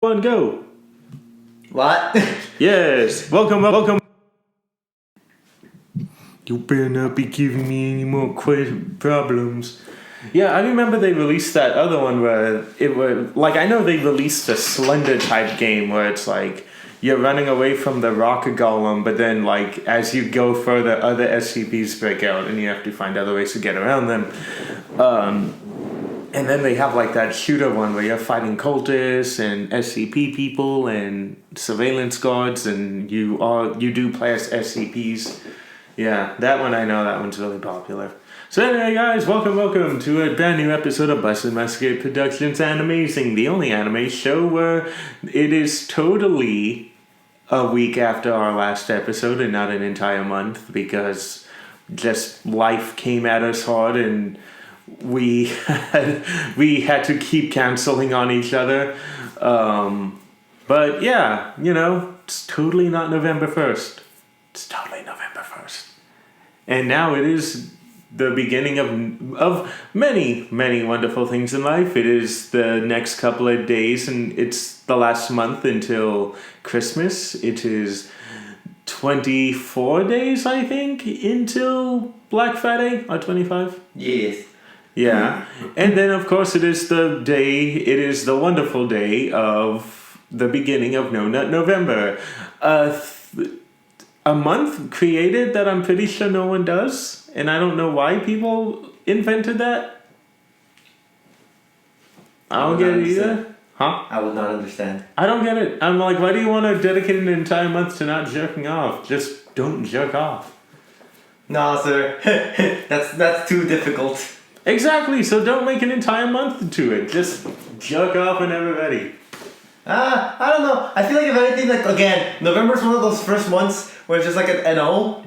One, go. What? Yes. Welcome. You better not be giving me any more problems. Yeah, I remember they released that other one where it was like, I know they released a Slender type game where it's like you're running away from the rock golem, but then like as you go further, other SCPs break out and you have to find other ways to get around them. And then they have like that shooter one where you're fighting cultists and SCP people and surveillance guards, and you do play as SCPs. Yeah, that one I know, that one's really popular. So anyway, guys, welcome to a brand new episode of Busted Musket Productions Animazing, the only anime show where it is totally a week after our last episode and not an entire month, because just life came at us hard and we had to keep canceling on each other. But yeah, it's totally not November 1st. It's totally November 1st. And now it is the beginning of many, many wonderful things in life. It is the next couple of days, and it's the last month until Christmas. It is 24 days, I think, until Black Friday, or 25. Yes. Yeah. And then, of course, it is the wonderful day of the beginning of No Nut November. A month created that I'm pretty sure no one does, and I don't know why people invented that. I don't get it either. Huh? I would not understand. I don't get it. I'm like, why do you want to dedicate an entire month to not jerking off? Just don't jerk off. No, sir. that's too difficult. Exactly, so don't make an entire month to it. Just jerk off whenever ready. I don't know. I feel like if anything, again, November's one of those first months where it's just like an NO.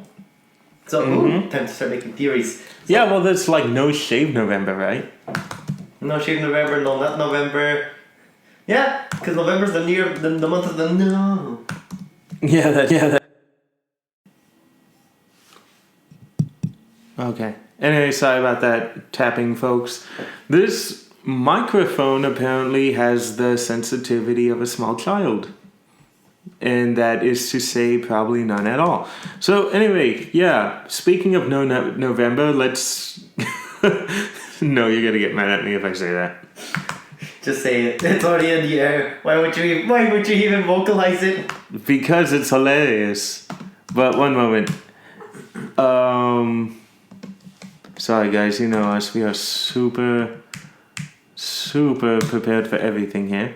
So, time to start making theories. So, yeah, well, that's like no shave November, right? No shave November, no nut November. Yeah, because November's the month of the no. Yeah. Okay. Anyway, sorry about that tapping, folks. This microphone apparently has the sensitivity of a small child. And that is to say probably none at all. So anyway, yeah, speaking of No Nut November, let's... No, you're going to get mad at me if I say that. Just say it. It's already in the air. Why would you even vocalize it? Because it's hilarious. But one moment. Sorry guys, you know us. We are super prepared for everything here.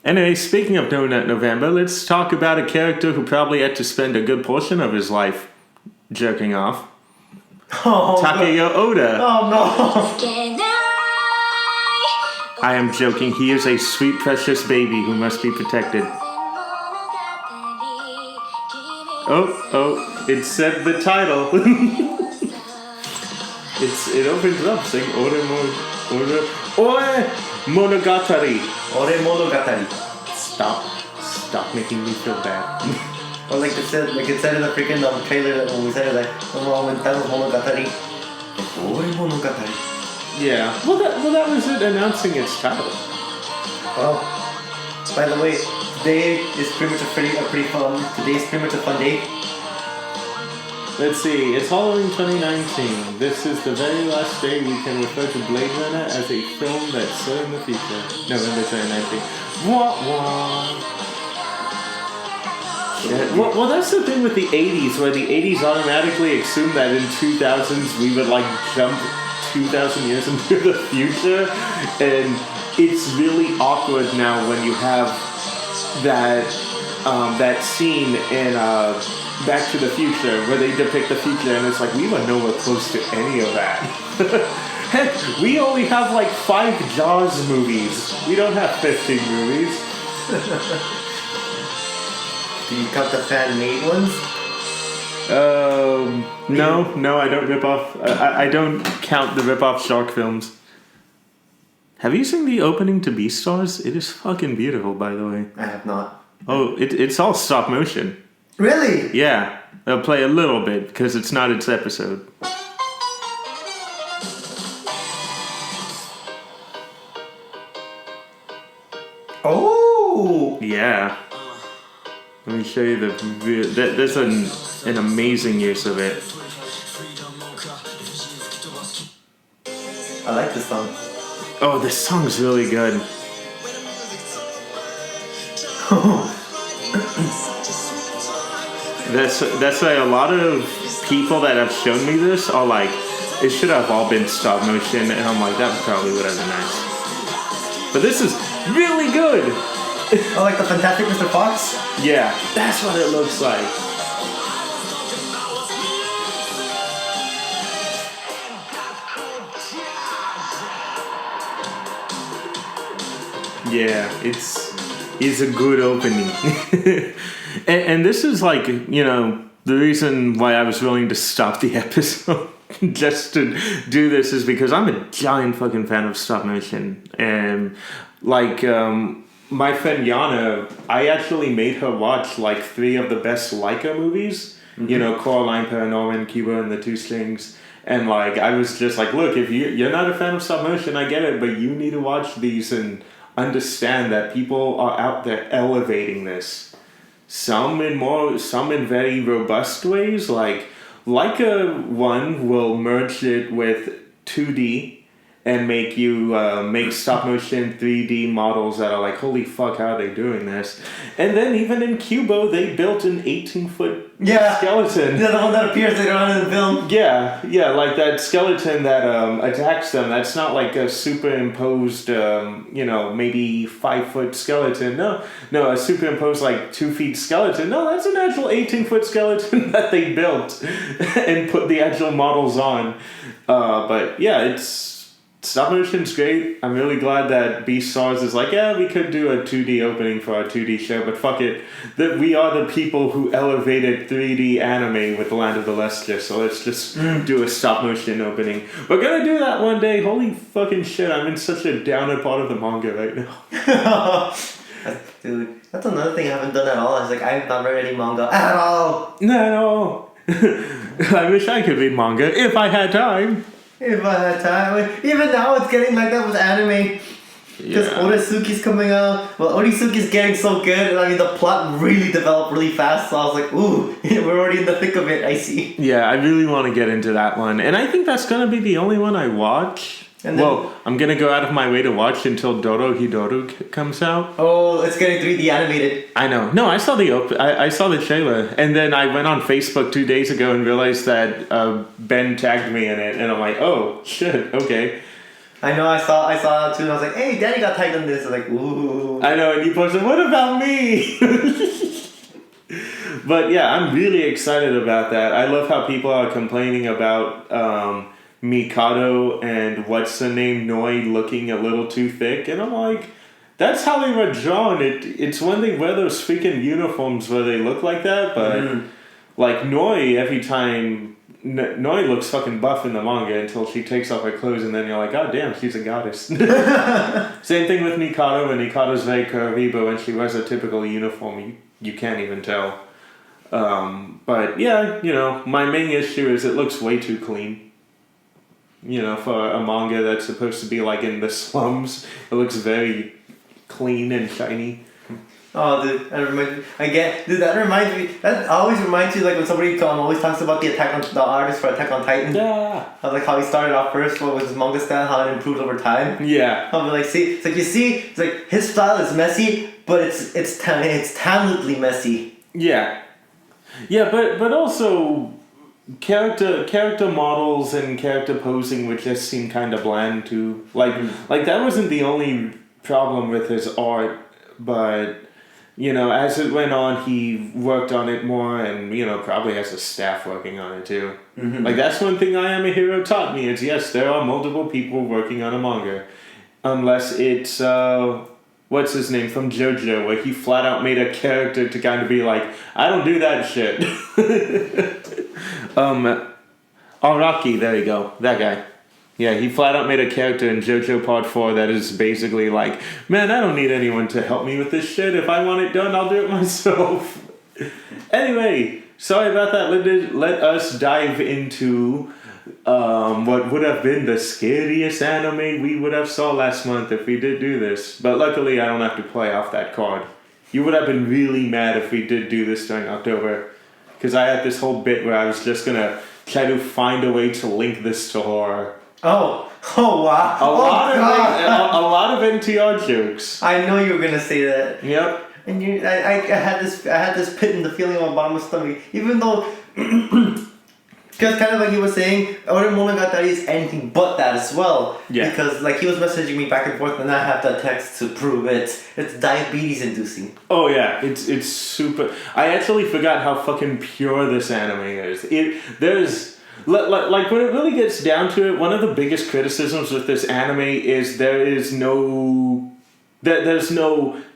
Anyway, speaking of No Nut November, let's talk about a character who probably had to spend a good portion of his life jerking off. Oh, Takeya Oda. Oh no. I am joking. He is a sweet, precious baby who must be protected. Oh, it said the title. It opens up saying Ore Monogatari. Ore Monogatari. Stop making me feel bad. Or like it said in the freaking trailer when we said it, like, Momentano Monogatari. Ore Monogatari. Yeah. Well, that was it announcing its title. Well, by the way, today is pretty much today's pretty much a fun day. Let's see, it's Halloween 2019. This is the very last day we can refer to Blade Runner as a film that's set in the future. November 2019. Wah. Shit. Well, that's the thing with the 80s, where the 80s automatically assume that in 2000s we would like jump 2,000 years into the future, and it's really awkward now when you have that scene in Back to the Future where they depict the future, and it's like we were nowhere close to any of that. Heck, we only have like 5 Jaws movies. We don't have 15 movies. Do you count the fan-made ones? No, I don't rip off. I don't count the rip off shark films. Have you seen the opening to Beastars? It is fucking beautiful, by the way. I have not. Oh, it's all stop motion. Really? Yeah, they'll play a little bit because it's not its episode. Oh! Yeah. Let me show you there's an amazing use of it. I like this song. Oh, this song's really good. That's why a lot of people that have shown me this are like, it should have all been stop motion, and I'm like, that probably would have been nice. But this is really good. Oh, like the Fantastic Mr. Fox? Yeah, that's what it looks like. Yeah, it's a good opening. and this is like, you know, the reason why I was willing to stop the episode just to do this is because I'm a giant fucking fan of stop motion. And like, my friend Yana, I actually made her watch like 3 of the best Leica movies. Mm-hmm. You know, Coraline, Paranorman, Cuba, and the Two Strings. And like, I was just like, look, if you're not a fan of stop motion, I get it, but you need to watch these and understand that people are out there elevating this. Some in very robust ways, like Leica 1 will merge it with 2D and make you make stop motion 3D models that are like, holy fuck, how are they doing this? And then even in Cubo, they built an 18-foot skeleton. Yeah, the one that appears later on in the film. Yeah, like that skeleton that attacks them. That's not like a superimposed, maybe 5-foot skeleton. No, a superimposed like 2 feet skeleton. No, that's an actual 18-foot skeleton that they built and put the actual models on. But yeah, stop motion's great. I'm really glad that Beast Stars is like, yeah, we could do a 2D opening for our 2D show, but fuck it. That we are the people who elevated 3D anime with the Land of the Lesser, so let's just do a stop motion opening. We're gonna do that one day. Holy fucking shit, I'm in such a downer part of the manga right now. Dude, that's another thing I haven't done at all. It's like, I have not read any manga at all. No. I wish I could read manga if I had time. If I had time. Even now it's getting like that with anime. Because Oresuki's coming out. Well, Oresuki's getting so good. I mean, the plot really developed really fast. So I was like, ooh, we're already in the thick of it. I see. Yeah, I really want to get into that one. And I think that's going to be the only one I watch. And then, I'm going to go out of my way to watch until Dorohedoro comes out. Oh, it's getting 3D animated. I know. No, I saw I saw the trailer. And then I went on Facebook 2 days ago and realized that Ben tagged me in it. And I'm like, oh, shit, okay. I know, I saw that too. And I was like, hey, Daddy got tagged in this. I was like, ooh. I know, and you posted, what about me? But yeah, I'm really excited about that. I love how people are complaining about Mikado and what's the name, Noi, looking a little too thick. And I'm like, that's how they were drawn. It's when they wear those freaking uniforms where they look like that. But like Noi, every time... Noi looks fucking buff in the manga until she takes off her clothes, and then you're like, god damn, she's a goddess. Same thing with Mikado, and Mikado's very curvy, but when she wears a typical uniform, you can't even tell. But yeah, my main issue is it looks way too clean. For a manga that's supposed to be like in the slums, it looks very clean and shiny. Oh, dude, that reminds me. That always reminds you, like when somebody always talks about the artist for Attack on Titan. Yeah. Like how he started off first with his manga style, how it improved over time. Yeah. I'll be like, it's like his style is messy, but it's talentedly messy. Yeah. Yeah, but also character models and character posing would just seem kind of bland too. Like that wasn't the only problem with his art, but. As it went on, he worked on it more and, probably has a staff working on it too. Mm-hmm. Like, that's one thing I Am a Hero taught me is, yes, there are multiple people working on a manga. Unless it's, what's his name, from JoJo, where he flat out made a character to kind of be like, I don't do that shit. Araki, there you go, that guy. Yeah, he flat out made a character in JoJo Part 4 that is basically like, man, I don't need anyone to help me with this shit. If I want it done, I'll do it myself. Anyway, sorry about that. Let us dive into what would have been the scariest anime we would have saw last month if we did do this. But luckily, I don't have to play off that card. You would have been really mad if we did do this during October, because I had this whole bit where I was just gonna try to find a way to link this to horror. Oh wow! A lot of NTR jokes. I know you were gonna say that. Yep. And I had this pit in the feeling on my bottom of my stomach, even though, because kind of like you were saying, Ore Monogatari is anything but that as well. Yeah. Because like he was messaging me back and forth, and I have the text to prove it. It's diabetes inducing. Oh yeah, it's super. I actually forgot how fucking pure this anime is. There's like when it really gets down to it, one of the biggest criticisms with this anime is there's no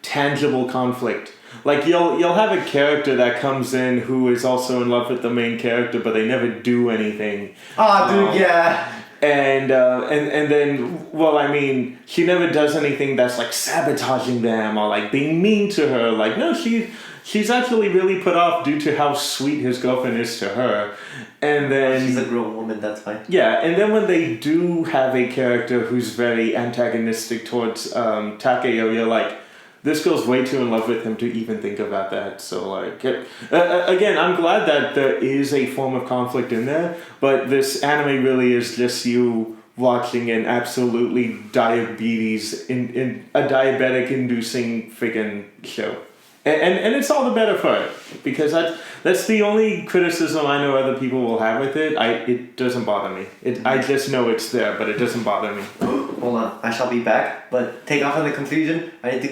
tangible conflict. Like you'll have a character that comes in who is also in love with the main character, but they never do anything. Oh, dude, yeah. And then, well, I mean, she never does anything that's like sabotaging them or like being mean to her. Like, no, she's actually really put off due to how sweet his girlfriend is to her. And then she's a grown woman, that's fine. yeah, and then when they do have a character who's very antagonistic towards Takeo, you're like, this girl's way too in love with him to even think about that. So like, again, I'm glad that there is a form of conflict in there, but this anime really is just you watching an absolutely diabetic inducing freaking show. And it's all the better for it, because that's the only criticism I know other people will have with it. It doesn't bother me. I just know it's there, but it doesn't bother me. Hold on, I shall be back, but take off on the confusion. I need to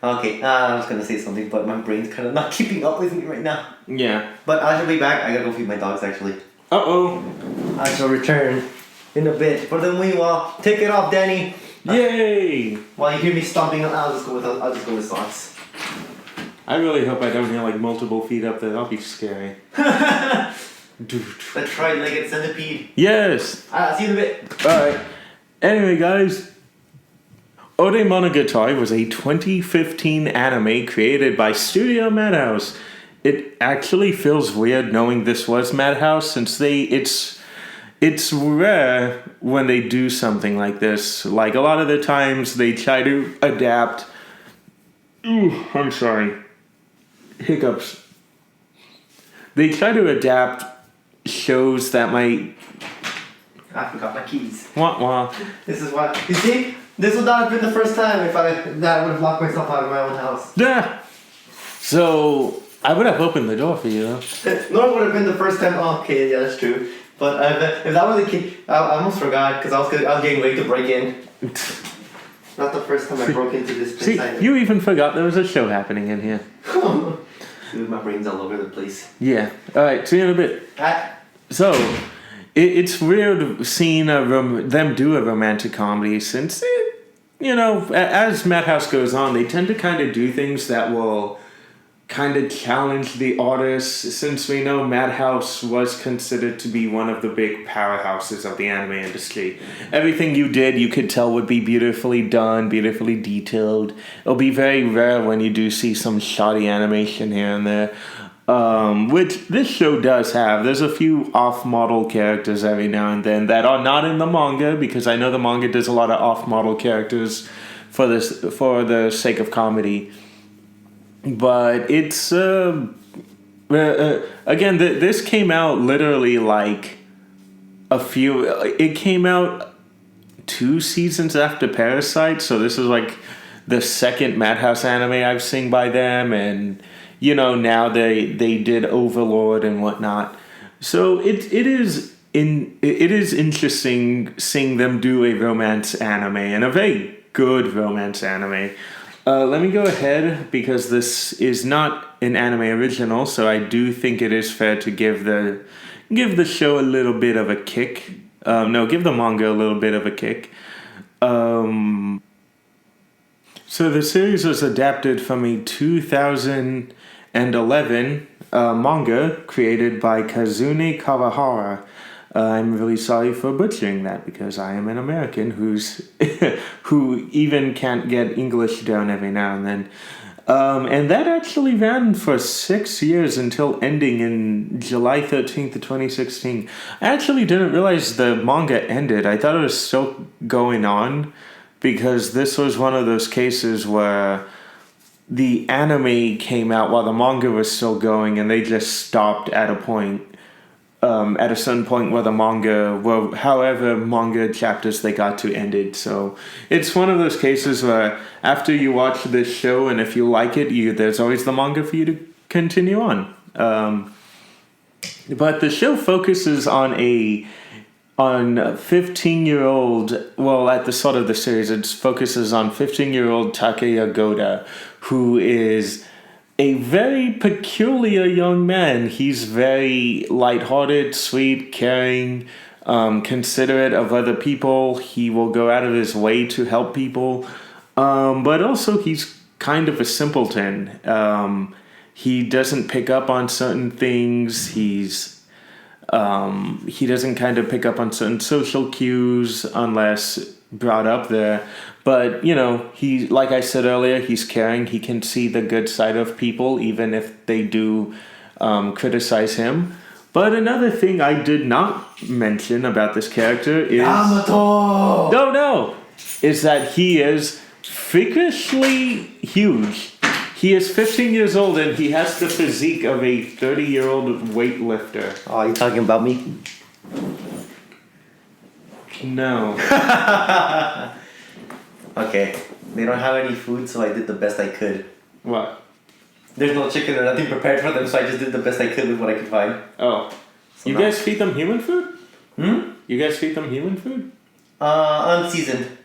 okay, I was gonna say something, but my brain's kind of not keeping up with me right now. Yeah. But I shall be back. I gotta go feed my dogs actually. Uh-oh. I shall return in a bit. For the meanwhile, take it off, Danny. Yay! While you hear me stomping, I'll just go with socks. I really hope I don't hear like multiple feet up there. That'll be scary. Dude. The tri-legged centipede. Yes. See you in a bit. Alright. Anyway, guys. Ore Monogatari was a 2015 anime created by Studio Madhouse. It actually feels weird knowing this was Madhouse, since it's rare when they do something like this. Like a lot of the times they try to adapt. Ooh, I'm sorry. Hiccups. They try to adapt shows that might. I forgot my keys. Wah wah. This is why. You see, this would not have been the first time if I would have locked myself out of my own house. Yeah. So I would have opened the door for you, though. Nor would have been the first time. Oh, okay, yeah, that's true. But if that was the case, I almost forgot because I was getting ready to break in. Not the first time I broke into this place. See, you even forgot there was a show happening in here. Dude, my brain's all over the place. Yeah. Alright, see you in a bit. So, it's weird seeing them do a romantic comedy, since, as Madhouse goes on, they tend to kind of do things that will kind of challenge the artists, since we know Madhouse was considered to be one of the big powerhouses of the anime industry. Everything you did, you could tell would be beautifully done, beautifully detailed. It'll be very rare when you do see some shoddy animation here and there, which this show does have. There's a few off-model characters every now and then that are not in the manga, because I know the manga does a lot of off-model characters for the sake of comedy. But it's again, this came out literally like it came out 2 seasons after Parasite, so this is like the second Madhouse anime I've seen by them, and now they did Overlord and whatnot. So it is interesting seeing them do a romance anime, and a very good romance anime. Let me go ahead, because this is not an anime original, so I do think it is fair to give the show a little bit of a kick. Give the manga a little bit of a kick. So the series was adapted from a 2011 manga created by Kazune Kawahara. I'm really sorry for butchering that, because I am an American who even can't get English down every now and then. And that actually ran for 6 years until ending in July 13th of 2016. I actually didn't realize the manga ended. I thought it was still going on because this was one of those cases where the anime came out while the manga was still going and they just stopped at a point. At a certain point where the manga, well, however manga chapters they got to ended. So it's one of those cases where after you watch this show and if you like it, there's always the manga for you to continue on. But the show focuses on 15-year-old, well, at the start of the series, it focuses on 15-year-old Takeya Goda, who is a very peculiar young man. He's very lighthearted, sweet, caring, considerate of other people. He will go out of his way to help people. But also he's kind of a simpleton. He doesn't pick up on certain things. He doesn't kind of pick up on certain social cues unless brought up there. But, he, like I said earlier, he's caring. He can see the good side of people, even if they do criticize him. But another thing I did not mention about this character is... Yamato! No! Is that he is freakishly huge. He is 15 years old and he has the physique of a 30-year-old weightlifter. Oh, you talking about me? No. Okay, they don't have any food, so I did the best I could. What? There's no chicken or nothing prepared for them, so I just did the best I could with what I could find. Oh. So you guys feed them human food? Hmm? You guys feed them human food? Unseasoned.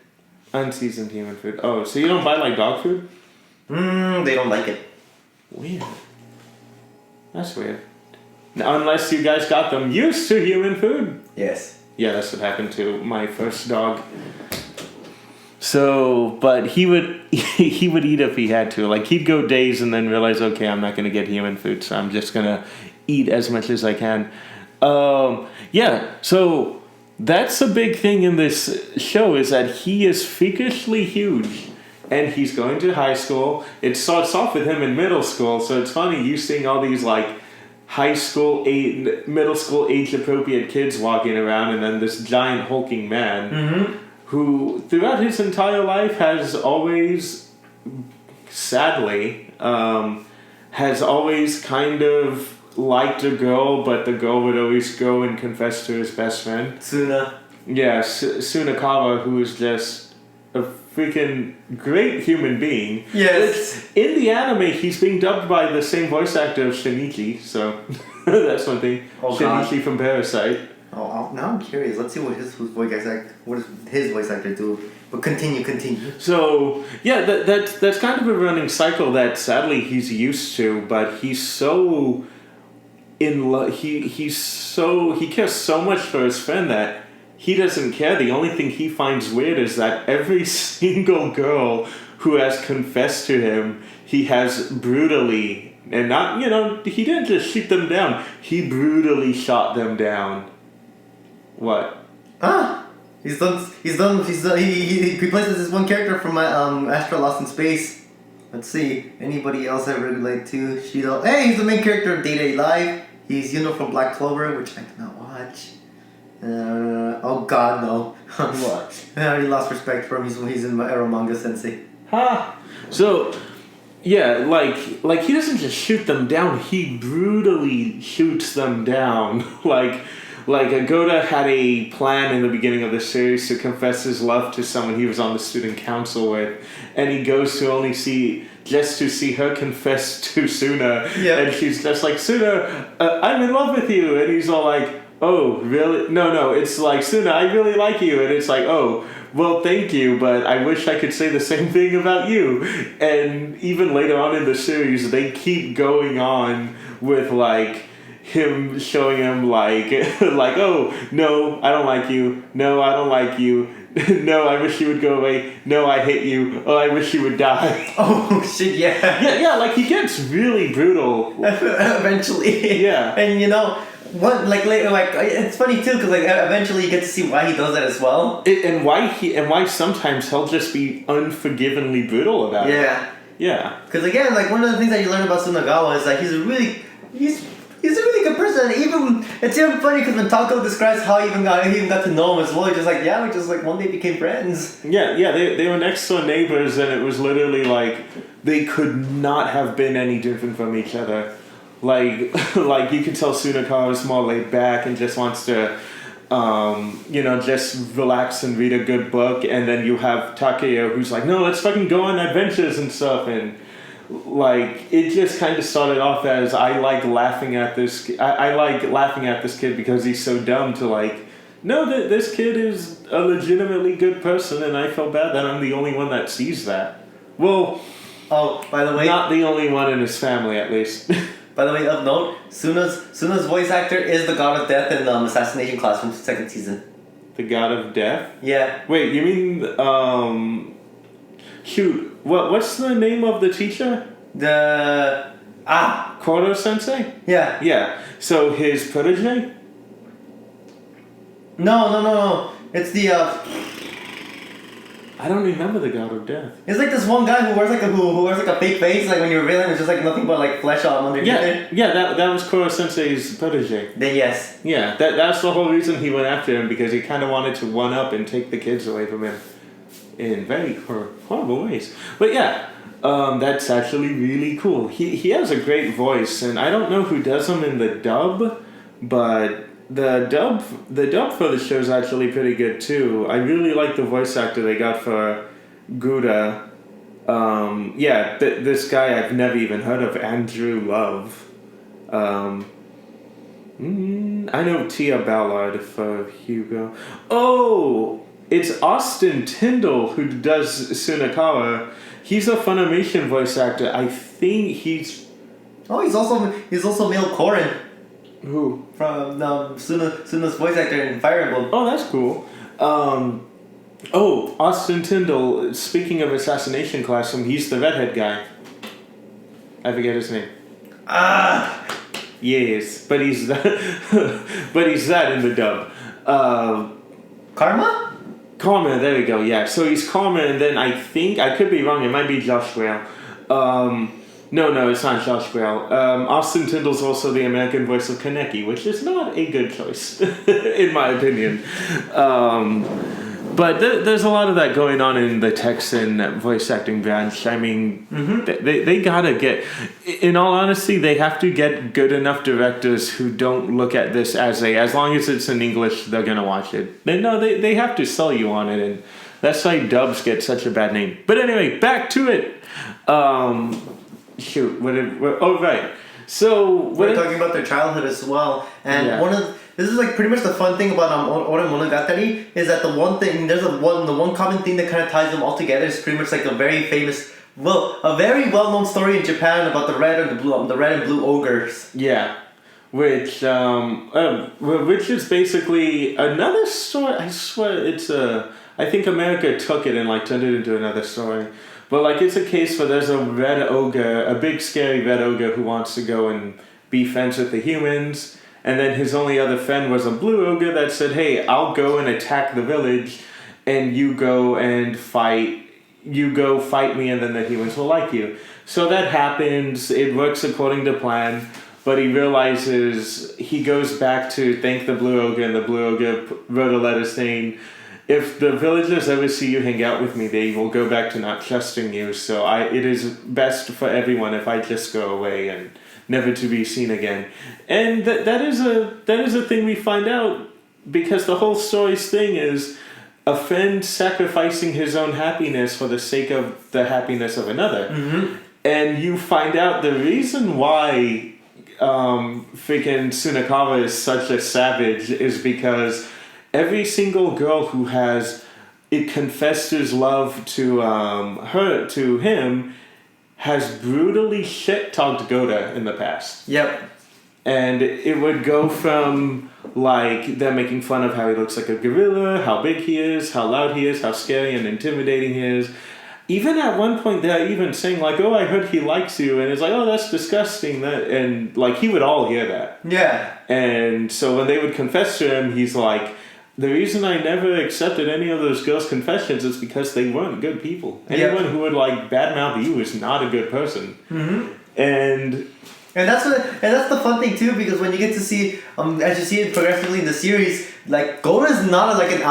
Unseasoned human food. Oh, so you don't buy like dog food? They don't like it. Weird. That's weird. Now, unless you guys got them used to human food. Yes. Yeah, that's what happened to my first dog. So, but he would eat if he had to. Like, he'd go days and then realize, okay, I'm not going to get human food, so I'm just going to eat as much as I can. Yeah, so that's a big thing in this show is that he is freakishly huge. And he's going to high school. It starts off with him in middle school, so it's funny you seeing all these, like, middle school age-appropriate kids walking around and then this giant hulking man who throughout his entire life has always, sadly, has always kind of liked a girl, but the girl would always go and confess to his best friend. Suna. Yeah, Sunakawa, who is just a freaking great human being. Yes. In the anime, he's being dubbed by the same voice actor of Shinichi, so that's one thing. Oh, Shinichi God. from Parasite. Oh, now I'm curious. Let's see what his voice actor do. But continue. So yeah, that's kind of a running cycle that sadly he's used to, but he's so in love. He cares so much for his friend that he doesn't care. The only thing he finds weird is that every single girl who has confessed to him, he has brutally, and not, he didn't just shoot them down, he brutally shot them down. What? He replaces this one character from my Astra Lost in Space. Let's see. Anybody else I relate to? Shido. Hey, he's the main character of Day Live. He's Yuno from Black Clover, which I did not watch. Oh God, no. What? I already lost respect for him. He's in my Arrow Manga Sensei. So, yeah, like he doesn't just shoot them down, he brutally shoots them down. Like Agoda had a plan in the beginning of the series to confess his love to someone he was on the student council with, and he goes to see her confess to Suna, and she's just like, Suna, I'm in love with you, and he's all like, oh, really? No, it's like, Suna, I really like you, and it's like, oh, well, thank you, but I wish I could say the same thing about you. And even later on in the series, they keep going on with, like, him showing him, like, oh, no, I don't like you. No, I don't like you. No, I wish you would go away. No, I hate you. Oh, I wish you would die. Oh, shit, yeah. Yeah, like, he gets really brutal. Eventually. Yeah. And later, it's funny too, because eventually you get to see why he does that as well. And why sometimes he'll just be unforgivingly brutal about it. Yeah. Yeah. Because again, like one of the things that you learn about Sunagawa is that he's a really good person. Even it's even funny because when Tako describes how he even got to know him as well, he's just like, yeah, we just like one day became friends. Yeah, they were next door neighbors, and it was literally like they could not have been any different from each other. Like like you could tell Sunakawa is more laid back and just wants to just relax and read a good book, and then you have Takeya who's like, no, let's fucking go on adventures and stuff, and like it just kind of started off as I like laughing at this kid because he's so dumb, to like, no, this kid is a legitimately good person, and I feel bad that I'm the only one that sees that. Well, oh, by the way, not the only one in his family, at least. By the way, of note, Suna's voice actor is the God of Death in Assassination Class from the second season. The God of Death? Yeah. Wait, you mean shoot, what's the name of the teacher? Koro Sensei? Yeah. Yeah. So his protege? No. It's the I don't remember the God of Death. It's like this one guy who wears like a fake face, like when you reveal him, it's just like nothing but like flesh on underneath it. Yeah, that was Koro Sensei's protege. Then yes. Yeah, that's the whole reason he went after him, because he kind of wanted to one up and take the kids away from him in very horrible ways. But yeah, that's actually really cool. He has a great voice, and I don't know who does him in the dub, but the dub for the show is actually pretty good too. I really like the voice actor they got for Gouda. This guy I've never even heard of, Andrew Love. I know Tia Ballard for Hugo. Oh, it's Austin Tyndall who does Sunakawa. He's a Funimation voice actor. I think he's... Oh, he's also Male Korin. Who? From Suna's voice actor in Fire Emblem. Oh, that's cool. Austin Tyndall, speaking of Assassination Classroom, he's the redhead guy. I forget his name. Yes, but he's that in the dub. Karma, there we go, yeah. So he's Karma, and then I think, I could be wrong, it might be Josh Grail. No, it's not Josh Grail. Austin Tyndall's also the American voice of Kaneki, which is not a good choice, in my opinion. But there's a lot of that going on in the Texan voice acting branch. I mean, they gotta get... In all honesty, they have to get good enough directors who don't look at this as long as it's in English, they're gonna watch it. They have to sell you on it, and that's why dubs get such a bad name. But anyway, back to it. Right. So we're talking about their childhood as well, and this is like pretty much the fun thing about Ore Monogatari is that the one common thing that kind of ties them all together is pretty much like a very well-known story in Japan about the red and blue ogres. Yeah, which is basically another story. I swear I think America took it and like turned it into another story. But like it's a case where there's a red ogre, a big scary red ogre who wants to go and be friends with the humans, and then his only other friend was a blue ogre that said, hey, I'll go and attack the village, and you go fight me, and then the humans will like you. So that happens, it works according to plan, but he realizes, he goes back to thank the blue ogre, and the blue ogre wrote a letter saying, if the villagers ever see you hang out with me, they will go back to not trusting you. So it is best for everyone if I just go away and never to be seen again. And that is a thing we find out, because the whole story's thing is a friend sacrificing his own happiness for the sake of the happiness of another. Mm-hmm. And you find out the reason why freaking Sunakawa is such a savage is because every single girl who has confessed his love to him has brutally shit-talked Goda in the past. Yep. And it would go from like them making fun of how he looks like a gorilla, how big he is, how loud he is, how scary and intimidating he is. Even at one point they're even saying like, oh, I heard he likes you, and it's like, oh, that's disgusting. And like he would all hear that. Yeah. And so when they would confess to him, he's like, the reason I never accepted any of those girls' confessions is because they weren't good people. Anyone who would like badmouth you is not a good person. Mm-hmm. And that's the fun thing too, because when you get to see, as you see it progressively in the series, like Goda's not like an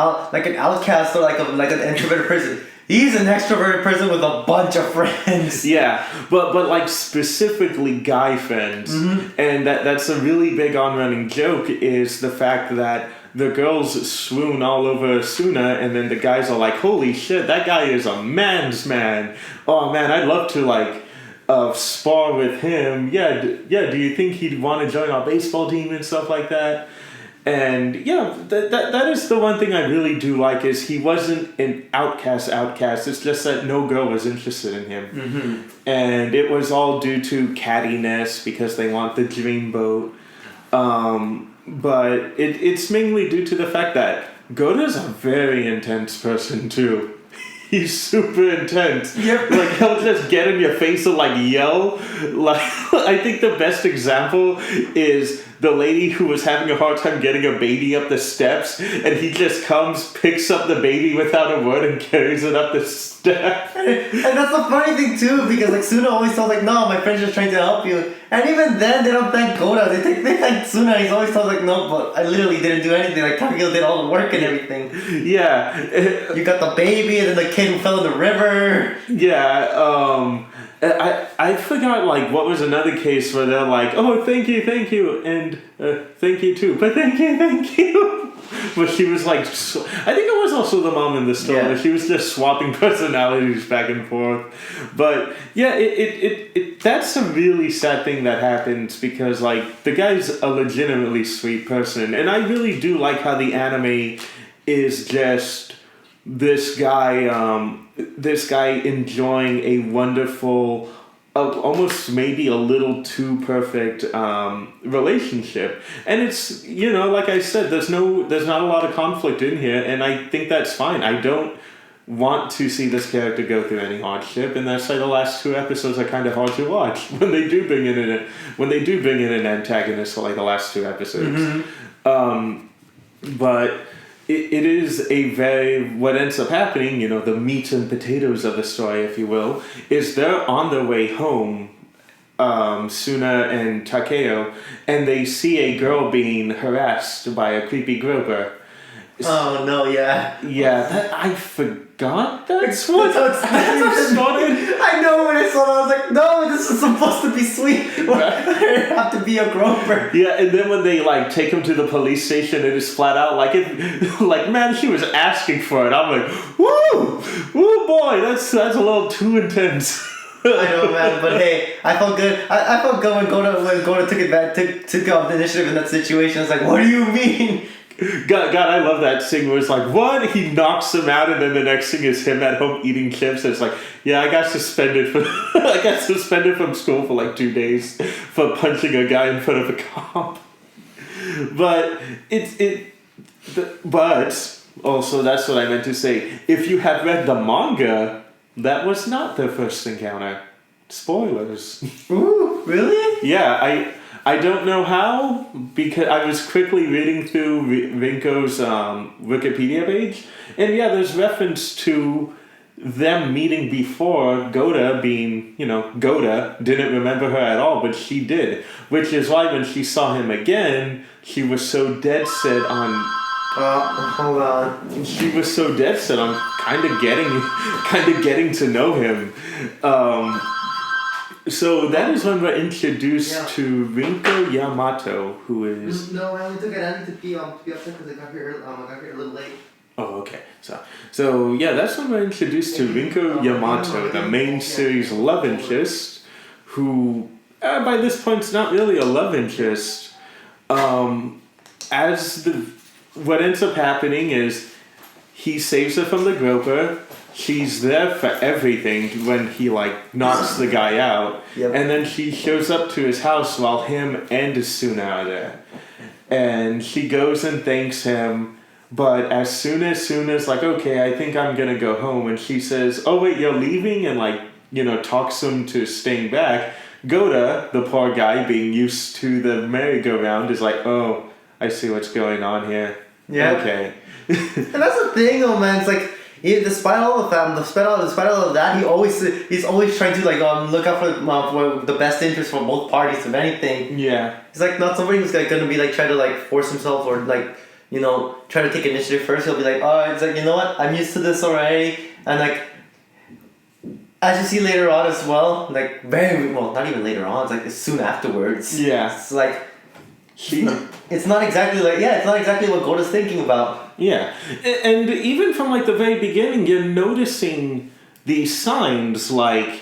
outcast or like an introverted person. He's an extroverted person with a bunch of friends. Yeah, but like specifically guy friends, and that's a really big on-running joke is the fact that the girls swoon all over Suna, and then the guys are like, "Holy shit, that guy is a man's man! Oh man, I'd love to like spar with him. Yeah, do you think he'd want to join our baseball team and stuff like that?" And yeah, that is the one thing I really do like is he wasn't an outcast. It's just that no girl was interested in him. Mm-hmm. And it was all due to cattiness because they want the dreamboat. But it's mainly due to the fact that Goda's a very intense person too. He's super intense. Yep. Like he'll just get in your face and like yell. Like I think the best example is the lady who was having a hard time getting a baby up the steps, and he just comes, picks up the baby without a word, and carries it up the steps. And that's the funny thing too, because like Suna always tells like, "No, my friend's just trying to help you," and even then they don't thank Goda. They thank Suna. He's always tells like, "No, but I literally didn't do anything. Like Takeo did all the work and everything." Yeah. You got the baby, and then the kid who fell in the river. Yeah. I forgot like what was another case where they're like, "Oh, thank you, and thank you too, but thank you." But she was like, I think it was also the mom in the story. Yeah. She was just swapping personalities back and forth. But yeah, it that's a really sad thing that happens because like the guy's a legitimately sweet person, and I really do like how the anime is just this guy enjoying a wonderful, almost maybe a little too perfect relationship, and it's like I said, there's not a lot of conflict in here, and I think that's fine. I don't want to see this character go through any hardship, and that's why the last 2 episodes are kind of hard to watch when they do bring in an antagonist for like the last 2 episodes. But it is a very, what ends up happening, the meat and potatoes of the story, if you will, is they're on their way home, Suna and Takeo, and they see a girl being harassed by a creepy groper. Oh no! Yeah. Yeah, I forgot that's what started. I know when I saw that, I was like, no, this is supposed to be sweet. It have to be a groper. Yeah, and then when they like take him to the police station, it is flat out like man, she was asking for it. I'm like, woo boy, that's a little too intense. I know, man, but hey, I felt good. I felt good when Goda took the initiative in that situation. It's like, what do you mean? God, I love that scene where it's like, what? He knocks him out, and then the next thing is him at home eating chips. And it's like, yeah, I got suspended from school for like 2 days for punching a guy in front of a cop. But but also that's what I meant to say. If you have read the manga, that was not their first encounter. Spoilers. Ooh, really? Yeah, I don't know how, because I was quickly reading through Rinko's Wikipedia page, and yeah, there's reference to them meeting before, Goda being, Goda didn't remember her at all, but she did, which is why when she saw him again, she was so dead set on... hold on. She was so dead set on kind of getting to know him. So that is when we're introduced to Rinko Yamato, who is... No, I only took it. I need to be upset because I got here a little late. Oh, okay. So yeah, that's when we're introduced to Rinko Yamato, the main series love interest, who by this point is not really a love interest. What ends up happening is he saves her from the groper. She's there for everything when he knocks the guy out. Yep. And then she shows up to his house while him and Suna are there. And she goes and thanks him, but as soon as Suna's like, okay, I think I'm gonna go home, and she says, oh wait, you're leaving, and talks him to staying back, Goda, the poor guy being used to the merry-go-round, is like, oh, I see what's going on here. Yeah. Okay. And that's the thing, though, man. It's like, despite all of that, despite all of that, he's always trying to like look out for the best interest for both parties. If anything, Yeah. he's like not somebody who's like gonna be like try to like force himself or like try to take initiative first. He'll be like, oh, it's like you know what, I'm used to this already, and like as you see later on as well, like very well, not even later on. It's like soon afterwards. Yeah. It's like. It's not exactly what Goda's thinking about. Yeah, and even from like the very beginning, you're noticing these signs like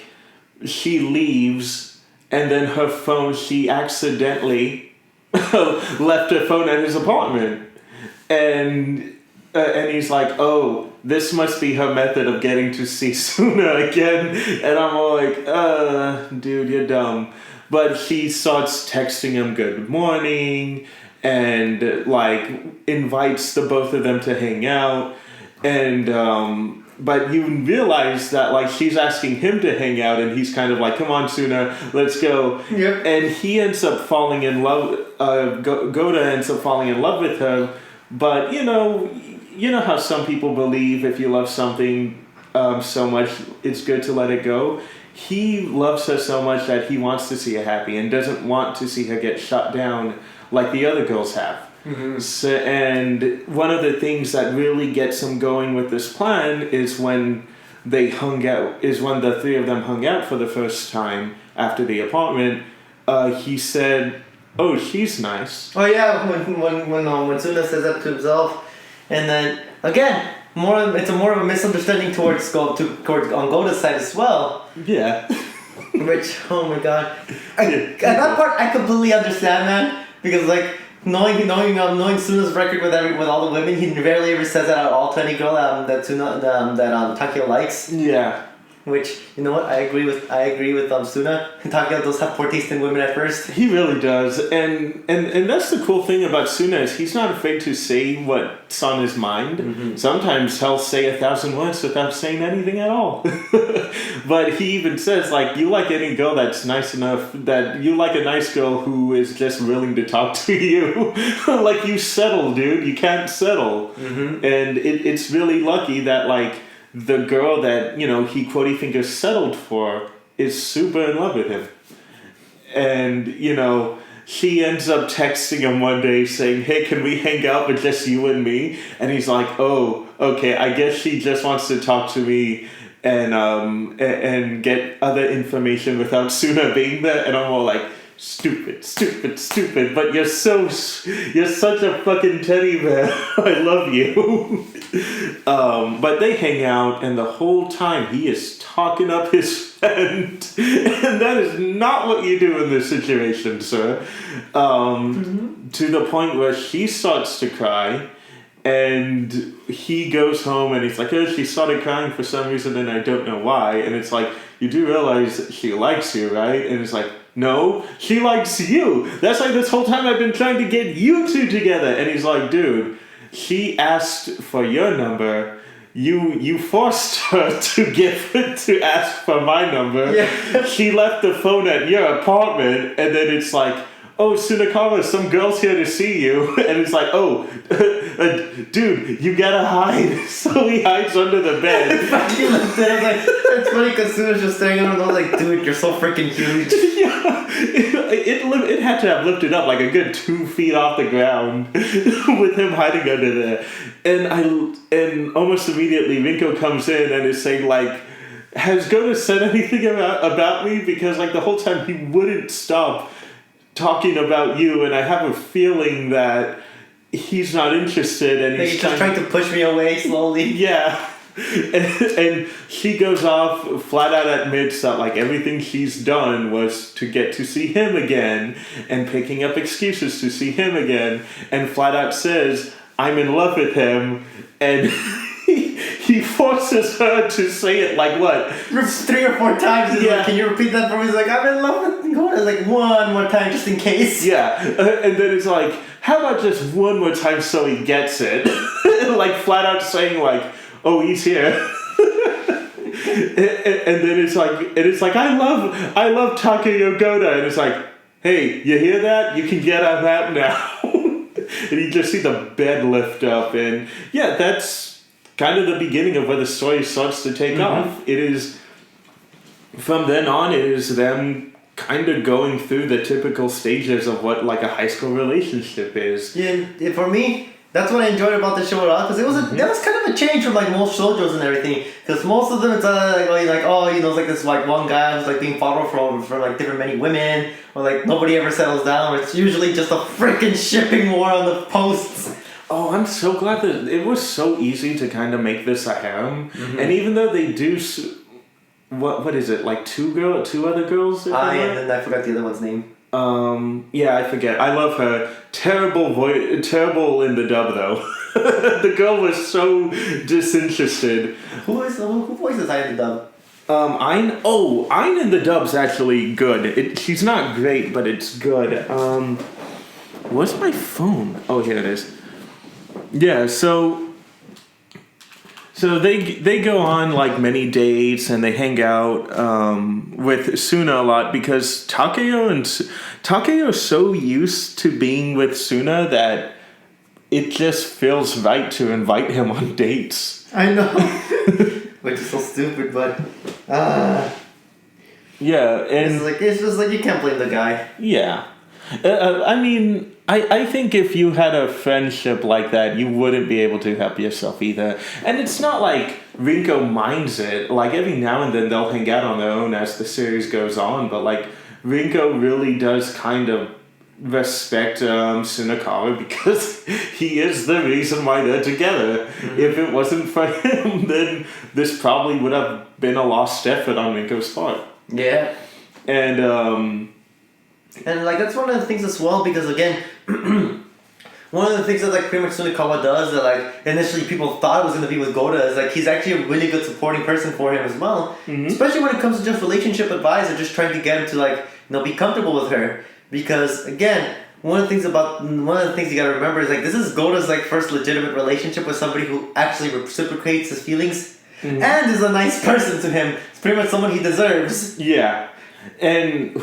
she leaves and then her phone, she accidentally left her phone at his apartment, and he's like, oh, this must be her method of getting to see Suna again, and I'm all like, dude, you're dumb. But she starts texting him good morning and like invites the both of them to hang out, and but you realize that like she's asking him to hang out and he's kind of like, come on Suna, let's go. Yep. And he ends up falling in love, Goda ends up falling in love with her, but you know how some people believe if you love something so much it's good to let it go. He loves her so much that he wants to see her happy and doesn't want to see her get shut down like the other girls have. Mm-hmm. So, and one of the things that really gets him going with this plan is when the three of them hung out for the first time after the apartment. He said, oh, she's nice. Oh yeah, when Suna says that to himself, and then again, it's more of a misunderstanding towards on Goda's side as well. Yeah. Which, oh my god, that part I completely understand, man, because like knowing Suna's record with all the women, he rarely ever says that at all to any girl that Takeo likes. Yeah. Which, you know what, I agree with Suna. Takeo does have poor taste in women at first. He really does, and that's the cool thing about Suna is he's not afraid to say what's on his mind. Mm-hmm. Sometimes he'll say 1,000 words without saying anything at all. But he even says, like, you like any girl that's nice enough, that you like a nice girl who is just willing to talk to you. Like, you settle, dude. You can't settle. Mm-hmm. And it's really lucky that, like, the girl that, he quote fingers settled for is super in love with him. And, she ends up texting him one day saying, hey, can we hang out with just you and me? And he's like, oh, okay, I guess she just wants to talk to me and get other information without Suna being there. And I'm all like, stupid, but you're such a fucking teddy bear. I love you. But they hang out, and the whole time he is talking up his friend, and that is not what you do in this situation, sir. To the point where she starts to cry, and he goes home, and he's like, oh, she started crying for some reason, and I don't know why. And it's like, you do realize she likes you, right? And it's like, no, she likes you. That's like this whole time I've been trying to get you two together. And he's like, dude, she asked for your number. You forced her to ask for my number. Yeah. She left the phone at your apartment, and then it's like, oh, Sunakawa, some girl's here to see you. And it's like, oh, dude, you gotta hide. So he hides under the bed. It's funny because Suna's just staring at him and I was like, dude, you're so freaking huge. Yeah, it had to have lifted up like a good 2 feet off the ground with him hiding under there. And almost immediately Rinko comes in and is saying like, has Goda said anything about me? Because like the whole time he wouldn't stop talking about you, and I have a feeling that he's not interested, and he's just trying to push me away slowly. Yeah. And she goes off, flat out admits that like everything she's done was to get to see him again, and picking up excuses to see him again, and flat out says, I'm in love with him, and he forces her to say it like what? 3 or 4 times. He's like, can you repeat that for me? He's like, I'm in love with you. It's like, one more time just in case. Yeah. And then it's like, how about just one more time so he gets it? Like flat out saying like, oh, he's here. And then it's like, I love Takeo Goda. And it's like, hey, you hear that? You can get on that now. and you just see the bed lift up, and yeah, that's kind of the beginning of where the story starts to take off. It is from then on. It is them kind of going through the typical stages of what like a high school relationship is. Yeah, for me, that's what I enjoyed about the show a lot because it was that was kind of a change from like most shows and everything. Because most of them it's it's like this like one guy who's like being followed from like different many women, or like nobody ever settles down. It's usually just a freaking shipping war on the posts. Oh, I'm so glad that it was so easy to kind of make this a harem, and even though they do. What is it, like two other girls? And then I forgot the other one's name. Yeah, I forget. I love her. Terrible in the dub though. The girl was so disinterested. Who voices Ayn in the dub? Ayn in the dub's actually good. She's not great, but it's good. Where's my phone? Oh, here it is. Yeah, so they go on like many dates and they hang out with Suna a lot because Takeyo's so used to being with Suna that it just feels right to invite him on dates. I know, which is so stupid, but yeah, and it's just like you can't blame the guy. Yeah, I mean. I think if you had a friendship like that, you wouldn't be able to help yourself either. And it's not like Rinko minds it. Like, every now and then they'll hang out on their own as the series goes on. But, like, Rinko really does kind of respect Tsunakawa because he is the reason why they're together. If it wasn't for him, then this probably would have been a lost effort on Rinko's part. Yeah. And like that's one of the things as well because again, one of the things that like pretty much Tsunakawa does that like initially people thought it was gonna be with Goda is like he's actually a really good supporting person for him as well. Especially when it comes to just relationship advice or just trying to get him to like be comfortable with her. Because again, one of the things you gotta remember is like this is Goda's like first legitimate relationship with somebody who actually reciprocates his feelings and is a nice person to him. It's pretty much someone he deserves. Yeah. And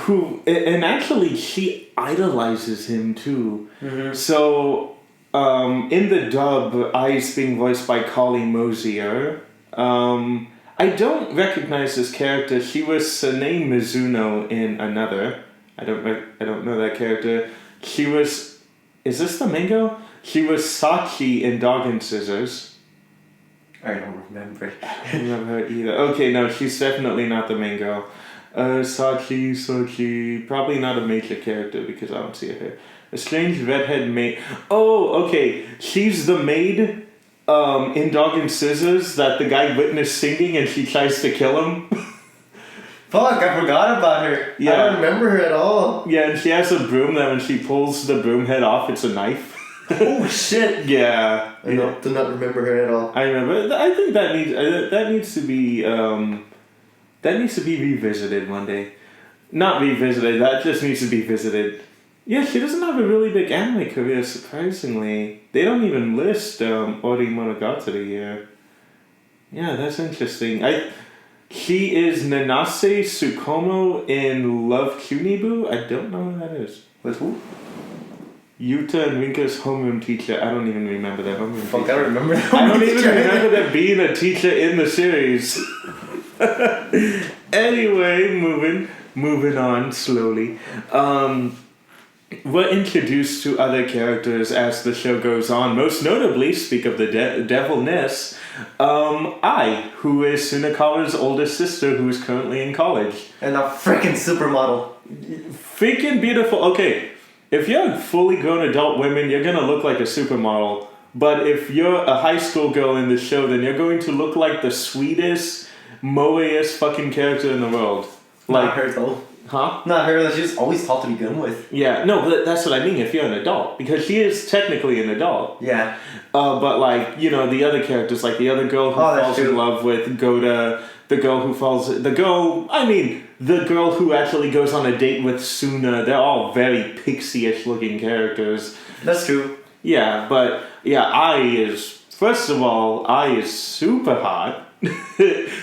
actually she idolizes him too. So in the dub, I's being voiced by Kali Mosier. I don't recognize this character. She was Sanae Mizuno in Another. I don't know that character. She was. Is this the mango? She was Sachi in Dog and Scissors. I don't remember. I don't remember her either. Okay, no, she's definitely not the main girl. Sachi, probably not a major character because I don't see her. A strange redhead maid. Oh, okay. She's the maid in Dog and Scissors that the guy witnessed singing and she tries to kill him. Fuck, I forgot about her. Yeah. I don't remember her at all. Yeah, and she has a broom that when she pulls the broom head off, it's a knife. Oh shit! Yeah. I do not remember her at all. I remember. I think that needs to be revisited one day. Not revisited. That just needs to be visited. Yeah, she doesn't have a really big anime career. Surprisingly, they don't even list Ori Monogatari here. Yeah, that's interesting. She is Nanase Tsukumo in Love Kunibu. I don't know who that is. With who? Yuta and Rinka's homeroom teacher. I don't even remember that homeroom Fuck, teacher. I don't remember that. I don't even remember there being a teacher in the series. Anyway, moving on slowly. We're introduced to other characters as the show goes on. Most notably, speak of the devil Ness, Ai, who is Tsunakawa's oldest sister, who is currently in college. And a freaking supermodel. Freaking beautiful. Okay, if you're fully grown adult women, you're gonna look like a supermodel. But if you're a high school girl in the show, then you're going to look like the sweetest, moe-est fucking character in the world. Like Not her though. Huh? Not her, that she's always taught to begin with. Yeah, no, but that's what I mean if you're an adult. Because she is technically an adult. Yeah. But like, the other characters, like the other girl who falls in love with Goda, the girl who actually goes on a date with Suna, they're all very pixie-ish looking characters. That's true. Yeah, but Ai is super hot.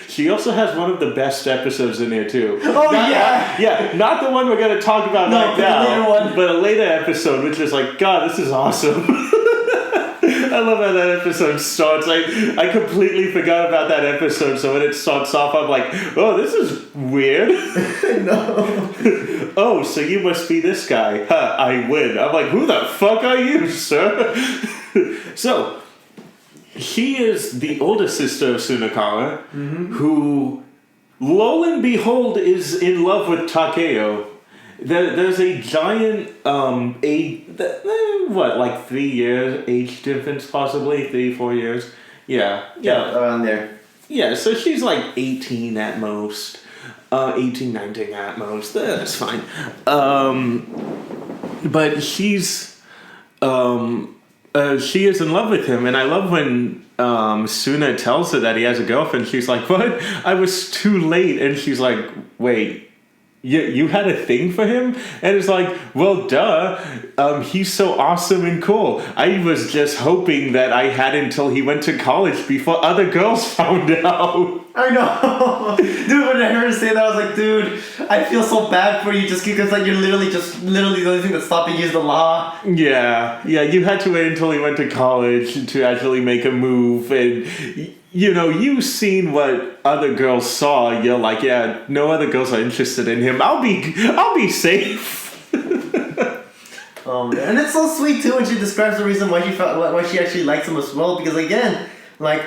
She also has one of the best episodes in there too. Oh, yeah. Yeah, not the one we're gonna talk about No, right but the now, later one. but a later episode, which is like, God, this is awesome. I love how that episode starts. I completely forgot about that episode, so when it starts off, I'm like, oh, this is weird. No. Oh, so you must be this guy. Huh, I win. I'm like, who the fuck are you, sir? So, she is the older sister of Sunakawa, who, lo and behold, is in love with Takeo. There's a giant, like 3 years age difference, possibly 3-4 years. Yeah. Around there. Yeah, so she's like 18 at most. 18, 19 at most. That's fine. But she's she is in love with him, and I love when Suna tells her that he has a girlfriend. She's like, "What? I was too late." And she's like, "Wait, you had a thing for him?" And it's like, well, duh. He's so awesome and cool. I was just hoping that I had until he went to college before other girls found out. I know. Dude, when I heard her say that, I was like, dude, I feel so bad for you just because like you're literally the only thing that's stopping you is the law. Yeah, you had to wait until he went to college to actually make a move, and you know, you've seen what other girls saw. You're like, yeah, no other girls are interested in him. I'll be safe. And it's so sweet too when she describes the reason why she actually likes him as well, because again, like,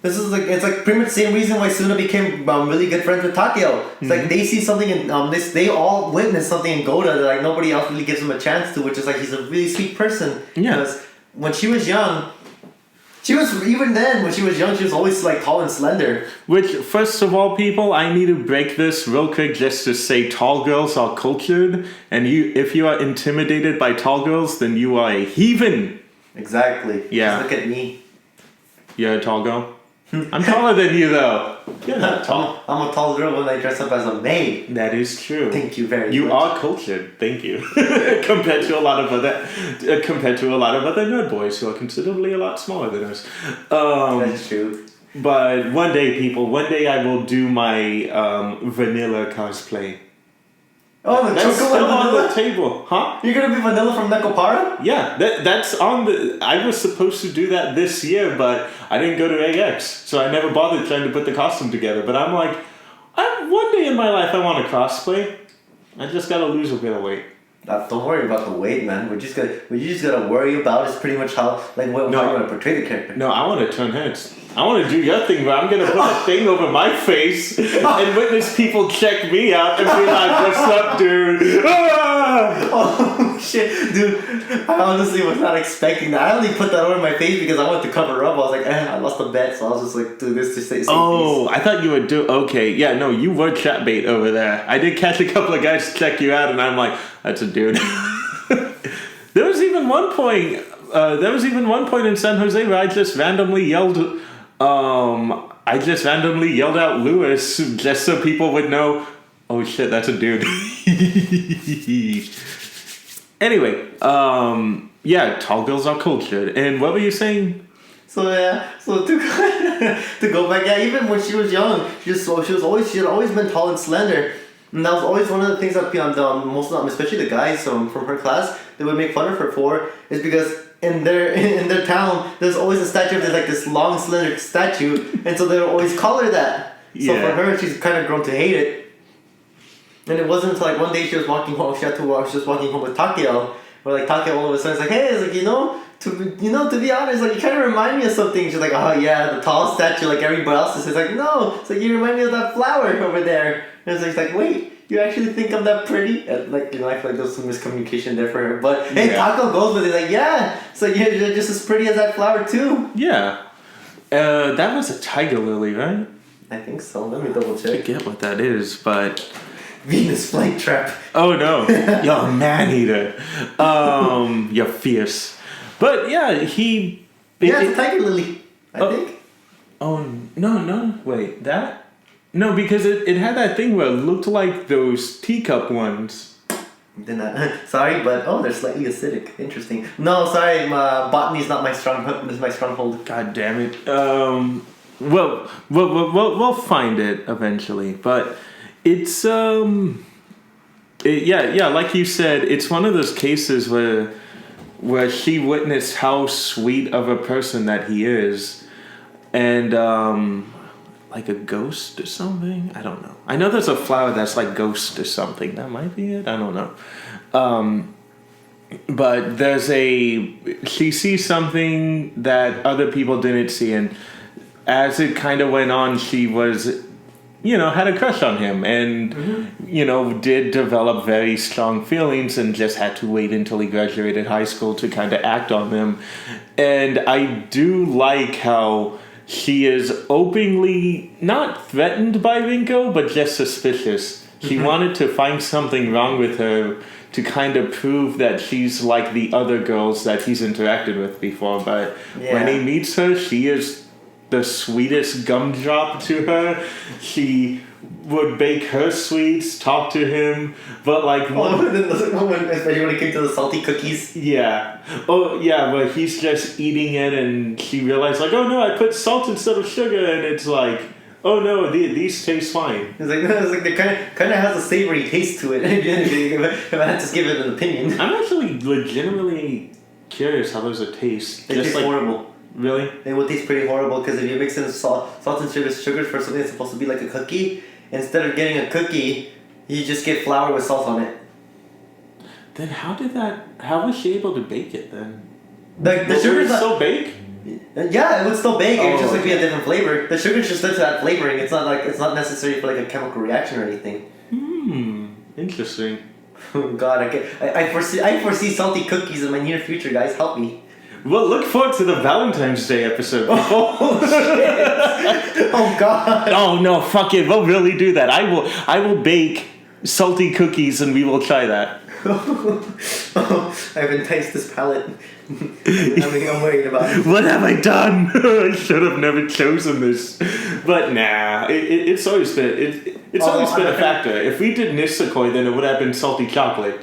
this is like, it's like pretty much the same reason why Suna became really good friends with Takeo. It's like they see something in they all witness something in Goda that like nobody else really gives him a chance to, which is like he's a really sweet person. Yeah. Because when she was young, she was always like tall and slender. Which, first of all, people, I need to break this real quick just to say tall girls are cultured, and if you are intimidated by tall girls, then you are a heathen. Exactly. Yeah. Just look at me. You're a tall girl? I'm taller than you, though. You're not tall. I'm a tall girl when I dress up as a maid. That is true. Thank you very much. You are cultured. Thank you. compared to a lot of other nerd boys who are considerably a lot smaller than us. That's true. But one day I will do my vanilla cosplay. Oh, the That's chocolate still on vanilla? the table, huh? You're gonna be vanilla from Nekopara? Yeah, that's on the. I was supposed to do that this year, but I didn't go to AX, so I never bothered trying to put the costume together. But I'm like, one day in my life I want to cosplay. I just gotta lose a bit of weight. Don't worry about the weight, man. What you just gotta worry about is pretty much how how you're gonna portray the character. No, I want to turn heads. I want to do your thing where I'm gonna put a thing over my face and witness people check me out and be like, "What's up, dude?" Ah! Oh shit, dude! I honestly was not expecting that. I only put that over my face because I wanted to cover up. I was like, I lost the bet, so I was just like, do this to say. Oh, I thought you would do. Okay, yeah, no, you were chat bait over there. I did catch a couple of guys to check you out, and I'm like, that's a dude. There was even one point in San Jose where I just randomly yelled out Lewis just so people would know, oh shit, that's a dude. Anyway, yeah, tall girls are cultured. And what were you saying? So to go back, yeah, even when she was young, she had always been tall and slender. And that was always one of the things that most of them, especially the guys from her class, they would make fun of her for, is because in their town there's always a statue of this long slender statue, and so they would always call her that. So Yeah. for her, she's kind of grown to hate it. And it wasn't until like one day she was walking home. She was just walking home with Takeo, where like Takeo all of a sudden is like, hey, it's like to be honest, like you kind of remind me of something. She's like, oh yeah, the tall statue like everybody else is. It's like, no, it's like you remind me of that flower over there. And it's like, wait, you actually think I'm that pretty? And like, I feel like there's some miscommunication there for her. But hey, Yeah. Takeo goes with it, like, yeah, it's like you're just as pretty as that flower too. Yeah. That was a tiger lily, right? I think so. Let me double I check. forget what that is, but Venus flytrap. oh no, you're a man eater. You're fierce. But yeah, Yeah, it's a tiger lily. I think. Oh no! Wait, that? No, because it had that thing where it looked like those teacup ones. Then sorry, but they're slightly acidic. Interesting. No, sorry, botany is not my stronghold. God damn it. Well, we'll find it eventually, but it's yeah, like you said, it's one of those cases where she witnessed how sweet of a person that he is, and like a ghost or something. I don't know. I know there's a flower that's like ghost or something. That might be it. I don't know. But she sees something that other people didn't see, and as it kind of went on, she was, had a crush on him, and did develop very strong feelings, and just had to wait until he graduated high school to kind of act on them. And I do like how she is openly not threatened by Rinko, but just suspicious. She wanted to find something wrong with her to kind of prove that she's like the other girls that he's interacted with before. But when he meets her, she is the sweetest gumdrop to her. She would bake her sweets, talk to him, but like especially when it came to the salty cookies. Yeah. Oh yeah, but he's just eating it, and she realized like, oh no, I put salt instead of sugar, and it's like, oh no, these taste fine. It's like they kind of has a savory taste to it. If I had to give it an opinion, I'm actually legitimately curious how those would taste. They taste horrible. Really? They will taste pretty horrible because if you mix in salt and sugars for something that's supposed to be like a cookie, instead of getting a cookie, you just get flour with salt on it. Then how was she able to bake it then? The sugar's still bake? Yeah, it would still bake. It would just be a different flavor. The sugar's just there to add flavoring. It's not necessary for like a chemical reaction or anything. Interesting. God, I foresee salty cookies in my near future, guys. Help me. Well, look forward to the Valentine's Day episode. Oh shit! Oh god! Oh no! Fuck it! We'll really do that. I will bake salty cookies, and we will try that. I've enticed this palate. I'm worried about it. What have I done? I should have never chosen this. But nah, it's always been always been a factor. If we did Nisakoi, then it would have been salty chocolate.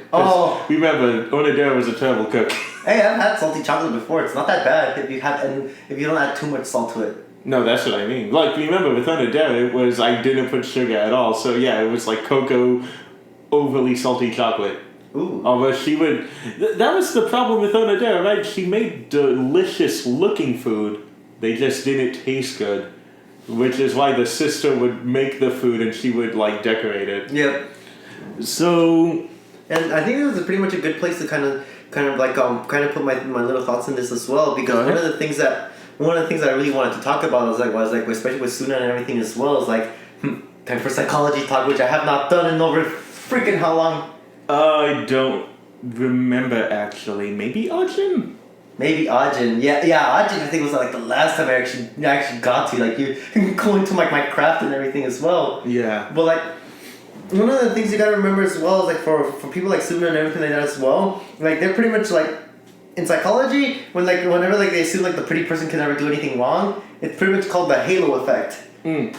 Remember, Onodera was a terrible cook. Hey, I've had salty chocolate before. It's not that bad if you don't add too much salt to it. No, that's what I mean. Like, remember, with Onodera, it was I didn't put sugar at all. So yeah, it was like cocoa, overly salty chocolate. Ooh. Although she would... that was the problem with Onodera, right? She made delicious looking food. They just didn't taste good. Which is why the sister would make the food and she would, like, decorate it. Yep. So... And I think this is pretty much a good place to kind of put my little thoughts in this as well, because one of the things that I really wanted to talk about was especially with Suna and everything as well, is like time for psychology talk, which I have not done in over freaking how long. I don't remember actually. Maybe Ajin? Maybe Ajin. Yeah, Ajin I think was like the last time I actually got to, like, you go into like my craft and everything as well. Yeah. But like one of the things you gotta remember as well is like for people like Suna and everything like that as well, like they're pretty much like in psychology, whenever like they assume like the pretty person can never do anything wrong, it's pretty much called the halo effect.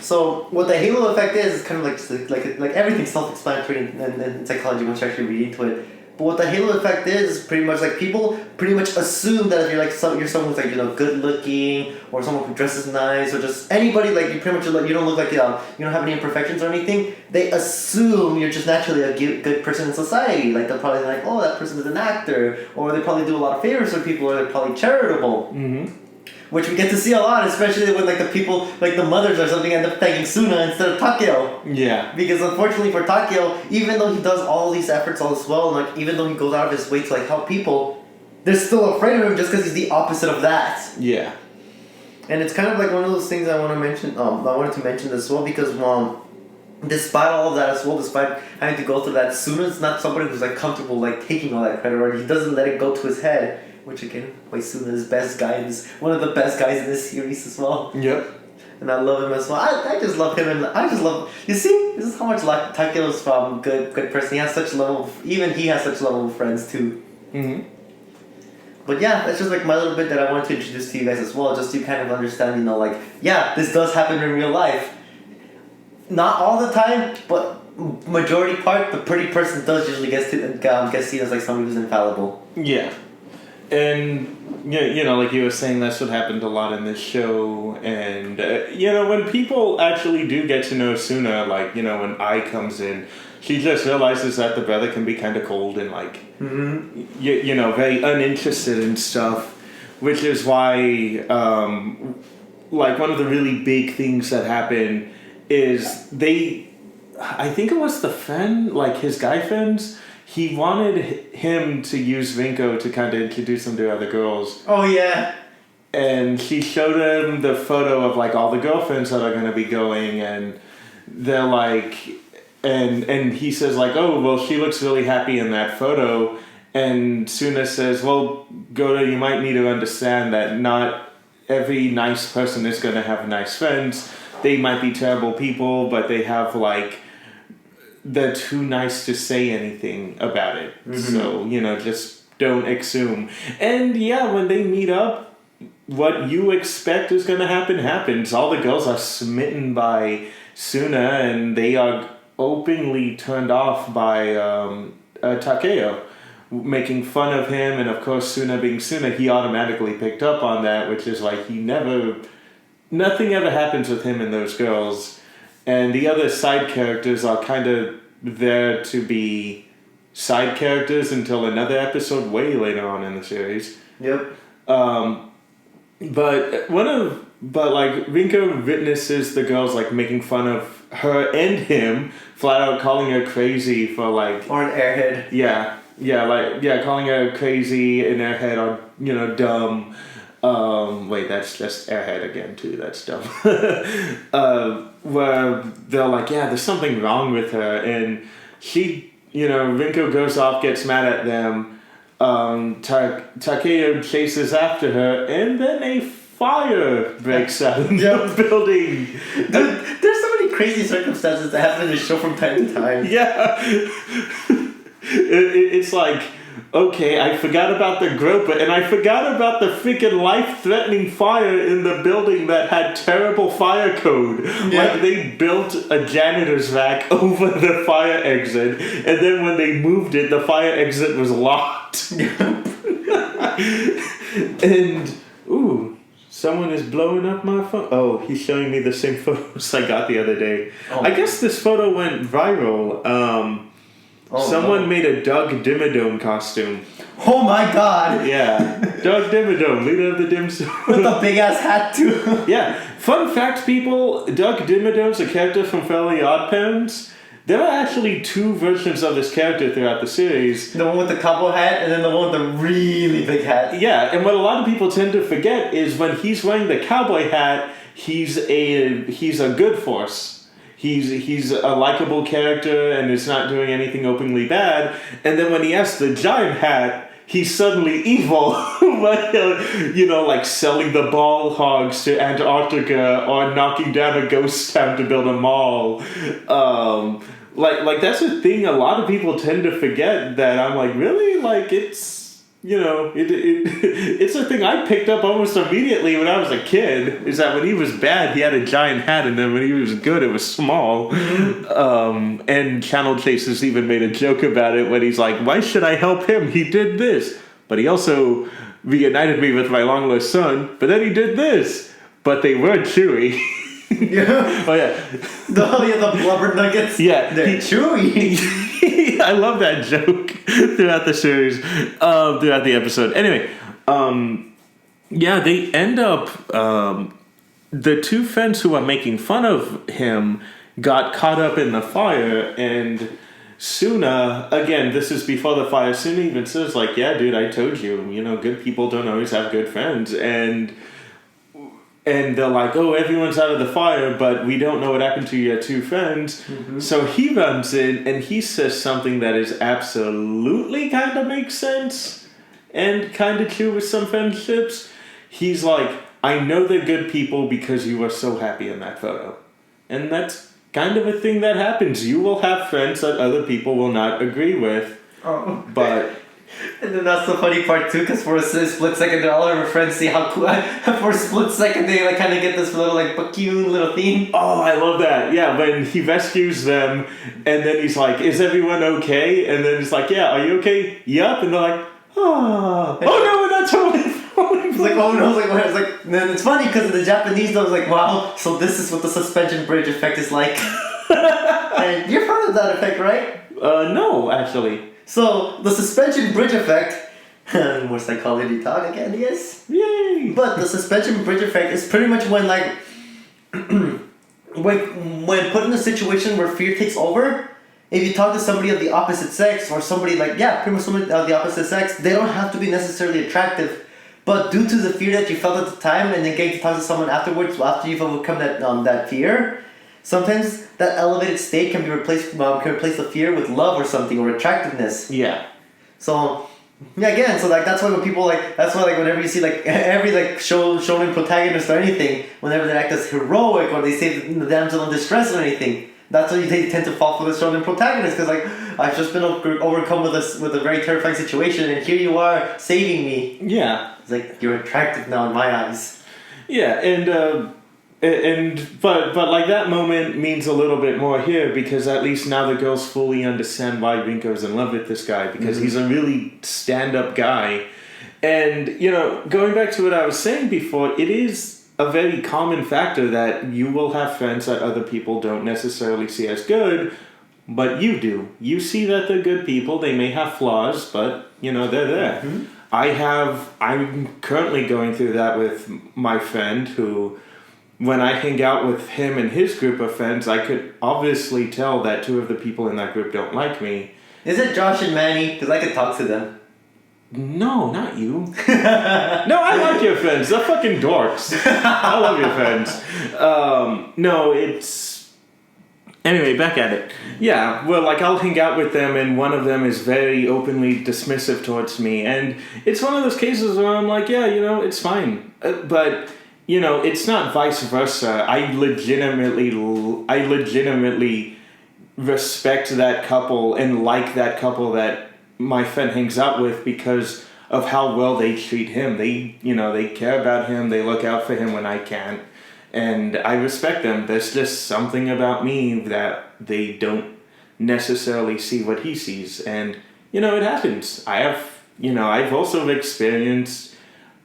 So what the halo effect is kind of like everything's self-explanatory in psychology once you actually read into it. But what the halo effect is pretty much like people pretty much assume that if you're like you're someone who's like good looking, or someone who dresses nice, or just anybody, like you pretty much you don't look like you don't have any imperfections or anything. They assume you're just naturally a good person in society. Like they'll probably like, oh, that person is an actor, or they probably do a lot of favors for people, or they're probably charitable. Which we get to see a lot, especially when like the people, like the mothers or something, end up thanking Suna instead of Takeo. Yeah. Because unfortunately for Takeo, even though he does all these efforts all as well, and like even though he goes out of his way to like help people, they're still afraid of him just because he's the opposite of that. Yeah. And it's kind of like one of those things I want to mention. I wanted to mention as well because despite all of that as well, despite having to go through that, Suna's not somebody who's like comfortable like taking all that credit, or he doesn't let it go to his head. Which again, why Suna is one of the best guys in this series as well. Yep. And I love him as well. I just love him, and I just love. You see, this is how much Takeo's from good person. He has such level. Even he has such level of friends too. But yeah, that's just like my little bit that I wanted to introduce to you guys as well, just to kind of understand, like, yeah, this does happen in real life. Not all the time, but majority part, the pretty person does usually get seen as like somebody who's infallible. Yeah. And like you were saying, that's what happened a lot in this show. And, when people actually do get to know Suna, like, when Ai comes in, she just realizes that the brother can be kind of cold and, like, very uninterested in stuff, which is why, like, one of the really big things that happen is I think it was the friend, like, his guy friends, he wanted him to use Rinko to kind of introduce him to other girls. Oh, yeah. And she showed him the photo of, like, all the girlfriends that are going to be going, and they're like, and he says, like, oh, well, she looks really happy in that photo. And Suna says, well, Gota, you might need to understand that not every nice person is going to have nice friends. They might be terrible people, but they have, like, they're too nice to say anything about it. So, just don't assume. And yeah, when they meet up, what you expect is going to happen happens. All the girls are smitten by Suna, and they are openly turned off by Takeo, making fun of him. And of course, Suna being Suna, he automatically picked up on that, which is like nothing ever happens with him and those girls. And the other side characters are kind of there to be side characters until another episode way later on in the series. Yep. But Rinko witnesses the girls, like, making fun of her and him, flat out calling her crazy for, like... Or an airhead. Calling her crazy, an airhead, or, dumb. Wait, that's just airhead again, too. That's dumb. Where they're like, yeah, there's something wrong with her. And she, Rinko goes off, gets mad at them. Takeo chases after her, and then a fire breaks out in the building. There's so many crazy circumstances that happen in the show from time to time. Yeah. It's like, okay, I forgot about the groper, and I forgot about the freaking life-threatening fire in the building that had terrible fire code. Yeah. Like, they built a janitor's rack over the fire exit, and then when they moved it, the fire exit was locked. And, ooh, someone is blowing up my phone. Oh, he's showing me the same photos I got the other day. Oh. I guess this photo went viral. Someone made a Doug Dimmadome costume. Oh my god! Yeah. Doug Dimmadome, leader of the Dim Sum. With a big ass hat too. Yeah. Fun fact, people, Doug Dimmadome's a character from Fairly Odd Parents. There are actually two versions of this character throughout the series. The one with the cowboy hat and then the one with the really big hat. Yeah, and what a lot of people tend to forget is when he's wearing the cowboy hat, he's a good force. He's a likable character and is not doing anything openly bad. And then when he has the giant hat, he's suddenly evil. Like selling the ball hogs to Antarctica or knocking down a ghost town to build a mall. Like that's a thing a lot of people tend to forget, that I'm like, really? Like, it's... it's a thing I picked up almost immediately when I was a kid, is that when he was bad, he had a giant hat, and then when he was good, it was small. And Channel Chasers even made a joke about it when he's like, why should I help him? He did this. But he also reunited me with my long-lost son, but then he did this. But they were chewy. Yeah. Oh, yeah. The blubber nuggets. Yeah. They're chewy. I love that joke throughout the series, throughout the episode. Anyway, they end up, the two friends who are making fun of him got caught up in the fire, and Suna, again, this is before the fire, Suna even says, like, yeah, dude, I told you, good people don't always have good friends, and they're like, oh, everyone's out of the fire, but we don't know what happened to your two friends. Mm-hmm. So he runs in and he says something that is absolutely kind of makes sense and kind of true with some friendships. He's like, I know they're good people because you were so happy in that photo. And that's kind of a thing that happens. You will have friends that other people will not agree with. Oh. But... And then that's the funny part too, because for a split second, all of our friends see how cool. For a split second, they like kind of get this little like Bakun little theme. Oh, I love that. Yeah, when he rescues them, and then he's like, "Is everyone okay?" And then he's like, "Yeah, are you okay?" Yup. And they're like, "Oh no, we're not totally." It's like, oh no, it's like, what? It's like, then it's funny because in the Japanese, I was like, wow, so this is what the suspension bridge effect is like. And you've heard of that effect, right? No, actually. So, the suspension bridge effect, more psychology talk again, yes? Yay! But the suspension bridge effect is pretty much when, like, when put in a situation where fear takes over, if you talk to somebody of the opposite sex, or somebody like, yeah, pretty much somebody of the opposite sex, they don't have to be necessarily attractive, but due to the fear that you felt at the time, and then getting to talk to someone afterwards, after you've overcome that fear, sometimes that elevated state can be replaced, can replace the fear with love or something, or attractiveness. Yeah. So, yeah, again, so like that's why when people like, that's why like whenever you see like every like shonen protagonist or anything, whenever they act as heroic or they save the damsel in distress or anything, that's why they tend to fall for the shonen protagonist, because like, I've just been overcome with a very terrifying situation, and here you are saving me. Yeah. It's like, you're attractive now in my eyes. Yeah, but like that moment means a little bit more here, because at least now the girls fully understand why Rinko's in love with this guy, because he's a really stand-up guy. And, you know, going back to what I was saying before, it is a very common factor that you will have friends that other people don't necessarily see as good, but you do. You see that they're good people. They may have flaws, but, you know, they're there. Mm-hmm. I'm currently going through that with my friend who, when I hang out with him and his group of friends, I could obviously tell that two of the people in that group don't like me. Is it Josh and Manny? Because I could talk to them. No, not you. No, I like your friends. They're fucking dorks. I love your friends. No, it's... Anyway, back at it. Yeah, well, like, I'll hang out with them, and one of them is very openly dismissive towards me, and it's one of those cases where I'm like, yeah, you know, it's fine. But, you know, it's not vice versa. I legitimately respect that couple and like that couple that my friend hangs out with because of how well they treat him. They, you know, they care about him. They look out for him when I can't. And I respect them. There's just something about me that they don't necessarily see what he sees. And, you know, it happens. I've also experienced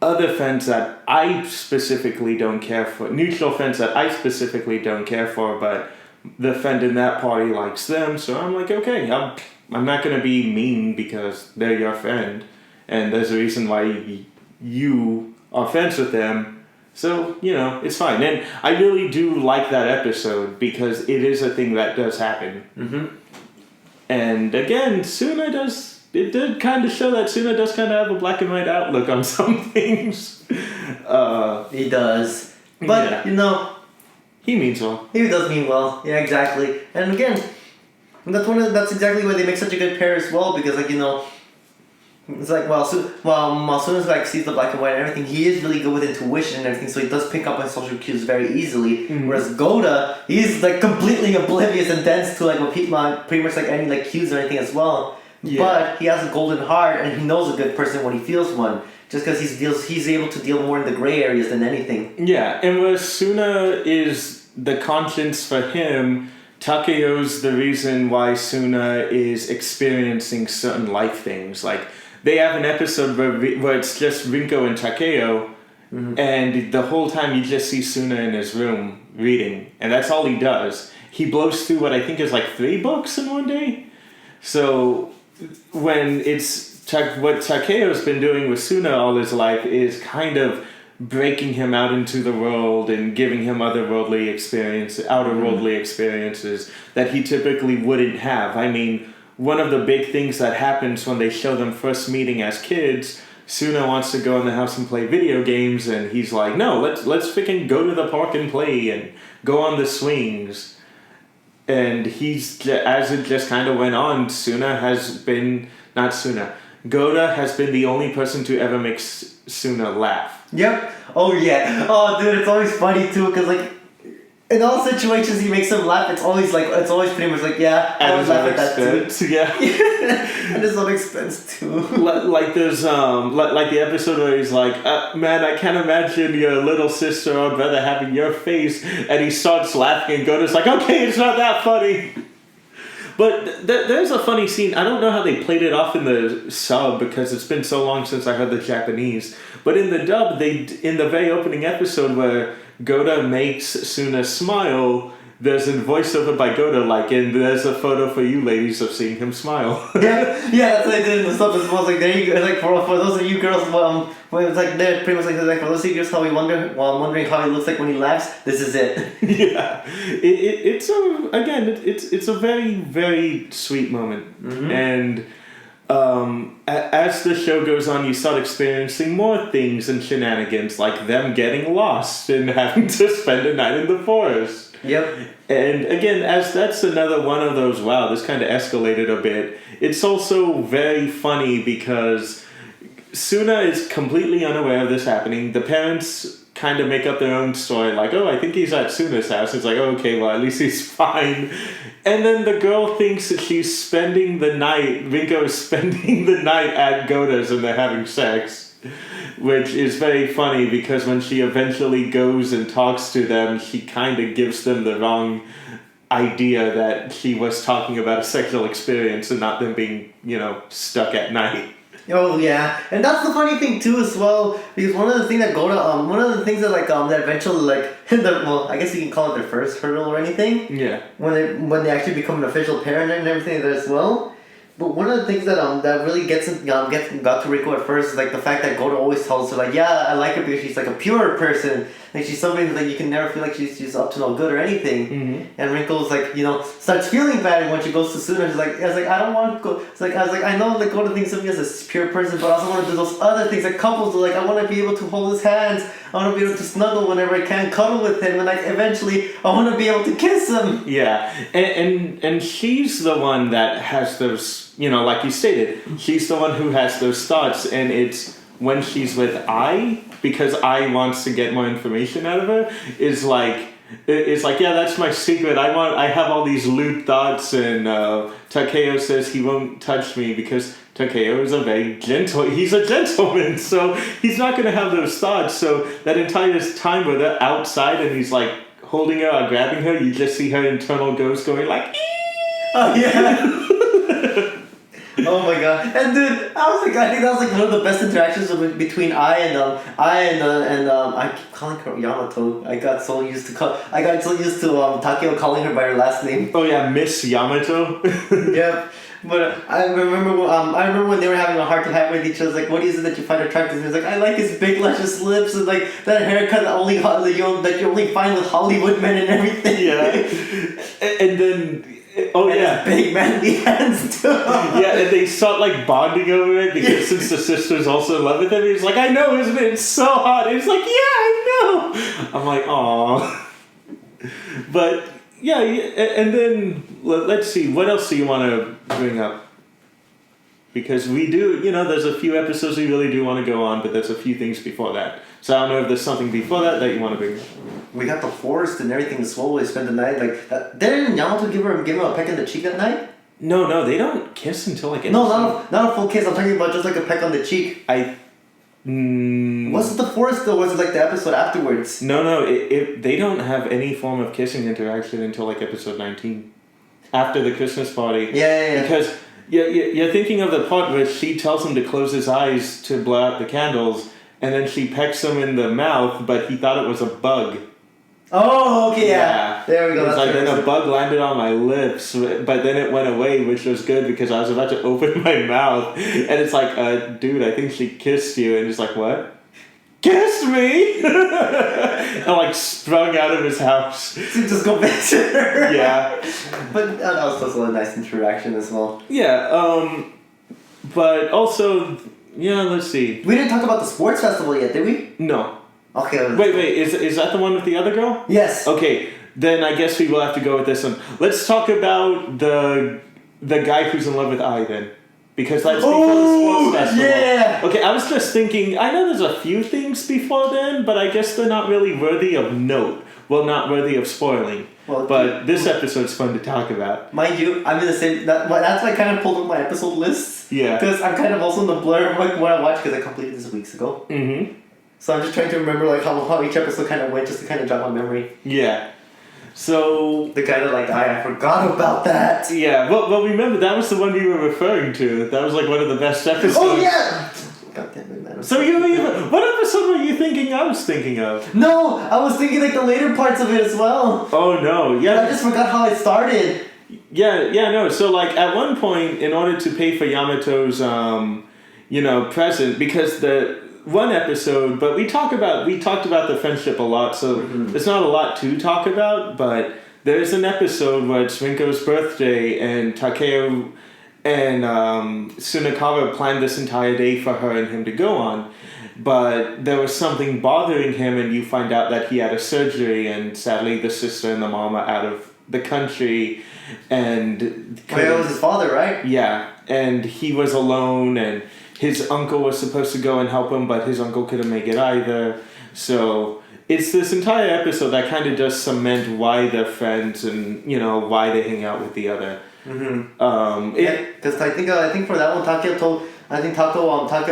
other friends that I specifically don't care for, neutral friends that I specifically don't care for, but the friend in that party likes them. So I'm like, okay, I'm not going to be mean because they're your friend. And there's a reason why you are friends with them. So, you know, it's fine. And I really do like that episode because it is a thing that does happen. Mm-hmm. And again, it did kind of show that Suna does kind of have a black and white outlook on some things. He does. But, yeah. you know... He means well. He does mean well. Yeah, exactly. And again, that's exactly why they make such a good pair as well, because, like, you know... It's like, well, as soon as like sees the black and white and everything, he is really good with intuition and everything, so he does pick up on social cues very easily. Mm-hmm. Whereas Goda, he's like completely oblivious and dense to like what people, pretty much like any like cues or anything as well. Yeah. But he has a golden heart and he knows a good person when he feels one. Just because he's able to deal more in the gray areas than anything. Yeah, and where Suna is the conscience for him, Takeyo's the reason why Suna is experiencing certain life things. Like, they have an episode where it's just Rinko and Takeo, mm-hmm. and the whole time you just see Suna in his room reading, and that's all he does. He blows through what I think is like 3 books in one day. So when it's what Takeo's been doing with Suna all his life is kind of breaking him out into the world and giving him outerworldly experiences that he typically wouldn't have. I mean, one of the big things that happens when they show them first meeting as kids, Suna wants to go in the house and play video games, and he's like, no, let's freaking go to the park and play and go on the swings. And as it just kind of went on, Goda has been the only person to ever make Suna laugh. Yep. Oh yeah. Oh dude, it's always funny too, because like, in all situations he makes them laugh, it's always pretty much like, yeah, I would laugh at that too. Yeah. At his own expense too. Like there's like the episode where he's like, man, I can't imagine your little sister or brother having your face, and he starts laughing and Goda's like, okay, it's not that funny. But there's a funny scene. I don't know how they played it off in the sub because it's been so long since I heard the Japanese. But in the dub, in the very opening episode where Goda makes Suna smile, there's a voiceover by Goda and there's a photo for you ladies of seeing him smile. Yeah, that's what I did in the stuff as well. Like there you go. Like for those of you girls, when it's like they're pretty much like for those of you girls, how we wonder while I'm wondering how he looks like when he laughs. This is it. Yeah, it's a very very sweet moment, and as the show goes on, you start experiencing more things and shenanigans, like them getting lost and having to spend a night in the forest. Yep. And again, as that's another one of those, wow, this kind of escalated a bit. It's also very funny because Suna is completely unaware of this happening. The parents kind of make up their own story, like, oh, I think he's at Suna's house. It's like, okay, well, at least he's fine. And then the girl thinks that she's spending the night, Rinko is spending the night at Goda's and they're having sex. Which is very funny because when she eventually goes and talks to them, she kind of gives them the wrong idea that she was talking about a sexual experience and not them being, stuck at night. Oh yeah, and that's the funny thing too as well, because one of the things that one of the things that that eventually I guess you can call it their first hurdle or anything. Yeah. When they actually become an official parent and everything there as well. But one of the things that really got to Riko at first is like the fact that Goda always tells her like, yeah, I like her because she's like a pure person, like she's somebody that you can never feel like she's up to no good or anything. Mm-hmm. And Rinko's like starts feeling bad when she goes to Suna. She's like, I don't want to go. I know like Goda thinks of me as a pure person, but I also want to do those other things that couples do. Like I want to be able to hold his hands. I want to be able to snuggle whenever I can, cuddle with him, and like eventually I want to be able to kiss him. Yeah, and she's the one that has those. Like you stated, she's the one who has those thoughts, and it's when she's with because I wants to get more information out of her, it's like, yeah, that's my secret. I have all these lewd thoughts, and Takeo says he won't touch me because Takeo is he's a gentleman, so he's not going to have those thoughts. So that entire time where they're outside and he's like holding her or grabbing her, you just see her internal ghost going like, ee! Oh yeah. Oh my god! And dude, I think that was like one of the best interactions between I keep calling her Yamato. I got so used to Takeo calling her by her last name. Oh yeah, Miss Yamato. Yep. But I remember when they were having a heart to heart with each other. Like, what is it that you find attractive? He's like, I like his big luscious lips and like that haircut that you only find with Hollywood men and everything. Yeah. And then. Oh and yeah, big manly hands too. Yeah, and they start like bonding over it because since the sister's also in love with him, he's like, I know, isn't it? It's so hot. And he's like, yeah, I know. I'm like, aw. But yeah, and then let's see, what else do you want to bring up? Because we do, there's a few episodes we really do want to go on, but there's a few things before that. So I don't know if there's something before that you want to bring up. We got the forest and everything to slowly spend the night. Like, didn't Yamato give him a peck on the cheek that night? No, they don't kiss until like. No, not a full kiss. I'm talking about just like a peck on the cheek. Was it the forest or was it like the episode afterwards? No, they don't have any form of kissing interaction until like episode 19, after the Christmas party. Yeah. Because you're thinking of the part where she tells him to close his eyes to blow out the candles, and then she pecks him in the mouth, but he thought it was a bug. Oh, okay, yeah. There we go. It's like then a bug landed on my lips, but then it went away, which was good because I was about to open my mouth, and it's like, dude, I think she kissed you, and he's like, what? Kiss me! And like sprung out of his house. To just go back to her. Yeah. But that was also a nice interaction as well. Yeah, but also, let's see. We didn't talk about the sports festival yet, did we? No. Okay. Wait, is that the one with the other girl? Yes. Okay, then I guess we will have to go with this one. Let's talk about the guy who's in love with Ai then. Because that's before the sports festival. Yeah! Okay, I was just thinking, I know there's a few things before then, but I guess they're not really worthy of note. Well, not worthy of spoiling. Well, but this episode's fun to talk about. Mind you, I'm in the same... That's why I kind of pulled up my episode list. Yeah. Because I'm kind of also in the blur of like what I watched because I completed this weeks ago. Mm-hmm. So I'm just trying to remember like how each episode kind of went just to kind of jog my memory. Yeah. So The guy that like died, I forgot about that. yeah, well, remember that was the one you were referring to. That was like one of the best episodes. Oh yeah! God damn it, man. So what episode were you thinking I was thinking of? No, I was thinking like the later parts of it as well. Oh no, But yeah. I just forgot how it started. Yeah, no. So like at one point, in order to pay for Yamato's, present, because the one episode, but we talked about the friendship a lot, so there's not a lot to talk about. But there's an episode where it's Rinko's birthday, and Takeo and Tsunakawa planned this entire day for her and him to go on. But there was something bothering him, and you find out that he had a surgery, and sadly the sister and the mom are out of the country, and Wait, it was his father, right? yeah, and he was alone, and his uncle was supposed to go and help him, but his uncle couldn't make it either. So it's this entire episode that kind of does cement why they're friends, and why they hang out with the other. Because I think for that one, Takeo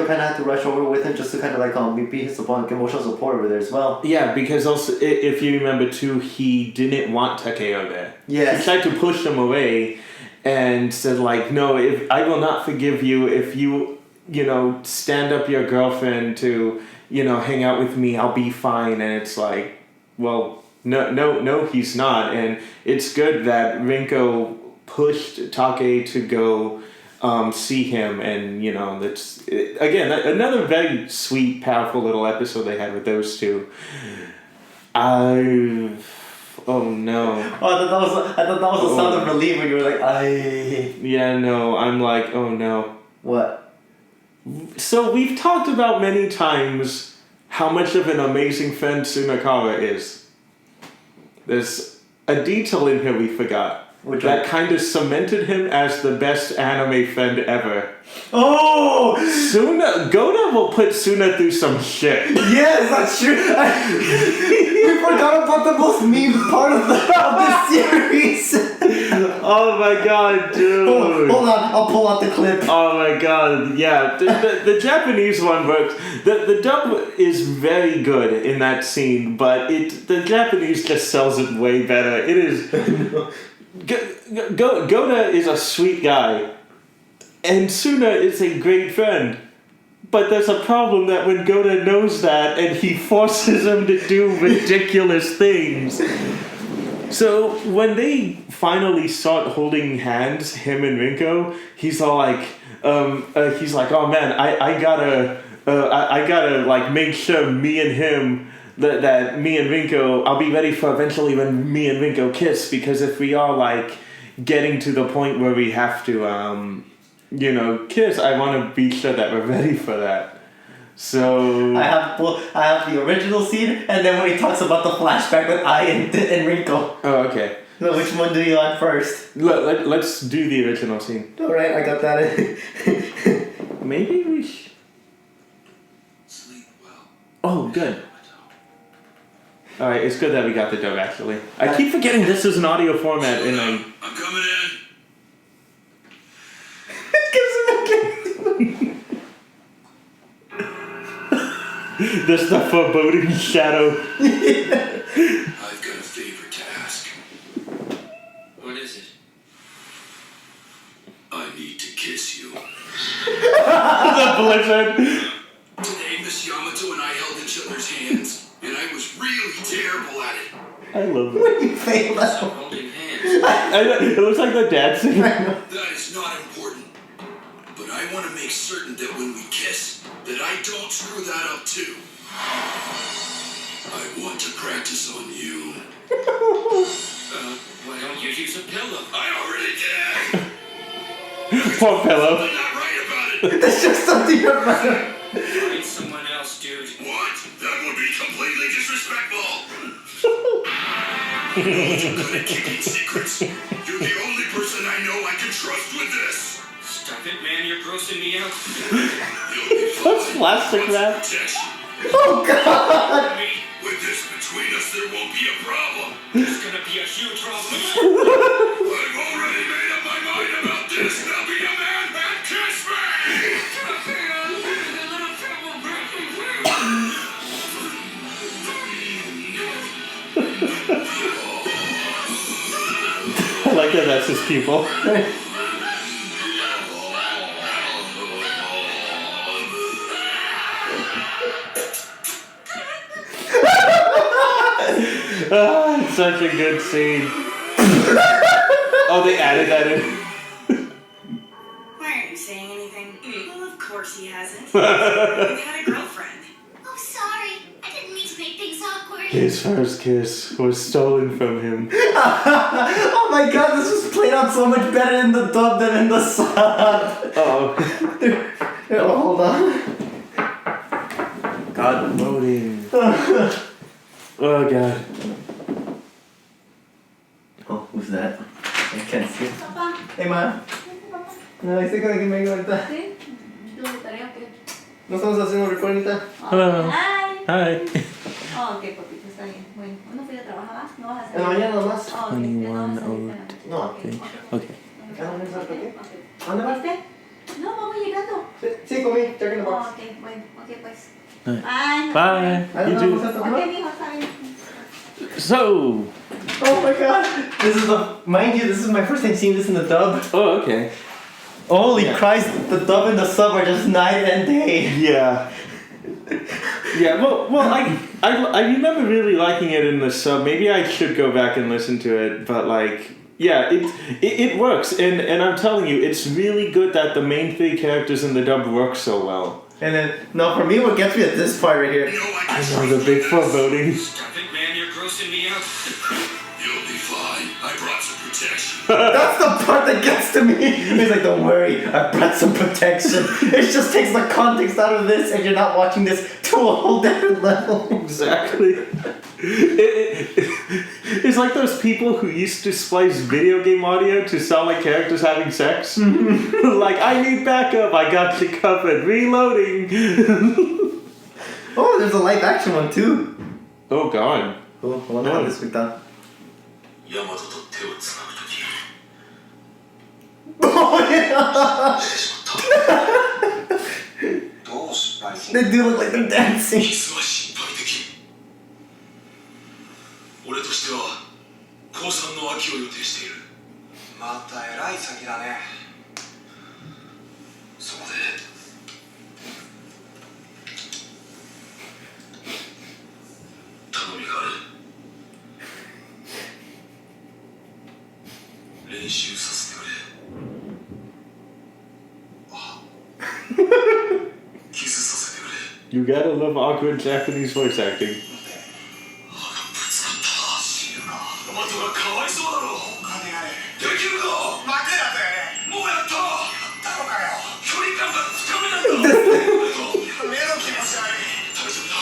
kind of had to rush over with him just to kind of like be his emotional support over there as well. Yeah, because also if you remember too, he didn't want Takeo there. Yes. He tried to push him away, and said like, "No, if I will not forgive you if you stand up your girlfriend to hang out with me, I'll be fine." And it's like, well, no, he's not, and it's good that Rinko pushed Take to go see him, and that's again another very sweet, powerful little episode they had with those two. Oh no. Oh, I thought that was a sound of relief when you were like, I. Yeah, no, I'm like, oh no. What? So we've talked about many times how much of an amazing friend Tsunakawa is. There's a detail in here we forgot. Which that one? kind of cemented him as the best anime friend ever. Oh! Goda will put Suna through some shit. Yes, that's true. We forgot about the most meme part of this series. Oh my god, dude. Hold on, I'll pull out the clip. Oh my god, yeah. The Japanese one works. The dub is very good in that scene, but the Japanese just sells it way better. It is... Goda is a sweet guy, and Suna is a great friend. But there's a problem that when Goda knows that, and he forces him to do ridiculous things. So when they finally start holding hands, him and Rinko, he's all like, oh man, I gotta like make sure me and him. That me and Rinko, I'll be ready for eventually when me and Rinko kiss, because if we are like getting to the point where we have to, kiss, I want to be sure that we're ready for that. So I have the original scene, and then when he talks about the flashback with I and Rinko. Oh, okay. So which one do you want first? Let's do the original scene. All right, I got that in. Maybe we should... Sleep well. Oh, good. Alright, it's good that we got the dub, actually. I keep forgetting this is an audio format, and I'm coming in. there's the foreboding shadow. I've got a favor to ask. What is it? I need to kiss you. The blizzard. Today, Miss Yamato and I held each other's hands, and I was really terrible at it. I love it. When you fail us. Holding hands. It looks like the dad scene. That is not important. But I want to make certain that when we kiss, that I don't screw that up too. I want to practice on you. Why don't you use a pillow? I already did! Poor pillow. I'm not right about it! That's just something about. Find someone else, dude. What? That would be completely disrespectful! You're good at keeping secrets. You're the only person I know I can trust with this. Stop it, man. You're grossing me out. What's plastic wrap? Oh God! With this between us, there won't be a problem. There's gonna be a huge problem. I've already made up my mind about this. Now be a man and kiss me! that's his pupil. It's such a good scene. Oh, they added that in. Why aren't you saying anything? Well, of course he hasn't. You've had a girlfriend. Oh, sorry. I didn't mean to make things awkward. His first kiss was stolen from him. Oh my god, this was played out so much better in the dub than in the sub. Oh. Oh, hold on. God. Loading. Oh god. Oh, who's that? I can't see. Papá, Hey, ma. No, dice que me diga ahorita. ¿sí? ¿Tuve tarea o qué? No estamos haciendo recording ahorita. Hello. Hi. Hi. Oh, ok, papito, está bien. Bueno, ¿no fui a trabajar? ¿No vas a hacer? En la mañana nomás. Oh, ok, ya no vas a salir en la noche. No, Ok, okay. ok. Okay. ¿Ya no me sabes por qué? Ok. ¿Dónde vas? ¿Viste? No, vamos llegando. Sí, comí. Check in the Oh, box. ok, bueno, ok, pues. Alright. Bye. Bye. I don't You know, too. what's that, Ok, mijo, está bien. So. Oh my god. This is mind you, this is my first time seeing this in the dub. Oh, okay. Holy Yeah. Christ, the dub and the sub are just night and day. Yeah. Yeah, well, I remember really liking it in the sub. Maybe I should go back and listen to it, but like, yeah, it works, and I'm telling you, it's really good that the main three characters in the dub work so well. And then, no, for me, what gets me at this part right here. I know the big foreboding. Stop it, man. You're grossing me out. You'll be fine. I brought some protection. That's the part that gets to me. He's like, don't worry, I brought some protection. It just takes the context out of this, and you're not watching this to a whole different level. Exactly. It's like those people who used to splice video game audio to sound like characters having sex. Like, I need backup, I got you covered, reloading. Oh, there's a live action one too. Oh god. Cool, I wonder how this worked out. ヤマトと手をつなぐとき Oh yeah! してしまったどう失敗す They do look like they're dancing. キスは心配的俺としては高3の秋を予定しているまたえらい先だねそこで頼みがある練習させてくれあキスさせてくれ You gotta love awkward Japanese voice acting. 歯がぶつかった死ぬかトマトがかわいそうだろ他でやれできるか負けだぜもうやったやったのかよ距離感がつかめないんだ目の気持ち悪い大丈夫だ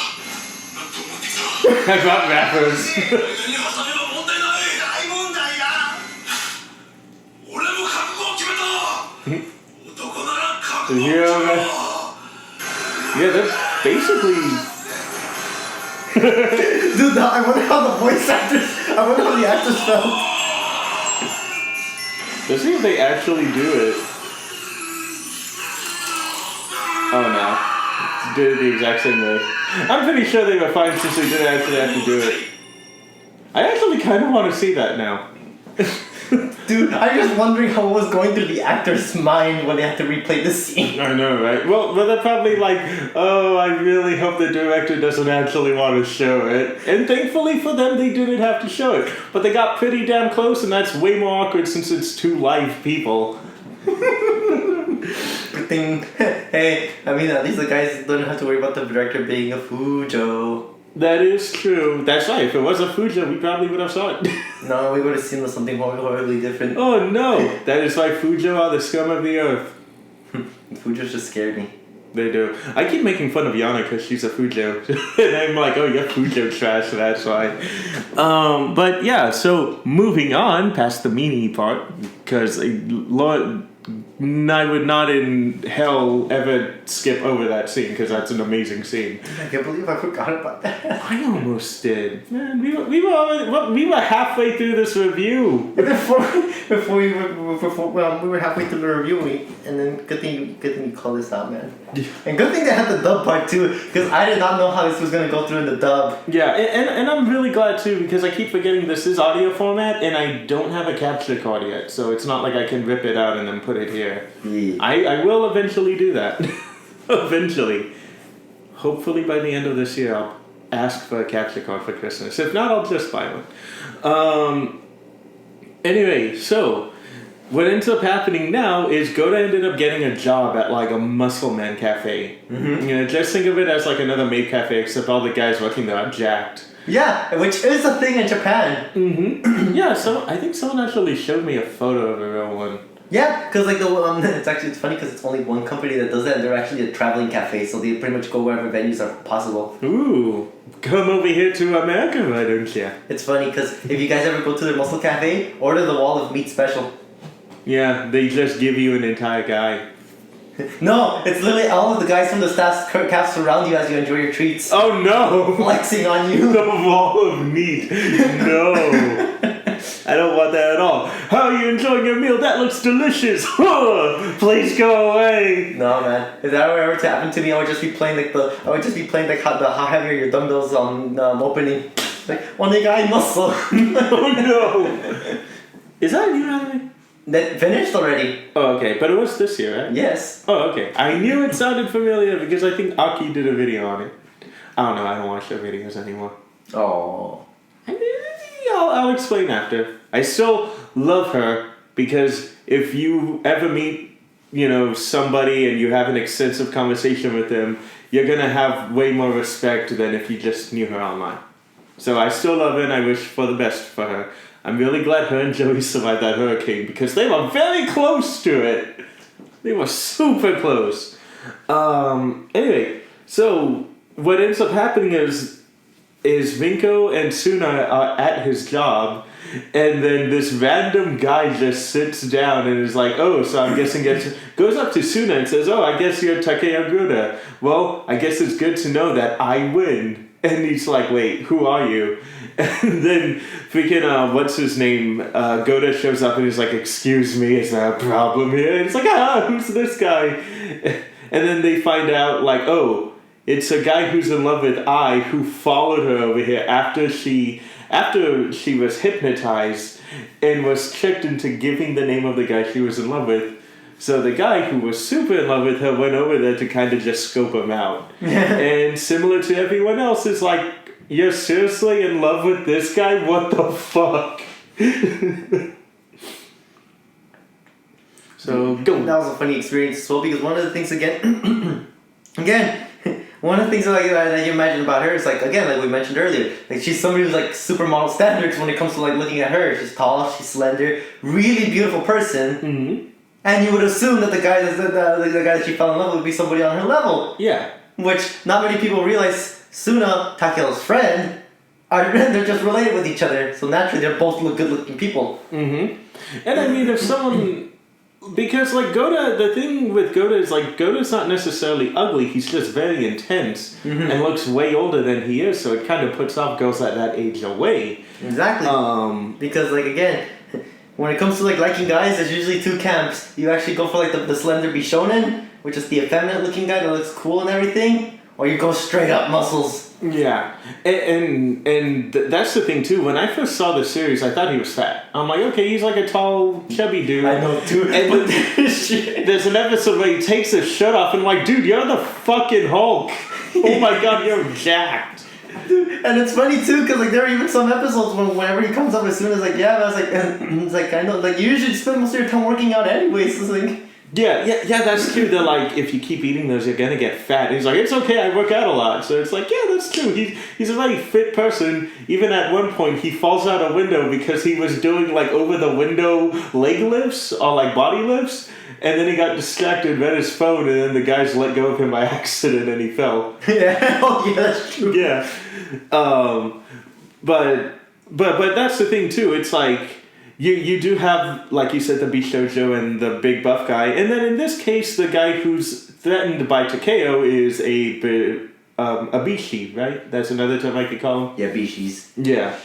なんと思ってきた I got rappers. 別に挟めば問題ない大問題だ俺も覚悟を決めた男なら覚悟を決めろ Yeah, they're basically. Dude, I wonder how the voice actors, I wonder how the actors felt. Let's see if they actually do it. Oh no. Did it the exact same way. I'm pretty sure they were fine since they didn't actually have to do it. I actually kind of want to see that now. Dude, I'm just wondering how it was going through the actor's mind when they had to replay the scene. I know, right? Well, but they're probably like, oh, I really hope the director doesn't actually want to show it. And thankfully for them, they didn't have to show it. But they got pretty damn close, and that's way more awkward since it's two live people. Good thing, hey, I mean, at least the guys don't have to worry about the director being a Fujo. That is true. That's right. If it was a Fujo, we probably would have saw it. No, we would have seen something horribly different. Oh no! That is why Fujo are the scum of the earth. Fujo's just scared me. They do. I keep making fun of Yana because she's a Fujo. And I'm like, oh, you're Fujo trash, so that's why. But yeah, so moving on past the meanie part, because I would not in hell ever skip over that scene because that's an amazing scene. I can't believe I forgot about that. I almost did. Man, we were halfway through this review. Before we were halfway through the review, and then good thing you called this out, man. And good thing they had the dub part too, because I did not know how this was gonna go through in the dub. Yeah, and I'm really glad too because I keep forgetting this is audio format and I don't have a capture card yet, so it's not like I can rip it out and then put it here. Yeah. I will eventually do that. Eventually. Hopefully by the end of this year I'll ask for a capture card for Christmas. If not, I'll just buy one. Anyway, so what ends up happening now is Goda ended up getting a job at like a muscle man cafe. Mm-hmm. You know, just think of it as like another maid cafe, except all the guys working there are jacked. Yeah, which is a thing in Japan. Mm-hmm. Yeah, so I think someone actually showed me a photo of a real one. Yeah, because like it's funny because it's only one company that does that, and they're actually a traveling cafe, so they pretty much go wherever venues are possible. Ooh, come over here to America, why don't you? It's funny because if you guys ever go to their muscle cafe, order the wall of meat special. Yeah, they just give you an entire guy. No, it's literally all of the guys from the staff cast surround you as you enjoy your treats. Oh no! Flexing on you. The wall of meat. No. I don't want that at all. How are you enjoying your meal? That looks delicious. Please go away. No man, if that were ever to happen to me, I would just be playing how heavy are your dumbbells on opening. Like one guy muscle. Oh no. Is that a new anime? That finished already. Oh, okay, but it was this year, right? Yes. Oh, okay. I knew it sounded familiar because I think Aki did a video on it. I don't know. I don't watch their videos anymore. Oh. I'll explain after. I still love her because if you ever meet, you know, somebody and you have an extensive conversation with them, you're gonna have way more respect than if you just knew her online. So I still love her and I wish for the best for her. I'm really glad her and Joey survived that hurricane because they were very close to it. They were super close. Anyway, so what ends up happening is Vinko and Suna are at his job, and then this random guy just sits down and is like, oh, so I'm guessing goes up to Suna and says, oh, I guess you're Takeya Goda. Well, I guess it's good to know that I win. And he's like, wait, who are you? And then freaking, what's his name? Goda shows up and he's like, excuse me, is there a problem here? And it's like, who's this guy? And then they find out, like, oh, it's a guy who's in love with Ai who followed her over here after she was hypnotized and was tricked into giving the name of the guy she was in love with. So the guy who was super in love with her went over there to kind of just scope him out. And similar to everyone else, it's like, you're seriously in love with this guy? What the fuck? So, go. That was a funny experience as well because one of the things one of the things that you imagine about her is like, again, like we mentioned earlier, like she's somebody who's like supermodel standards when it comes to like looking at her. She's tall, she's slender, really beautiful person. Mm-hmm. And you would assume that the guy that she fell in love with would be somebody on her level. Yeah. Which not many people realize Suna, Takeo's friend, they're just related with each other. So naturally they're both good looking people. Mm-hmm. And I mean, if someone... Because, like, Goda, the thing with Goda is, like, Goda's not necessarily ugly, he's just very intense and looks way older than he is, so it kind of puts off girls at that age away. Exactly. Because, like, again, when it comes to, like, liking guys, there's usually two camps. You actually go for, like, the slender Bishonen, which is the effeminate looking guy that looks cool and everything, or you go straight up muscles. Yeah, and that's the thing too. When I first saw the series, I thought he was fat. I'm like, okay, he's like a tall, chubby dude. I know too. And there's an episode where he takes his shirt off, and I'm like, dude, you're the fucking Hulk. Oh my god, you're jacked. And it's funny too, because like there are even some episodes whenever he comes up as soon as like, yeah, but I was like, it's like I know, like you usually spend most of your time working out anyways. It's like. Yeah, that's true. They're like, if you keep eating those, you're gonna get fat. And he's like, it's okay, I work out a lot. So it's like, yeah, that's true. He's a very fit person. Even at one point, he falls out a window because he was doing like over the window leg lifts or like body lifts. And then he got distracted, read his phone, and then the guys let go of him by accident and he fell. Yeah, oh yeah, that's true. Yeah. But that's the thing too. It's like, you do have, like you said, the Bishojo and the big buff guy, and then in this case, the guy who's threatened by Takeo is a Bishi, right? That's another term I could call him. Yeah, Bishis. Yeah.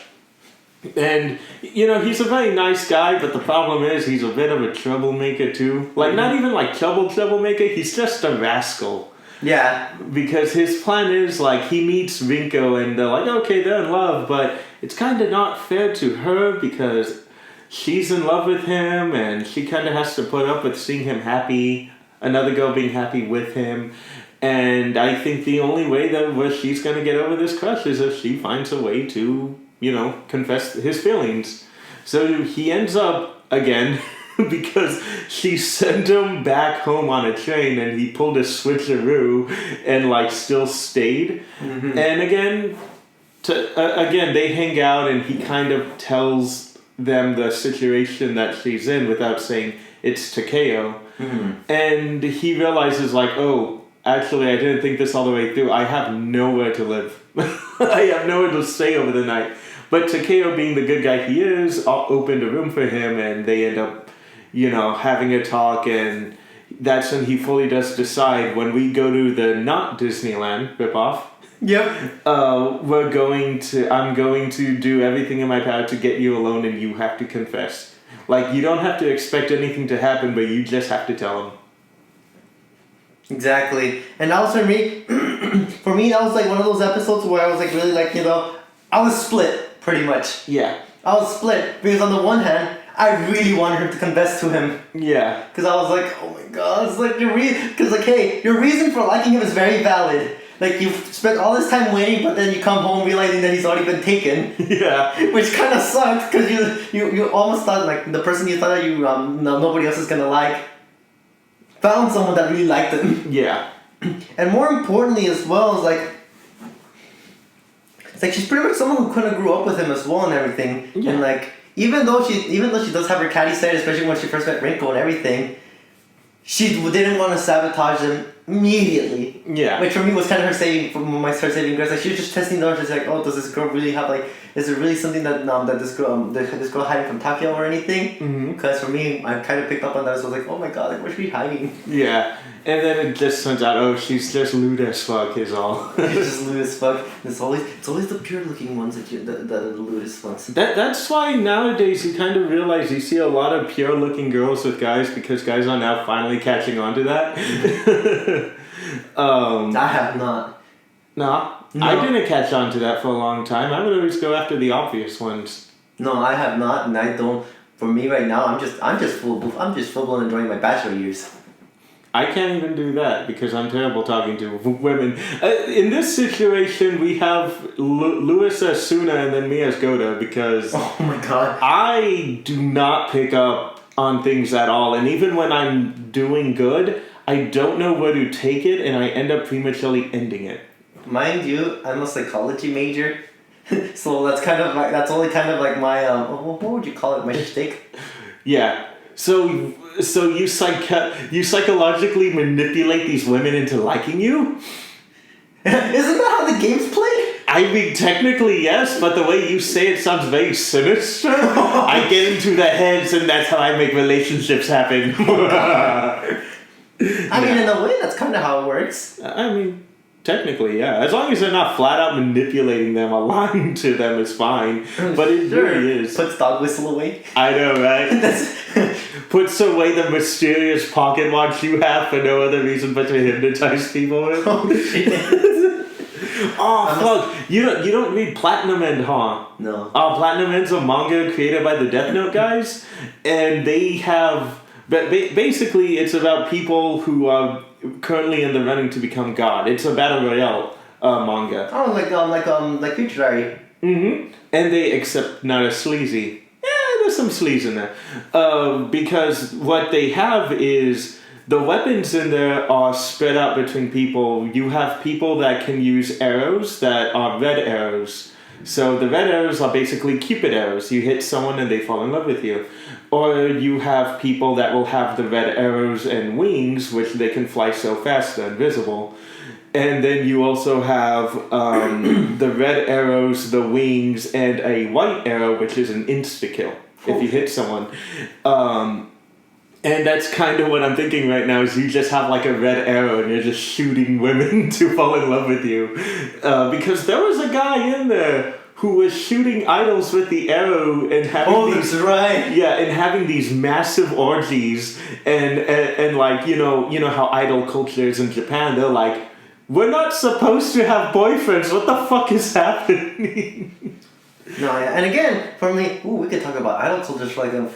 And, he's a very nice guy, but the problem is he's a bit of a troublemaker too. Like, not even like troublemaker, he's just a rascal. Yeah. Because his plan is, like, he meets Rinko and they're like, okay, they're in love, but it's kind of not fair to her because she's in love with him and she kind of has to put up with seeing him happy, another girl being happy with him. And I think the only way that she's going to get over this crush is if she finds a way to, confess his feelings. So he ends up, again, because she sent him back home on a train and he pulled a switcheroo and, like, still stayed. Mm-hmm. And again, they hang out and he kind of tells them the situation that she's in without saying it's Takeo. Mm-hmm. And he realizes, like, oh, actually, I didn't think this all the way through. I have nowhere to live. I have nowhere to stay over the night. But Takeo, being the good guy he is, opened a room for him, and they end up, having a talk, and that's when he fully does decide, when we go to the not Disneyland ripoff, Yep. I'm going to do everything in my power to get you alone, and you have to confess. Like, you don't have to expect anything to happen, but you just have to tell him. Exactly. And that was for me, that was like one of those episodes where I was like really like, I was split, pretty much. Yeah. I was split, because on the one hand, I really wanted her to confess to him. Yeah. Because I was like, oh my god, it's like hey, your reason for liking him is very valid. Like, you've spent all this time waiting, but then you come home realizing that he's already been taken. Yeah. Which kind of sucks, because you almost thought, like, the person you thought that nobody else is gonna like, found someone that really liked him. Yeah. And more importantly as well, is like, it's like she's pretty much someone who kind of grew up with him as well and everything. Yeah. And like, even though she does have her catty side, especially when she first met Rinko and everything, she didn't want to sabotage them immediately. Yeah. Which for me was kind of her saving grace. Like, she was just testing the waters, like, oh, does this girl really have, like, is there really something that this girl hiding from Takeo or anything? Because for me, I kind of picked up on that. So I was like, oh my god, like, what's she hiding? Yeah. And then it just turns out, oh, she's just lewd as fuck is all. She's just lewd as fuck. It's always the pure looking ones that are the lewd as fucks. That's why nowadays you kind of realize you see a lot of pure looking girls with guys, because guys are now finally catching on to that. I have not. No. I didn't catch on to that for a long time. I would always go after the obvious ones. No, I have not, and I don't. For me right now, I'm just full blown enjoying my bachelor years. I can't even do that because I'm terrible talking to women. In this situation, we have Louis as Suna and then me as Goda, because oh my god, I do not pick up on things at all, and even when I'm doing good, I don't know where to take it, and I end up prematurely ending it. Mind you, I'm a psychology major, so that's only kind of like my what would you call it? My shtick. Yeah. So you psychologically manipulate these women into liking you? Isn't that how the game's played? I mean, technically yes, but the way you say it sounds very sinister. I get into their heads, and that's how I make relationships happen. I mean, in a way, that's kind of how it works. I mean, technically, yeah. As long as they're not flat out manipulating them, lying to them is fine. But it really is. Puts dog whistle away. I know, right? Puts away the mysterious pocket watch you have for no other reason but to hypnotize people with. Oh shit. Oh fuck! You don't read Platinum End, huh? No. Platinum End's a manga created by the Death Note guys, and they have. But basically, it's about people who are currently in the running to become God. It's a battle royale manga. Oh, like Future Diary. Mm-hmm. And they accept not as sleazy. Yeah, there's some sleaze in there. Because what they have is the weapons in there are spread out between people. You have people that can use arrows that are red arrows. So the red arrows are basically Cupid arrows. You hit someone and they fall in love with you. Or you have people that will have the red arrows and wings, which they can fly so fast they're invisible. And then you also have the red arrows, the wings, and a white arrow, which is an insta-kill. if you hit someone. And that's kind of what I'm thinking right now is you just have like a red arrow and you're just shooting women to fall in love with you. Because there was a guy in there who was shooting idols with the arrow and having that's right. Yeah, and having these massive orgies and like, you know how idol culture is in Japan, they're like, we're not supposed to have boyfriends, what the fuck is happening? No, yeah, and again, for me, we could talk about idol culture for like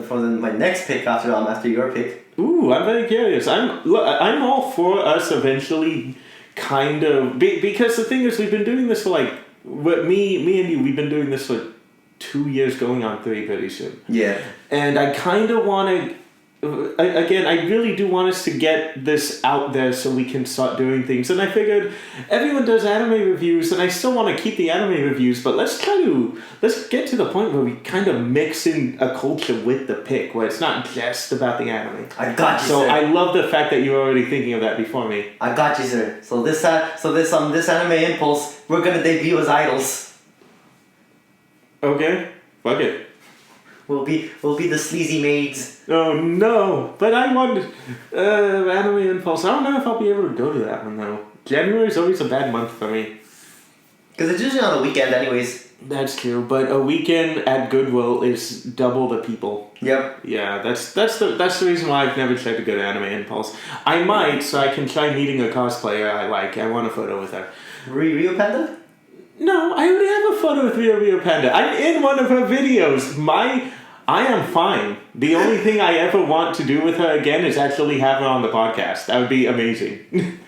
for my next pick after your pick. Ooh, I'm very curious. I'm all for us eventually, kind of, because the thing is, we've been doing this for like, me and you, we've been doing this for 2 years, going on 3 pretty soon. Yeah. And I kind of want to. Again, I really do want us to get this out there so we can start doing things. And I figured everyone does anime reviews, and I still want to keep the anime reviews, but let's get to the point where we kind of mix in a culture with the pick, where it's not just about the anime. I got you, so sir. I love the fact that you were already thinking of that before me. I got you, sir. So this anime impulse, we're gonna debut as idols. Okay, fuck it. We'll be the sleazy maids. Oh no! But I wanted Anime Impulse. I don't know if I'll be able to go to that one though. January is always a bad month for me. Because it's usually on the weekend anyways. That's true, but a weekend at Goodwill is double the people. Yep. Yeah, that's the reason why I've never tried to go to Anime Impulse. I might, so I can try meeting a cosplayer I like. I want a photo with her. Rio Panda? No, I already have a photo with Rio Panda. I'm in one of her videos. I am fine. The only thing I ever want to do with her again is actually have her on the podcast. That would be amazing.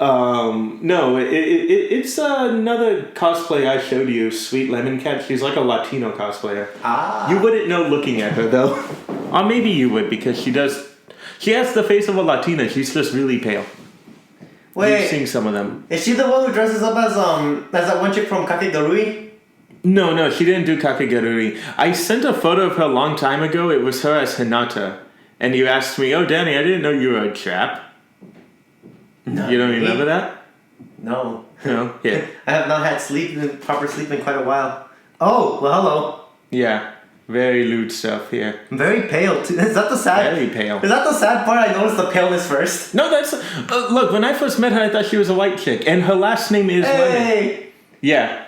No, it's another cosplay I showed you, Sweet Lemon Cat. She's like a Latino cosplayer. Ah. You wouldn't know looking at her though. Or maybe you would, because she has the face of a Latina. She's just really pale. Wait. You've seen some of them. Is she the one who dresses up as that one chick from Kakegurui? No, she didn't do Kakegurui. I sent a photo of her a long time ago. It was her as Hinata. And you asked me, oh, Danny, I didn't know you were a chap. No. You don't remember that? No. No? Yeah. I have not had proper sleep in quite a while. Oh, well, hello. Yeah. Very lewd stuff here. I'm very pale too. Is that the sad? Very pale. Is that the sad part? I noticed the paleness first. No, that's... look, when I first met her, I thought she was a white chick. And her last name is Lemon. Hey! Yeah.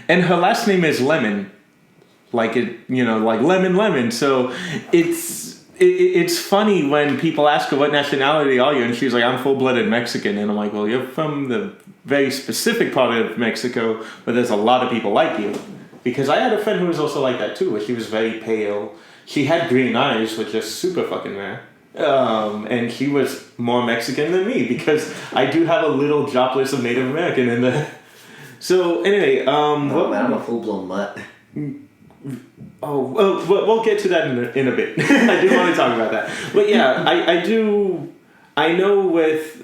And her last name is Lemon. Like it, like lemon. So it's funny when people ask her what nationality are you, and she's like, I'm full-blooded Mexican. And I'm like, well, you're from the very specific part of Mexico where there's a lot of people like you. Because I had a friend who was also like that too, where she was very pale. She had green eyes, which is super fucking rare. And she was more Mexican than me, because I do have a little droplets of Native American in there. So anyway, Oh man, I'm a full-blown mutt. Oh, well, we'll get to that in a bit. I do want to talk about that. But yeah, I know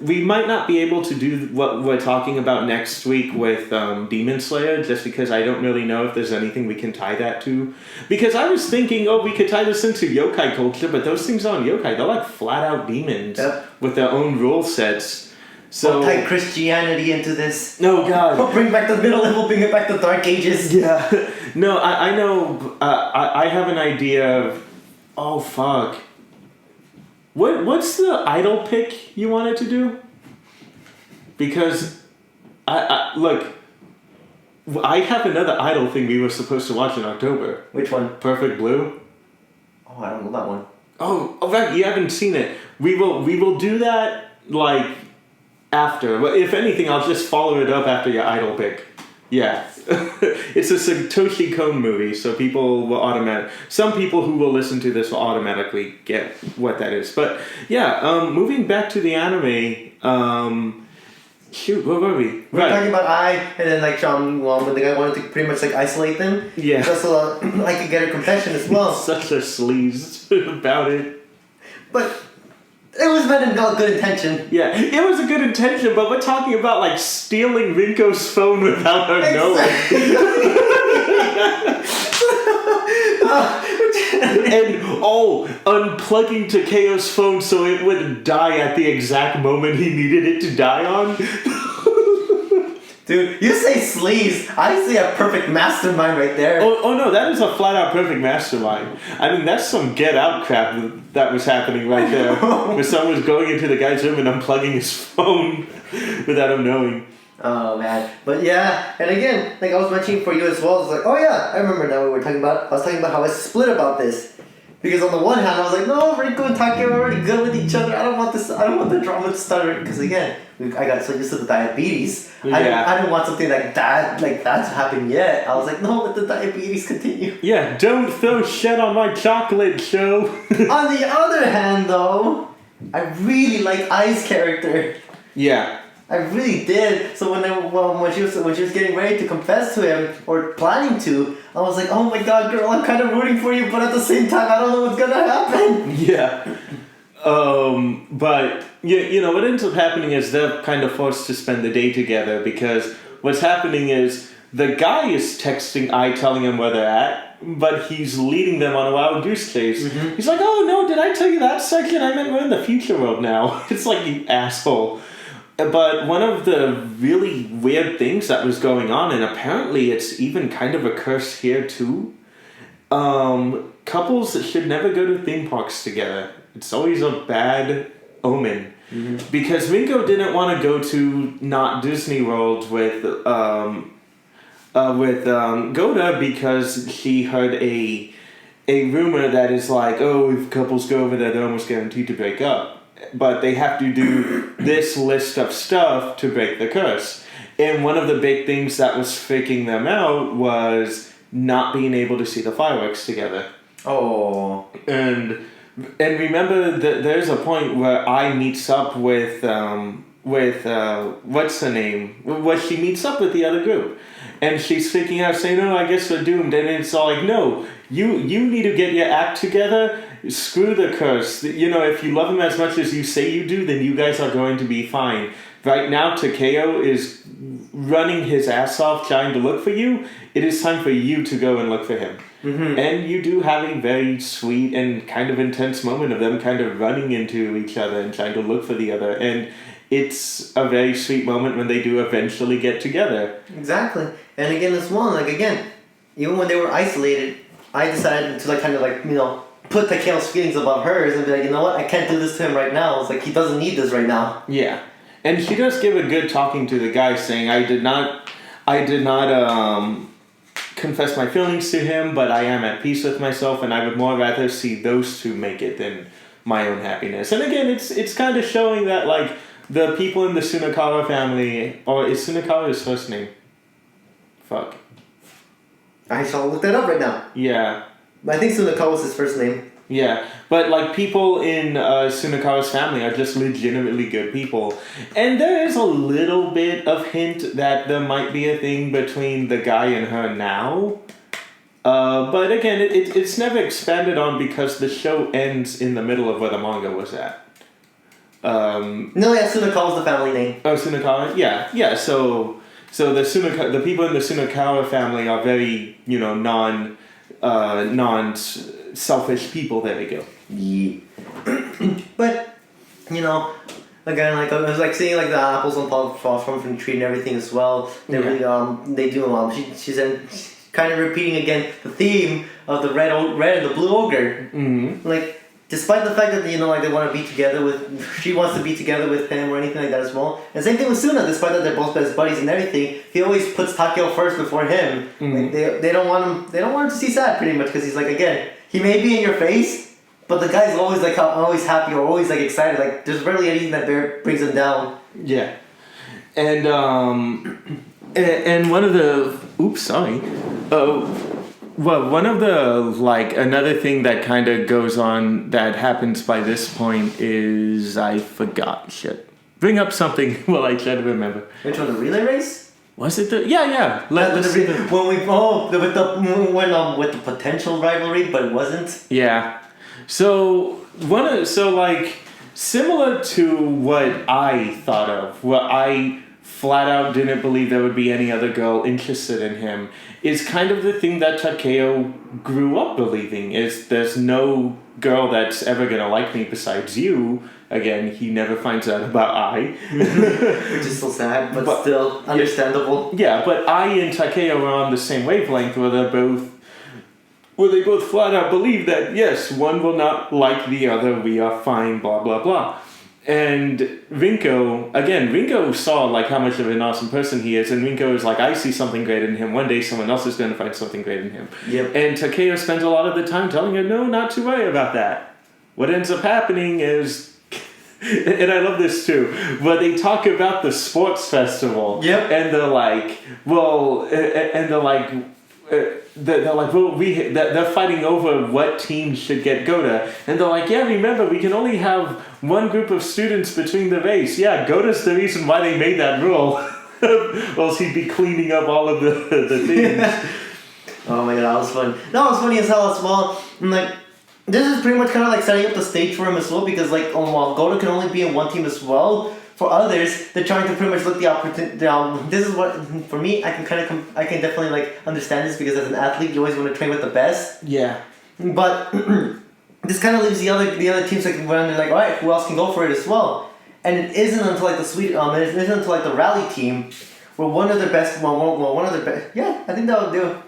we might not be able to do what we're talking about next week with Demon Slayer, just because I don't really know if there's anything we can tie that to. Because I was thinking, we could tie this into yokai culture, but those things aren't yokai. They're like flat-out demons with their own rule sets. So We'll tie Christianity into this. No, God. We'll bring back the Middle, we'll bring it back to Dark Ages. Yeah. No, I know. I have an idea of. Oh fuck. What's the idol pick you wanted to do? Because, look. I have another idol thing we were supposed to watch in October. Which one? Perfect Blue. Oh, I don't know that one. Oh, right. You haven't seen it. We will do that like after. But if anything, I'll just follow it up after your idol pick. Yeah. It's a Satoshi Kon movie, so people will some people who will listen to this will automatically get what that is. But yeah, moving back to the anime, shoot, where were we? We're talking about and then like when the guy wanted to pretty much like isolate them. Yeah. Just so I could get her confession as well. Such a sleaze about it. But it was meant in good intention. Yeah, it was a good intention, but we're talking about like stealing Rinko's phone without her knowing. And unplugging Takeo's phone so it wouldn't die at the exact moment he needed it to die on. Dude, you say sleaze, I see a perfect mastermind right there. Oh no, that is a flat out perfect mastermind. I mean, that's some Get Out crap that was happening right there. Where someone was going into the guy's room and unplugging his phone without him knowing. Oh man, but yeah, and again, like I was mentioning for you as well, it's like, oh yeah, I remember now what we were talking about. I was talking about how I split about this. Because on the one hand, I was like, no, Rico and Takeo are already good with each other. I don't want the drama to start. Because again, I got so used to the diabetes. Yeah. I didn't want something like that to happen yet. I was like, no, let the diabetes continue. Yeah, don't throw shit on my chocolate show. On the other hand, though, I really like Ai's character. Yeah. I really did. So when she was getting ready to confess to him or planning to, I was like, oh my god, girl, I'm kind of rooting for you, but at the same time, I don't know what's gonna happen. Yeah. But you know what ends up happening is they're kind of forced to spend the day together because what's happening is the guy is texting I telling him where they're at, but he's leading them on a wild goose chase. Mm-hmm. He's like, oh no, did I tell you that section? I meant we're in the future world now. It's like, you asshole. But one of the really weird things that was going on, and apparently it's even kind of a curse here too, couples should never go to theme parks together. It's always a bad omen. Mm-hmm. Because Ringo didn't want to go to not Disney World with Goda because she heard a rumor that is like, oh, if couples go over there, they're almost guaranteed to break up. But they have to do this list of stuff to break the curse. And one of the big things that was freaking them out was not being able to see the fireworks together. Oh. And remember that there's a point where I meets up with what's her name? Where she meets up with the other group. And she's freaking out saying, oh, I guess we're doomed. And it's all like, no, you need to get your act together. Screw the curse. You know, if you love him as much as you say you do, then you guys are going to be fine. Right now, Takeo is running his ass off trying to look for you. It is time for you to go and look for him. Mm-hmm. And you do have a very sweet and kind of intense moment of them kind of running into each other and trying to look for the other. And it's a very sweet moment when they do eventually get together. Exactly. And again, as well, like again, even when they were isolated, I decided to like kind of like, you know, put Takeo's feelings above hers and be like, you know what, I can't do this to him right now. It's like, he doesn't need this right now. Yeah. And she does give a good talking to the guy saying, I did not confess my feelings to him, but I am at peace with myself and I would more rather see those two make it than my own happiness. And again, it's kind of showing that like the people in the Tsunakawa family, or is Tsunakawa his first name? Fuck. I shall look that up right now. Yeah. I think Tsunakawa was his first name. Yeah, but like people in Tsunakawa's family are just legitimately good people. And there is a little bit of hint that there might be a thing between the guy and her now. But again, it's never expanded on because the show ends in the middle of where the manga was at. No, yeah, Tsunakawa's the family name. Oh, Tsunakawa? Yeah, so the people in the Tsunakawa family are very, you know, non-selfish people. There we go. Yeah. But, you know, again, like I was like seeing like the apples on fall from the tree and everything as well. They really they do she's kind of repeating again the theme of the red and the blue ogre. Mm-hmm. Like, despite the fact that, you know, like they want to be together she wants to be together with him or anything like that as well. And same thing with Suna, despite that they're both best buddies and everything, he always puts Takeo first before him. Mm-hmm. Like they don't want him to see sad pretty much because he's like, again, he may be in your face, but the guy's always like always happy or always like excited. Like there's rarely anything that brings him down. Yeah, and one of the well, one of the, like, another thing that kind of goes on that happens by this point is, I forgot, shit. Bring up something while I try to remember. Which one, the relay race? Was it the, yeah. With the potential rivalry, but it wasn't? Yeah. So, like, similar to what I thought of, what I flat out didn't believe there would be any other girl interested in him, is kind of the thing that Takeo grew up believing, is there's no girl that's ever gonna like me besides you, Again, he never finds out about I. Which is so sad, but still understandable. Yeah, but I and Takeo were on the same wavelength where they both flat out believe that, yes, one will not like the other, we are fine, blah, blah, blah. And Rinko saw like how much of an awesome person he is, and Rinko is like, I see something great in him. One day someone else is going to find something great in him. Yep. And Takeo spends a lot of the time telling her, no, not to worry about that. What ends up happening is, and I love this too, but they talk about the sports festival. Yep. And they're like, well, they're fighting over what team should get Goda, and they're like, yeah, remember, we can only have one group of students between the race. Yeah, Goda's the reason why they made that rule. Or else he'd be cleaning up all of the things. Oh my god, that was fun. That was funny as hell as well. And like, this is pretty much kind of like setting up the stage for him as well, because like, while Goda can only be in one team as well, for others, they're trying to pretty much look the opportunity. This is what, for me, I can definitely like understand this, because as an athlete, you always want to train with the best. Yeah. But this kind of leaves the other teams like when they're like, all right, who else can go for it as well? And it isn't until like it isn't until like the rally team, where one of their best, yeah, I think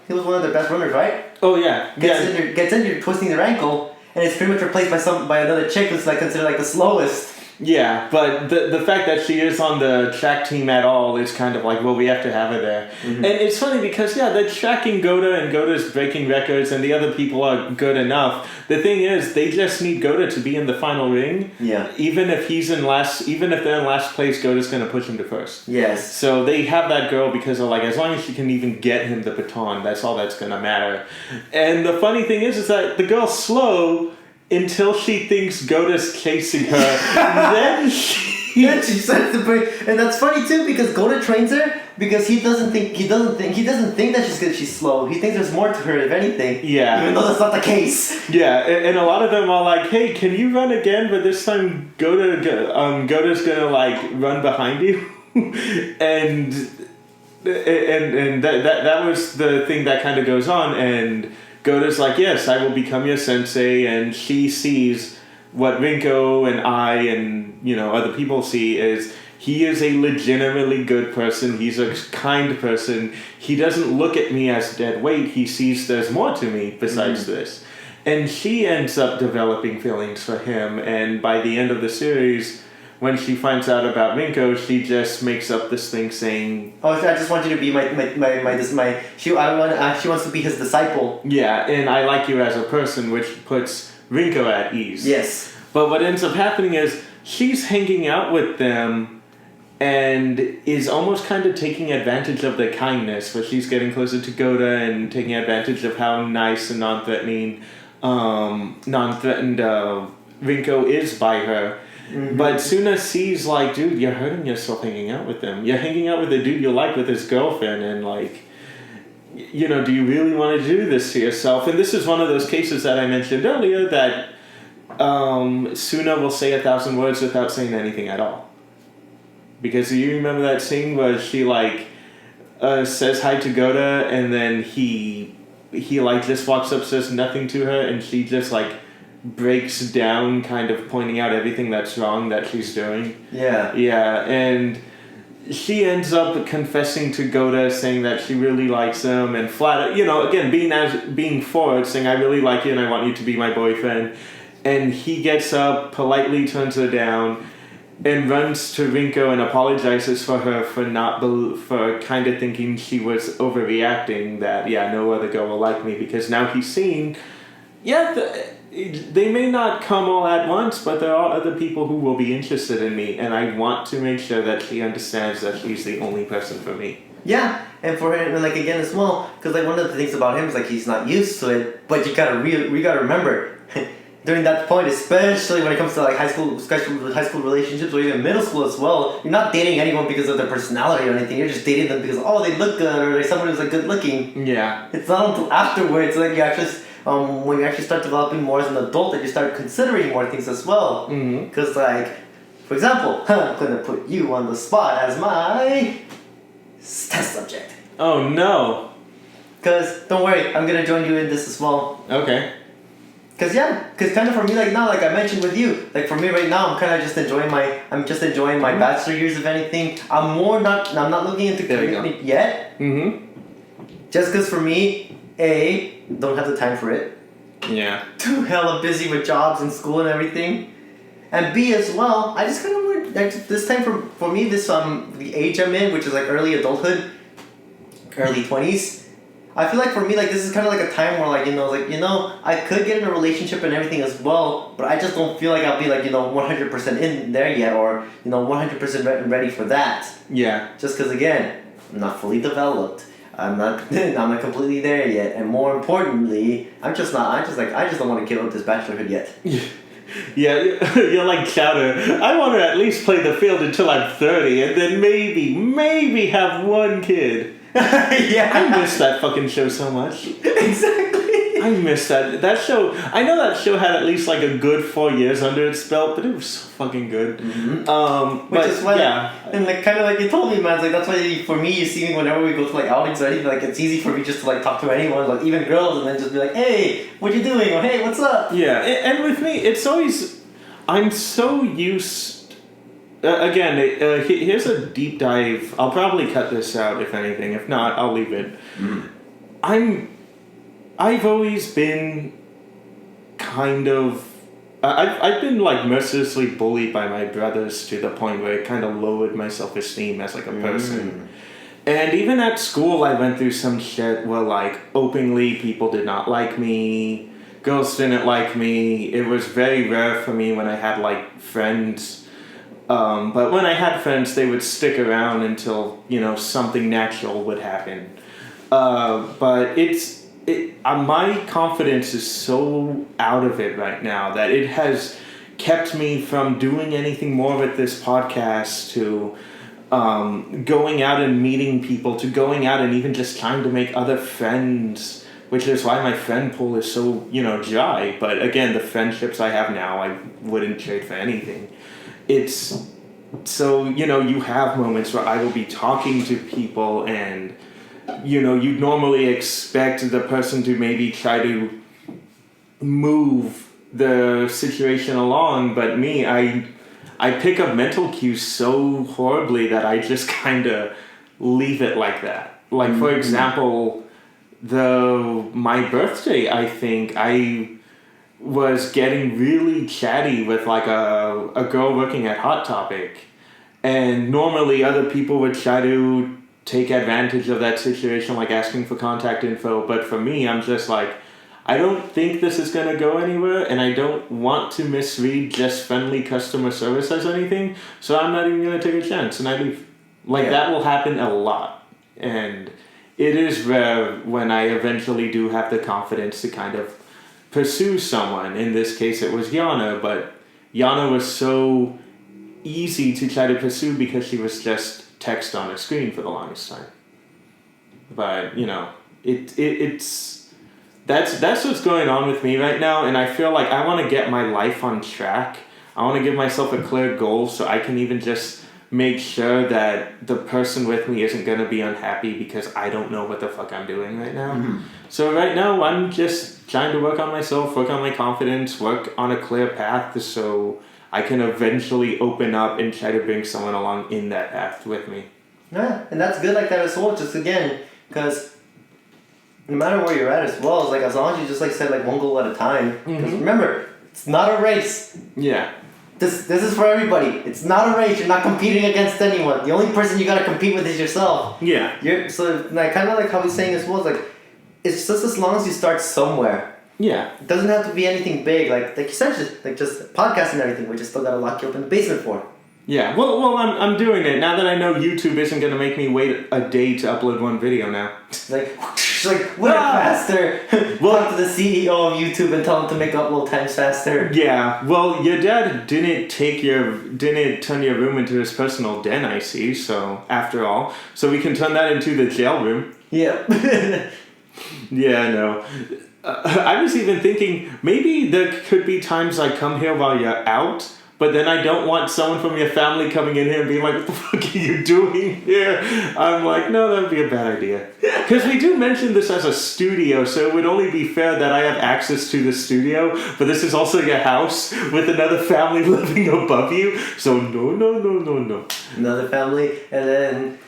he was one of their best runners, right? Oh yeah. Gets injured, twisting their ankle, and it's pretty much replaced by another chick who's like considered like the slowest. Yeah, but the fact that she is on the track team at all is kind of like, well, we have to have her there. Mm-hmm. And it's funny because, yeah, they're tracking Goda, and Goda's breaking records, and the other people are good enough. The thing is, they just need Goda to be in the final ring. Yeah. Even if they're in last place, Goda's going to push him to first. Yes. So they have that girl because they're like, as long as she can even get him the baton, that's all that's going to matter. And the funny thing is that the girl's slow until she thinks Goda's chasing her. Then she starts to break, and that's funny too, because Goda trains her because he doesn't think that she's slow. He thinks there's more to her, if anything. Yeah. Even though that's not the case. Yeah, and a lot of them are like, hey, can you run again? But this time Goda's gonna like run behind you. and that was the thing that kind of goes on, and Goda's like, yes, I will become your sensei, and she sees what Rinko and I and, other people see is he is a legitimately good person. He's a kind person. He doesn't look at me as dead weight. He sees there's more to me besides this. And she ends up developing feelings for him, and by the end of the series, when she finds out about Rinko, she just makes up this thing saying, "Oh, I just want you to be she wants to be his disciple." Yeah, and I like you as a person, which puts Rinko at ease. Yes. But what ends up happening is she's hanging out with them and is almost kind of taking advantage of their kindness, where she's getting closer to Goda and taking advantage of how nice and non-threatened Rinko is by her. Mm-hmm. But Suna sees, like, dude, you're hurting yourself hanging out with them. You're hanging out with a dude you like with his girlfriend, and, like, do you really want to do this to yourself? And this is one of those cases that I mentioned earlier that Suna will say 1,000 words without saying anything at all. Because you remember that scene where she, like, says hi to Goda, and then he like, just walks up, says nothing to her, and she just, like, breaks down, kind of pointing out everything that's wrong that she's doing. Yeah. Yeah, and she ends up confessing to Goda, saying that she really likes him, and flat, again, being forward, saying, I really like you and I want you to be my boyfriend. And he gets up, politely turns her down, and runs to Rinko and apologizes for her for kind of thinking she was overreacting, that, no other girl will like me, because now he's seen, they may not come all at once, but there are other people who will be interested in me, and I want to make sure that she understands that she's the only person for me. Yeah, and for him, and like again as well, because like one of the things about him is like he's not used to it, but we gotta remember, during that point, especially when it comes to like high school relationships or even middle school as well, you're not dating anyone because of their personality or anything. You're just dating them because they look good, or they're someone who's like good looking. Yeah. It's not until afterwards, like you actually. When you actually start developing more as an adult, that you start considering more things as well. Because, like, for example, I'm going to put you on the spot as my test subject. Oh, no. Because, don't worry, I'm going to join you in this as well. Okay. Cause kind of for me like now, like I mentioned with you, like for me right now, I'm kind of just enjoying my bachelor years. If anything, I'm not looking into There we go. commitment yet. Mm-hmm. Just cause for me, don't have the time for it. Yeah. Too hella busy with jobs and school and everything, and B as well. I just kind of want like this time for me this the age I'm in, which is like early adulthood, early 20s. I feel like for me like this is kind of like a time where I could get in a relationship and everything as well, but I just don't feel like I'll be like 100% in there yet or 100% ready for that. Yeah. Just because again, I'm not fully developed. I'm not completely there yet, and more importantly, I just don't want to give up this bachelorhood yet. Yeah, you're like Chowder. I want to at least play the field until I'm 30 and then maybe have one kid. Yeah. I miss that fucking show so much. Exactly. I miss that show. I know that show had at least like a good 4 years under its belt, but it was so fucking good. Mm-hmm. Which but is why, yeah. and like kind of like you told me, man. It's like that's why for me, you see me whenever we go to like outings or anything. Like it's easy for me just to like talk to anyone, like even girls, and then just be like, "Hey, what you doing?" or "Hey, what's up?" Yeah, and with me, it's always I'm so used. Again, here's a deep dive. I'll probably cut this out if anything. If not, I'll leave it. I've always been kind of. I've been like mercilessly bullied by my brothers to the point where it kind of lowered my self-esteem as like a person. And even at school, I went through some shit where like openly people did not like me, girls didn't like me. It was very rare for me when I had like friends. But when I had friends, they would stick around until something natural would happen. But my confidence is so out of it right now that it has kept me from doing anything more with this podcast to going out and meeting people to going out and even just trying to make other friends, which is why my friend pool is so dry. But again, the friendships I have now, I wouldn't trade for anything. It's so you have moments where I will be talking to people and you'd normally expect the person to maybe try to move the situation along, but me, I pick up mental cues so horribly that I just kind of leave it like that. Like for example, my birthday, I think I was getting really chatty with like a girl working at Hot Topic, and normally other people would try to take advantage of that situation, like asking for contact info, but for me, I'm just like, I don't think this is going to go anywhere, and I don't want to misread just friendly customer service as anything, so I'm not even going to take a chance, and I leave. That will happen a lot, and it is rare when I eventually do have the confidence to kind of pursue someone. In this case, it was Yana, but Yana was so easy to try to pursue because she was just text on a screen for the longest time. But it's that's what's going on with me right now, and I feel like I want to get my life on track. I want to give myself a clear goal so I can even just make sure that the person with me isn't going to be unhappy because I don't know what the fuck I'm doing right now. So right now I'm just trying to work on myself, work on my confidence, work on a clear path so I can eventually open up and try to bring someone along in that path with me. Yeah, and that's good like that as well, just again, because no matter where you're at as well, it's like as long as you just like set like one goal at a time. Because remember, it's not a race. Yeah. This is for everybody. It's not a race. You're not competing against anyone. The only person you gotta compete with is yourself. Yeah. So like kind of like how he's saying as well, it's like it's just as long as you start somewhere. Yeah. It doesn't have to be anything big, like you said, just podcasts and everything. We just still gotta lock you up in the basement for. Yeah. Well, I'm doing it now that I know YouTube isn't gonna make me wait a day to upload one video now. Work faster. Talk to the CEO of YouTube and tell him to make upload times faster. Yeah. Well, your dad didn't turn your room into his personal den, I see. So after all, so we can turn that into the jail room. Yeah. Yeah. No. I was even thinking maybe there could be times I come here while you're out, But then I don't want someone from your family coming in here and being like, what the fuck are you doing here? I'm like, no, that would be a bad idea. Because we do mention this as a studio, so it would only be fair that I have access to the studio, but this is also your house with another family living above you. So no. Another family, and then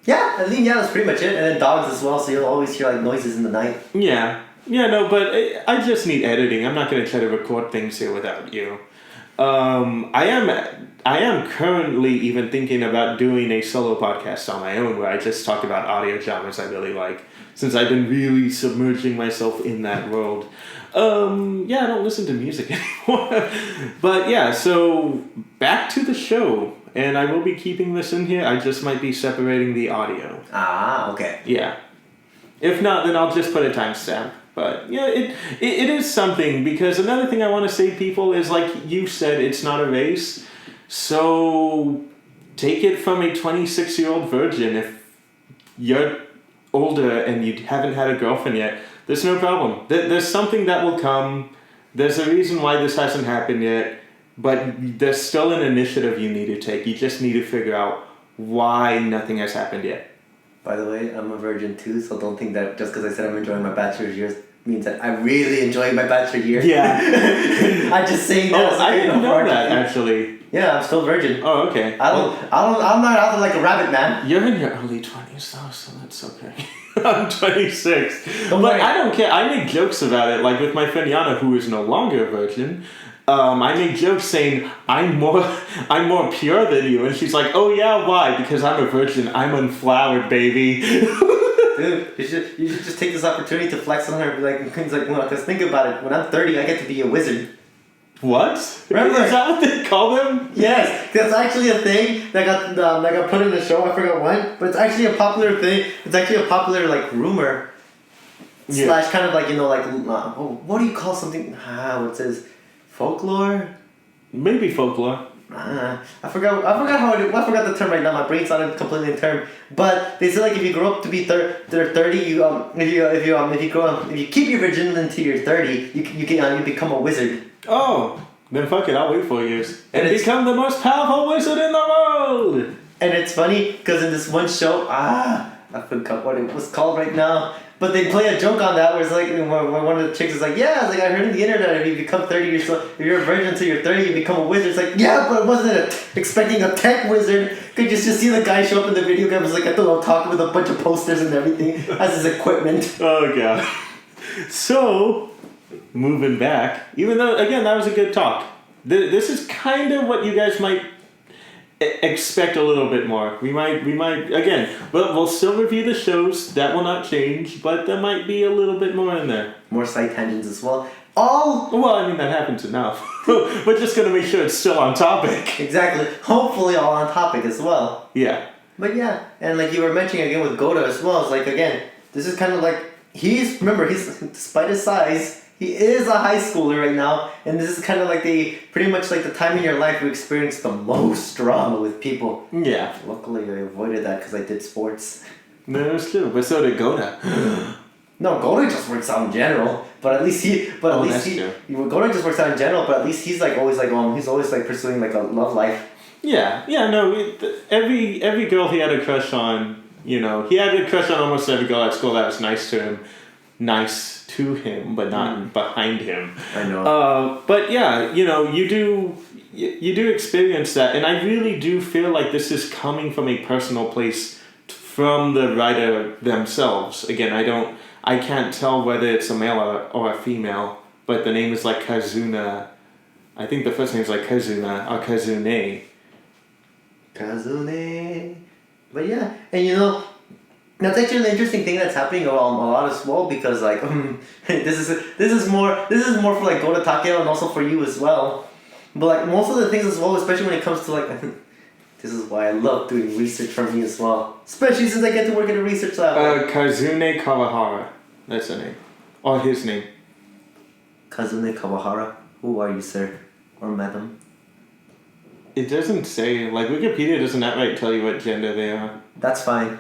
yeah, I think that's pretty much it. And then dogs as well, so you'll always hear like noises in the night. Yeah, no, but I just need editing. I'm not going to try to record things here without you. I am currently even thinking about doing a solo podcast on my own where I just talk about audio genres I really like, since I've been really submerging myself in that world. I don't listen to music anymore. But yeah, so back to the show, and I will be keeping this in here. I just might be separating the audio. Ah, okay. Yeah. If not, then I'll just put a timestamp. But yeah, it is something, because another thing I want to say, people, is like you said, it's not a race. So take it from a 26-year-old virgin. If you're older and you haven't had a girlfriend yet, there's no problem. There's something that will come. There's a reason why this hasn't happened yet. But there's still an initiative you need to take. You just need to figure out why nothing has happened yet. By the way, I'm a virgin too, so don't think that just because I said I'm enjoying my bachelor's years means that I'm really enjoying my bachelor year. Yeah. I'm just saying that. Oh, I didn't know that, actually. Yeah, I'm still virgin. Oh, okay. I'm not out there like a rabbit, man. You're in your early 20s though, so that's okay. I'm 26. Don't But worry. I don't care. I make jokes about it, like with my friend Yana, who is no longer a virgin. I make jokes saying, I'm more pure than you. And she's like, oh yeah, why? Because I'm a virgin. I'm unflowered, baby. Dude, you should just take this opportunity to flex on her. Be like, because think about it. When I'm 30, I get to be a wizard. What? Remember? Is that what they call them? Yes, that's actually a thing that got put in the show. I forgot when, but it's actually a popular thing. It's actually a popular like rumor Yeah. slash kind of like what do you call something? What's this? Folklore? Maybe folklore. I forgot how I forgot the term right now. My brain's not completely in term. But they say like if you grow up to be 30, if you keep your virginity until you're 30, you become a wizard. Oh, then fuck it. I'll wait 4 years and it's- become the most powerful wizard in the world. And it's funny because in this one show, I forgot what it was called right now. But they play a joke on that where it's like, when one of the chicks is like, yeah, it's like I heard on the internet if you become 30 years old, if you're a virgin until you're 30, you become a wizard. It's like, yeah, but it wasn't expecting a tech wizard. Could just see the guy show up in the video game, was like, I don't know, talking with a bunch of posters and everything as his equipment. Oh god. So, moving back, even though again that was a good talk. This is kind of what you guys might expect a little bit more. We might again, we'll still review the shows. That will not change, but there might be a little bit more in there. More side tangents as well. Well, I mean that happens enough. We're just gonna make sure it's still on topic. Exactly. Hopefully all on topic as well. Yeah. But yeah, and like you were mentioning again with Goda as well, it's like again, this is kind of like, he's despite his size, he is a high schooler right now, and this is kind of like pretty much like the time in your life you experience the most drama with people. Yeah. Luckily I avoided that because I did sports. No, it's true. But so did Goda. No, Goda just works out in general, but at least Goda just works out in general, but at least he's like always like he's always like pursuing like a love life. Yeah, no. Every girl he had a crush on, he had a crush on almost every girl at school that was nice to him, but not behind him. I know. But yeah, you do experience that, and I really do feel like this is coming from a personal place from the writer themselves. Again, I can't tell whether it's a male or a female, but the name is like Kazuna. I think the first name is like Kazuna or Kazune. Kazune. But yeah, and that's actually an interesting thing that's happening a lot as well, because like this is more for like Goda Takeo and also for you as well. But like most of the things as well, especially when it comes to like this is why I love doing research for me as well. Especially since I get to work at a research lab. Kazune Kawahara. That's the name. Or his name. Kazune Kawahara. Who are you, sir? Or madam? It doesn't say, like Wikipedia doesn't outright tell you what gender they are. That's fine.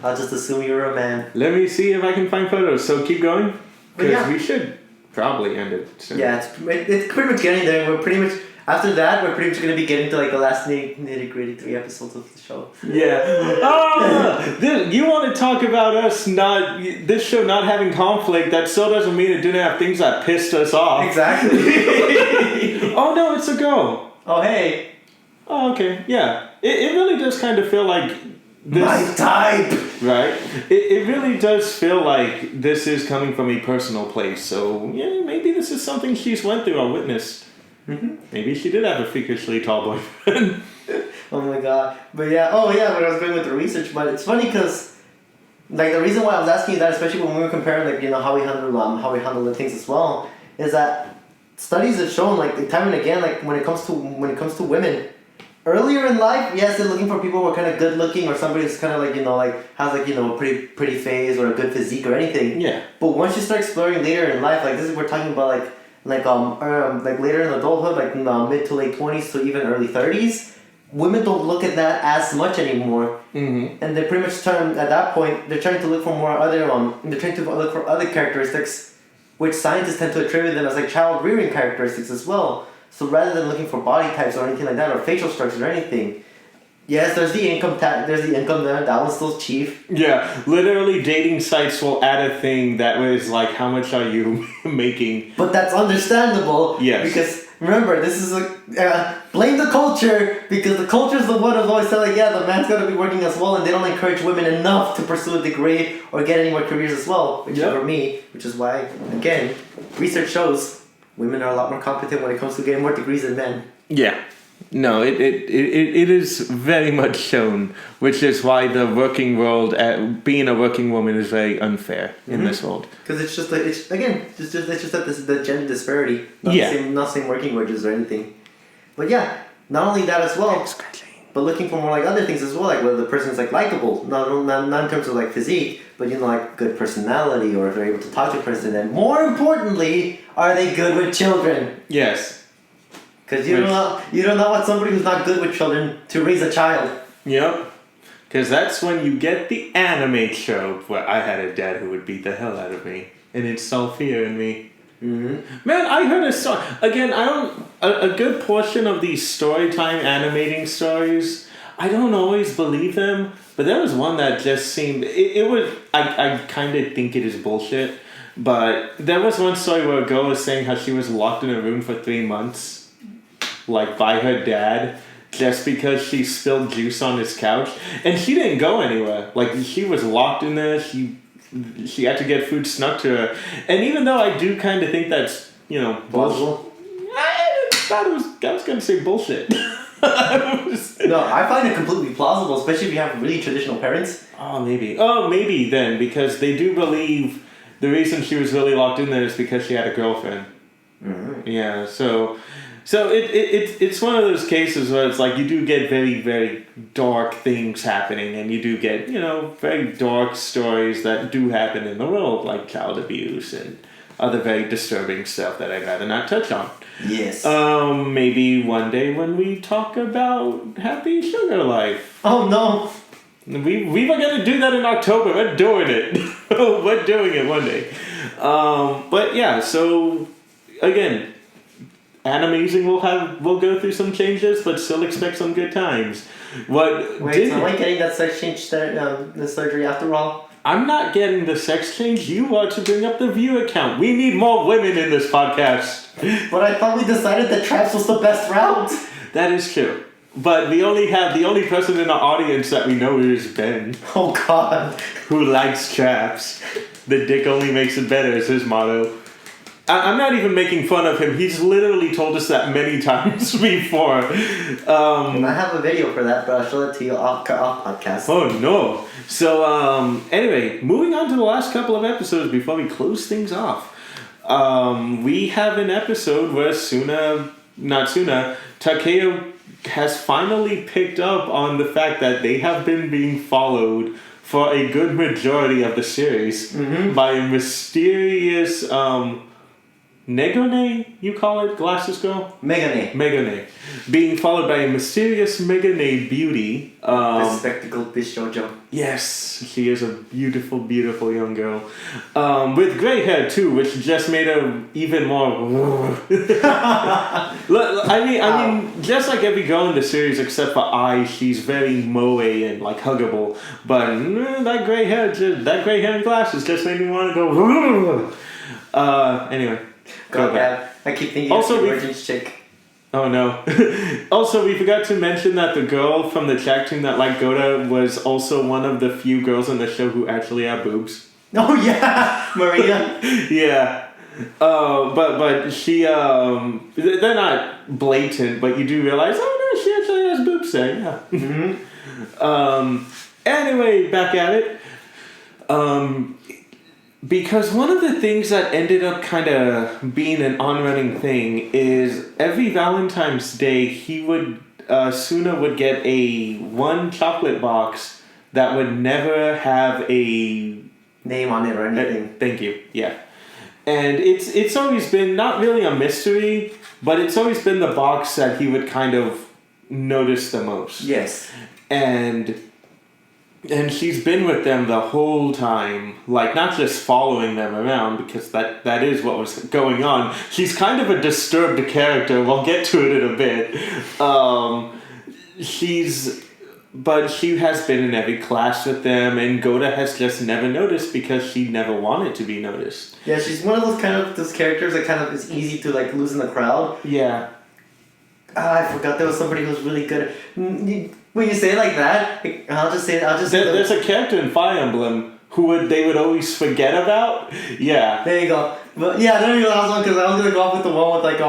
I'll just assume you're a man. Let me see if I can find photos. So keep going, because Yeah. we should probably end it soon. Yeah, it's pretty much getting there. We're pretty much. After that, we're pretty much gonna be getting to like the last nitty gritty 3 episodes of the show. Yeah. You want to talk about this show not having conflict? That still doesn't mean it didn't have things that pissed us off. Exactly. Oh no, it's a go. Oh hey, Oh okay, yeah. It really does kind of feel like this. my type. Right? It really does feel like this is coming from a personal place. So yeah, maybe this is something she's went through or witnessed. Mm-hmm. Maybe she did have a freakishly tall boyfriend. Oh my god. But yeah, when I was going with the research, but it's funny because like the reason why I was asking you that, especially when we were comparing like, you know, how we handle the things as well, is that studies have shown like time and again, like when it comes to women, earlier in life, yes, they're looking for people who are kind of good looking or somebody who's kind of like, you know, like has like, you know, a pretty face or a good physique or anything. Yeah. But once you start exploring later in life, like this is we're talking about like later in adulthood, like mid to late 20s to even early 30s, women don't look at that as much anymore. Mm-hmm. And they pretty much turn at that point. They're trying to look for more other they're trying to look for other characteristics, which scientists tend to attribute them as like child rearing characteristics as well. So rather than looking for body types or anything like that or facial structures or anything, yes, there's the income there. That one's still cheap. Yeah, literally dating sites will add a thing that was like, how much are you making? But that's understandable. Yes. Because remember, this is blame the culture, because the culture is the one who's always telling, yeah, the man's got to be working as well, and they don't encourage women enough to pursue a degree or get any more careers as well. Which Yep. for me, which is why, again, research shows women are a lot more competent when it comes to getting more degrees than men. Yeah. No, it is very much shown, which is why the working world, being a working woman is very unfair in this world. Because it's just like, it's just that the gender disparity. Yeah. Not same working wages or anything. But yeah, not only that as well, but looking for more like other things as well, like whether the person's like likable, not in terms of like physique, but you know, like good personality, or if they're able to talk to a person, and more importantly, are they good with children? Yes. Because you don't want somebody who's not good with children to raise a child. Yep. Because that's when you get the anime trope where I had a dad who would beat the hell out of me and install fear in me. Mm-hmm. Man, I heard a story. Again, a good portion of these storytime animating stories, I don't always believe them, but there was one that just seemed, I kind of think it is bullshit, but there was one story where a girl was saying how she was locked in a room for 3 months, like by her dad, just because she spilled juice on his couch, and she didn't go anywhere. Like she was locked in there. She had to get food snuck to her, and even though I do kind of think that's, you know, Plausible. I was gonna say bullshit. No, I find it completely plausible, especially if you have really traditional parents. Maybe then, because they do believe the reason she was really locked in there is because she had a girlfriend. Mm-hmm. Yeah, so it's one of those cases where it's like you do get very, very dark things happening, and you do get, you know, very dark stories that do happen in the world, like child abuse and other very disturbing stuff that I'd rather not touch on. Yes. Maybe one day when we talk about Happy Sugar Life. Oh no. We were gonna do that in October. We're doing it. We're doing it one day. But yeah, so again, Animazing will go through some changes, but still expect some good times. Wait, so am I getting that sex change the surgery after all? I'm not getting the sex change. You are to bring up the view account. We need more women in this podcast. But I thought we decided that traps was the best route. That is true. But we only have the only person in our audience that we know is Ben, Oh god. who likes traps. The dick only makes it better is his motto. I'm not even making fun of him. He's literally told us that many times before. And I have a video for that, but I'll show it to you off podcast. Oh no. So anyway, moving on to the last couple of episodes before we close things off. We have an episode where Takeo has finally picked up on the fact that they have been being followed for a good majority of the series by a mysterious Negone, you call it, glasses girl? Megane. Megane. Being followed by a mysterious Megane beauty. The spectacled bitch Jojo. Yes, she is a beautiful, beautiful young girl. With gray hair too, which just made her even more. I mean, just like every girl in the series except for Ai, she's very moe and like huggable. But that gray hair and glasses just made me want to go. Anyway. God, yeah. I keep thinking Also, of the Virgin's chick. Oh no. Also, we forgot to mention that the girl from the track team that liked Gota was also one of the few girls on the show who actually have boobs. Oh yeah, Maria. Yeah. But she, they're not blatant, but you do realize, oh no, she actually has boobs there, yeah. Mm-hmm. Anyway, back at it. Because one of the things that ended up kind of being an on-running thing is every Valentine's Day Suna would get one chocolate box that would never have a Name on it or anything. thank you, yeah. And it's always been not really a mystery, but it's always been the box that he would kind of notice the most. Yes. And she's been with them the whole time, like not just following them around, because that is what was going on. She's kind of a disturbed character. We'll get to it in a bit. But she has been in every class with them, and Gota has just never noticed because she never wanted to be noticed. Yeah, she's one of those characters that kind of is easy to like lose in the crowd. Yeah. I forgot there was somebody who was really good. When you say it like that, I'll just say. There's a character in Fire Emblem who they would always forget about. Yeah. There you go. But yeah, there you go. Last one because I was gonna go off with the one with like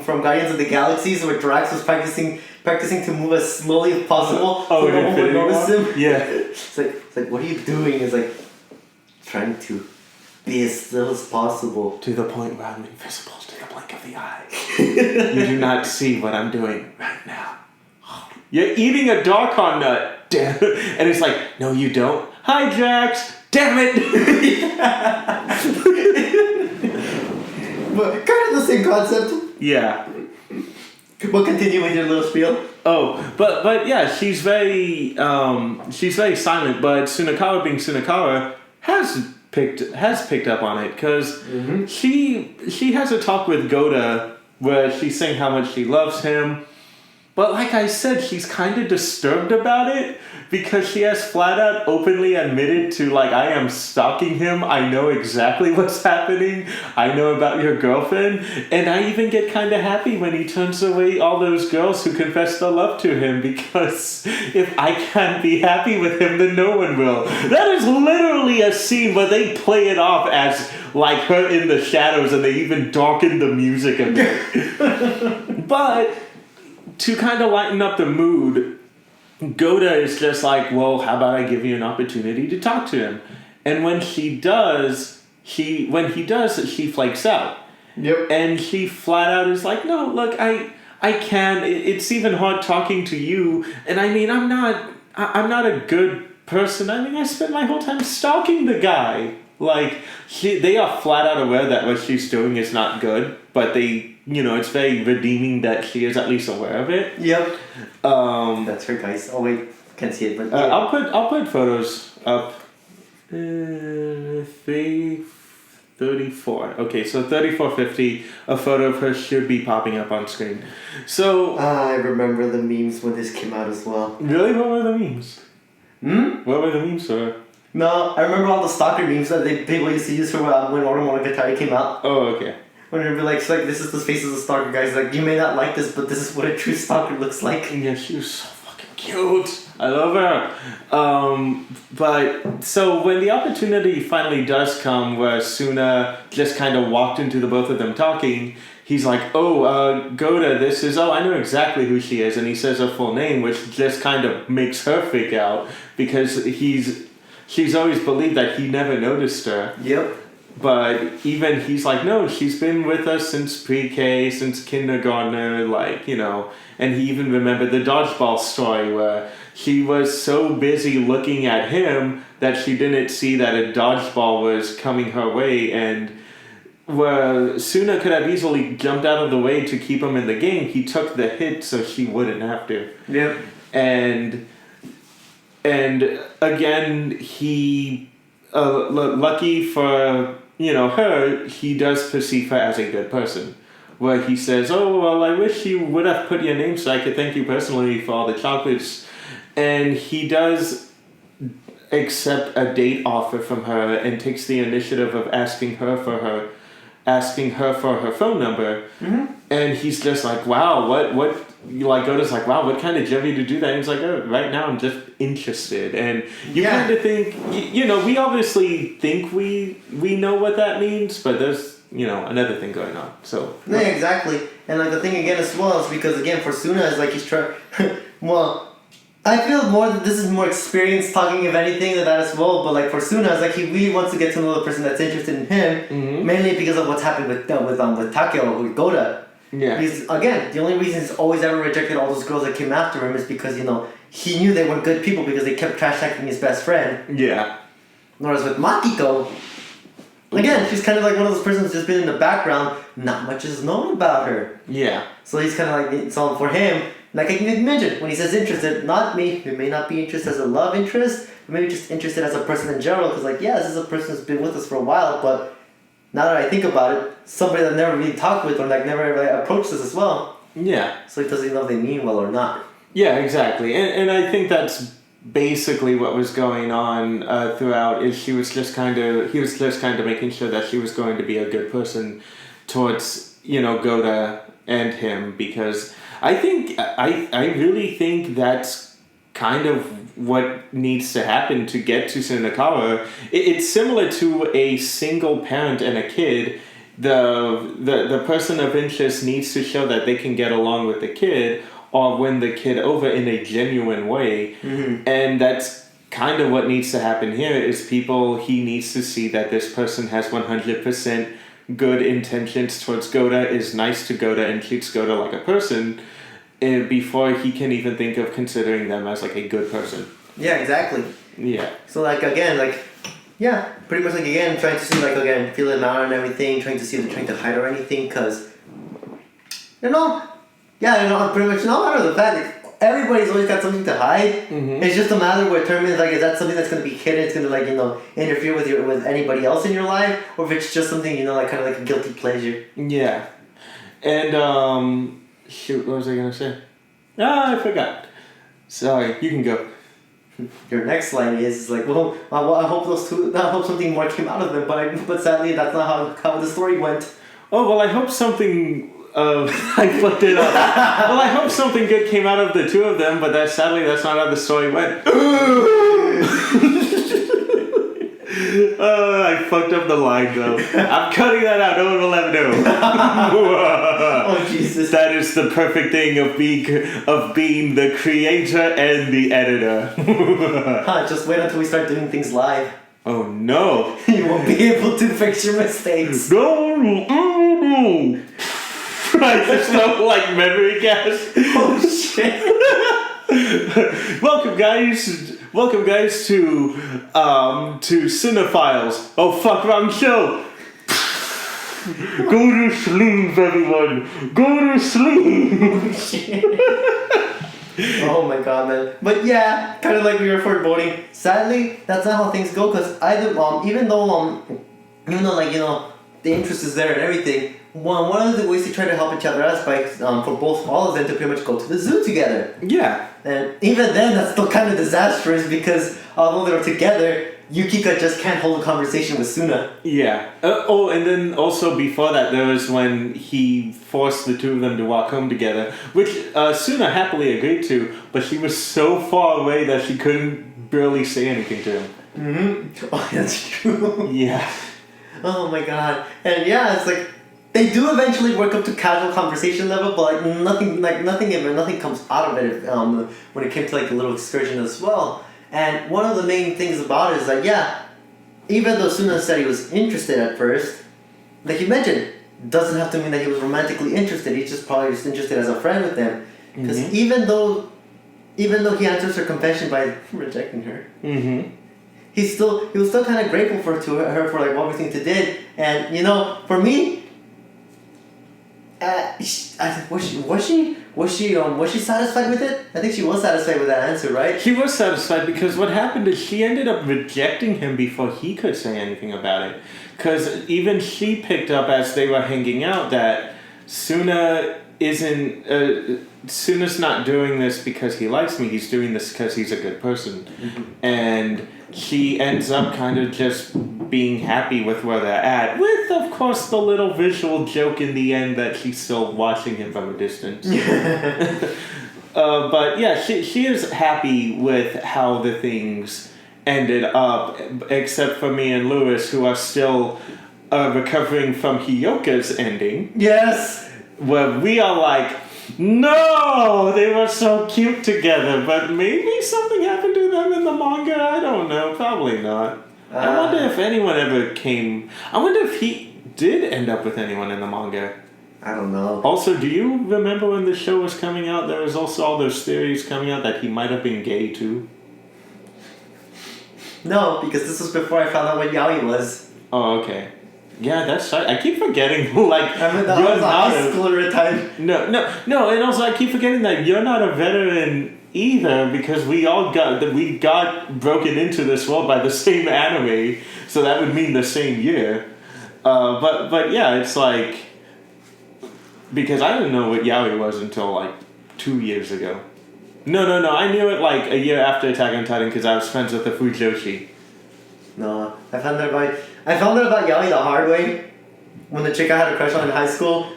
from Guardians of the Galaxies where Drax was practicing to move as slowly as possible. Oh, so no one would notice him. Yeah. It's like what are you doing? It's like trying to be as still as possible. To the point where I'm invisible to the blink of the eye. You do not see what I'm doing right now. You're eating a Darkon nut. Damn. And it's like, no, you don't. Hi, Drax. Damn it. But kind of the same concept. Yeah. We'll continue with your little spiel. Oh, but yeah, she's very silent. But Sunakawa, being Sunakawa, has picked up on it because she has a talk with Gota where she's saying how much she loves him. But like I said, she's kind of disturbed about it because she has flat out openly admitted to like, I am stalking him. I know exactly what's happening. I know about your girlfriend. And I even get kind of happy when he turns away all those girls who confess their love to him because if I can't be happy with him, then no one will. That is literally a scene where they play it off as like her in the shadows and they even darken the music a bit. But to kind of lighten up the mood, Gota is just like, well, how about I give you an opportunity to talk to him? And when he does, she flakes out. Yep. And she flat out is like, no, look, I can. It's even hard talking to you. And I mean, I'm not a good person. I mean, I spent my whole time stalking the guy. Like, they are flat out aware that what she's doing is not good, but it's very redeeming that she is at least aware of it. Yep. That's her, guys. Oh wait, can't see it, but yeah. I'll put photos up. 34. Okay, so 3450. A photo of her should be popping up on screen. So I remember the memes when this came out as well. really, what were the memes? What were the memes for? No, I remember all the stalker memes that people used to use for when Monogatari came out. Oh, okay. When they'd be like, it's like, this is the face of the stalker, guys. Like, you may not like this, but this is what a true stalker looks like. Yeah, she was so fucking cute. I love her. But so when the opportunity finally does come where Suna just kind of walked into the both of them talking, he's like, Gota, I know exactly who she is. And he says her full name, which just kind of makes her freak out because she's always believed that he never noticed her. Yep. But even he's like, no, she's been with us since pre-K, since kindergartner, and he even remembered the dodgeball story where she was so busy looking at him that she didn't see that a dodgeball was coming her way, and where Suna could have easily jumped out of the way to keep him in the game, he took the hit so she wouldn't have to. Yep. And again, he lucky for her, he does perceive her as a good person. Where he says, "Oh well, I wish you would have put your name so I could thank you personally for all the chocolates," and he does accept a date offer from her and takes the initiative of asking her for her phone number. Mm-hmm. And he's just like, wow, what Goda's like, wow, what kind of Jevy to do that? And he's like, oh, right now I'm just interested. And you Yeah. kind of think, we obviously think we know what that means, but there's, another thing going on. So. No, yeah, exactly. And like the thing again as well is because again for Suna is like he's trying. Well, I feel more that this is more experience talking if anything than that as well. But like for Suna, it's like he really wants to get to know the person that's interested in him, Mm-hmm. mainly because of what's happened with Takeo with Goda. Yeah. He's again the only reason he's always ever rejected all those girls that came after him is because he knew they weren't good people because they kept trash talking his best friend. Yeah. Whereas with Makiko, again she's kind of like one of those persons who's just been in the background, not much is known about her. Yeah. So he's kind of like, so for him, like I can mention, when he says interested, not me, he may not be interested as a love interest, but maybe just interested as a person in general, because like, yeah, this is a person who's been with us for a while, but now that I think about it, somebody that never really talked with or like never really approached us as well. Yeah. So he doesn't know if they mean well or not. Yeah, exactly. And I think that's basically what was going on throughout is he was just kind of making sure that she was going to be a good person towards, Goda and him, because I really think that's kind of what needs to happen to get to Sunakawa. It's similar to a single parent and a kid. The person of interest needs to show that they can get along with the kid or win the kid over in a genuine way. Mm-hmm. And that's kind of what needs to happen here is he needs to see that this person has 100% good intentions towards Goda, is nice to Goda, and treats Goda like a person before he can even think of considering them as like a good person. Yeah, exactly. Yeah. So like again, like, yeah, pretty much like again, trying to see like again, feel it out and everything, trying to see if they're trying to hide or anything, cause, pretty much no matter the fact, like, everybody's always got something to hide. Mm-hmm. It's just a matter where determines like is that something that's gonna be hidden? It's gonna like interfere with anybody else in your life, or if it's just something like kind of like a guilty pleasure. Yeah. And shoot, what was I gonna say? I forgot. Sorry, you can go. Your next line is like, well, I hope I hope something more came out of them, but sadly that's not how the story went. Oh well, I hope something. I flipped it up. Well, I hope something good came out of the two of them, but sadly that's not how the story went. I fucked up the line though. I'm cutting that out. No one will ever know. Oh Jesus! That is the perfect thing of being the creator and the editor. Just wait until we start doing things live. Oh no! You won't be able to fix your mistakes. No! I just don't like memory gas. Oh shit! Welcome guys to Cinephiles. Oh fuck, wrong show. Go to sleep, everyone. Go to sleep. Oh my god, man. But yeah, kind of like we were foreboding. Sadly, that's not how things go. Cause even though the interest is there and everything. One of the ways they try to help each other out is by for all of them to pretty much go to the zoo together. Yeah. And even then, that's still kind of disastrous because although they were together, Yukika just can't hold a conversation with Suna. Yeah. And then also before that, there was when he forced the two of them to walk home together, which Suna happily agreed to, but she was so far away that she couldn't barely say anything to him. Mm-hmm. Oh, that's true. Yeah. Oh my god. And yeah, it's like they do eventually work up to casual conversation level, but nothing comes out of it when it came to like the little excursion as well. And one of the main things about it is that even though Suna said he was interested at first, like you mentioned, doesn't have to mean that he was romantically interested. He's just probably just interested as a friend with them. Because even though he answers her confession by rejecting her, he was still kind of grateful to her for like everything she did. And you know, for me, was she satisfied with it? I think she was satisfied with that answer, right? She was satisfied because what happened is she ended up rejecting him before he could say anything about it. Because even she picked up as they were hanging out that Suna's not doing this because he likes me, he's doing this because he's a good person. And she ends up kind of just being happy with where they're at, with, of course, the little visual joke in the end that she's still watching him from a distance. But yeah, she is happy with how the things ended up, except for me and Lewis, who are still recovering from Hyoka's ending. Yes! Where we are like, no, they were so cute together, but maybe something happened to them in the manga. I don't know, probably not. I wonder if anyone ever came. I wonder if he did end up with anyone in the manga. I don't know. Also, do you remember when the show was coming out? There was also all those theories coming out that he might have been gay too. No, because this was before I found out what yaoi was. Oh, okay. Yeah, that's right. I keep forgetting, like, I mean, I you're was a not high schooler at the time. No, and also I keep forgetting that you're not a veteran either, because we got broken into this world by the same anime, so that would mean the same year. But yeah, it's like, because I didn't know what yaoi was until like 2 years ago. No, I knew it like a year after Attack on Titan because I was friends with the Fujoshi. No, I found out about yaoi the hard way. When the chick I had a crush on in high school,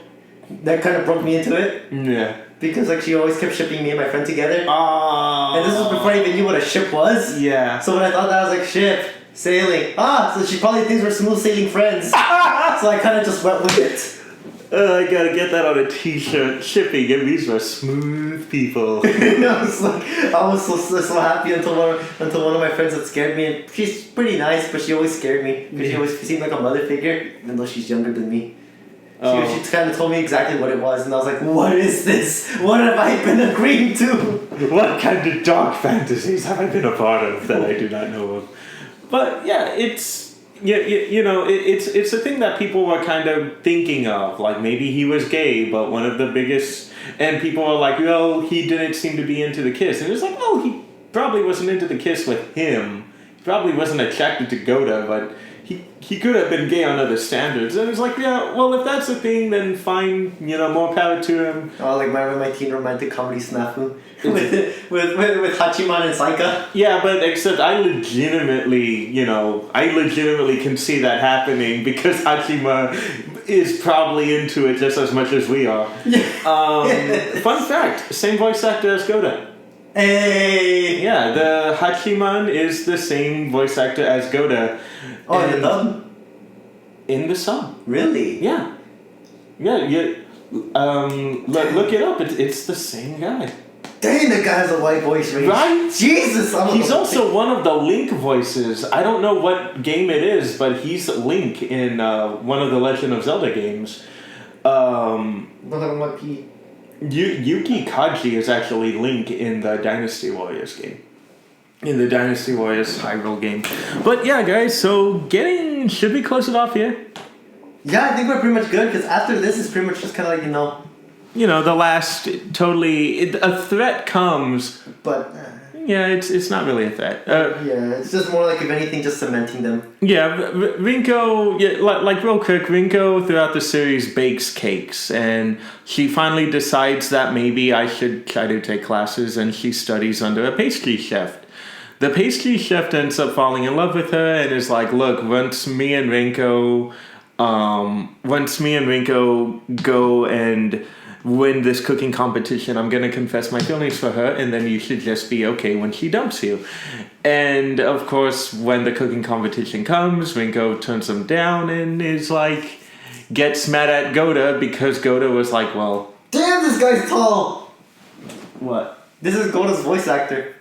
that kind of broke me into it. Yeah. Because like she always kept shipping me and my friend together. Oh. And this was before I even knew what a ship was. Yeah. So when I thought that, I was like, ship, sailing. So she probably thinks we're smooth sailing friends. So I kind of just went with it. I gotta get that on a t-shirt. Shipping, it means we're smooth people. I was so happy until one of my friends had scared me. And she's pretty nice, but she always scared me. Because she always seemed like a mother figure, even though she's younger than me. She kind of told me exactly what it was, and I was like, what is this? What have I been agreeing to? What kind of dark fantasies have I been a part of that I do not know of? But yeah, it's a thing that people were kind of thinking of. Like maybe he was gay, but one of the biggest, and people were like, well, he didn't seem to be into the kiss, and it's like, oh, he probably wasn't into the kiss with him. He probably wasn't attracted to Gota, but he could have been gay on other standards. And it's like, yeah, well, if that's the thing, then fine, more power to him. Oh, like my teen romantic comedy snafu with Hachiman and Saika. Yeah, but except I legitimately can see that happening because Hachima is probably into it just as much as we are. Fun fact, same voice actor as Gota. Hey! Yeah, the Hachiman is the same voice actor as Gota. Oh, in the dub? In the sub. Really? Yeah. Look it up. It's the same guy. Dang, that guy has a white voice range. Right? Jesus! He's also one of the Link voices. I don't know what game it is, but he's Link in one of the Legend of Zelda games. Yuki Kaji is actually Link in the Dynasty Warriors game. In the Dynasty Warriors Hyrule game. But yeah, guys, so should we close it off here? Yeah, I think we're pretty much good, because after this is pretty much just kind of like, the last a threat comes. But... yeah, it's not really a threat. it's just more like, if anything, just cementing them. Yeah, Rinko, like real quick, Rinko throughout the series bakes cakes, and she finally decides that maybe I should try to take classes, and she studies under a pastry chef. The pastry chef ends up falling in love with her and is like, look, once me and Rinko go and win this cooking competition, I'm gonna confess my feelings for her, and then you should just be okay when she dumps you. And of course, when the cooking competition comes, Rinko turns him down and is like, gets mad at Gota because Gota was like, well... Damn, this guy's tall! What? This is Gota's voice actor.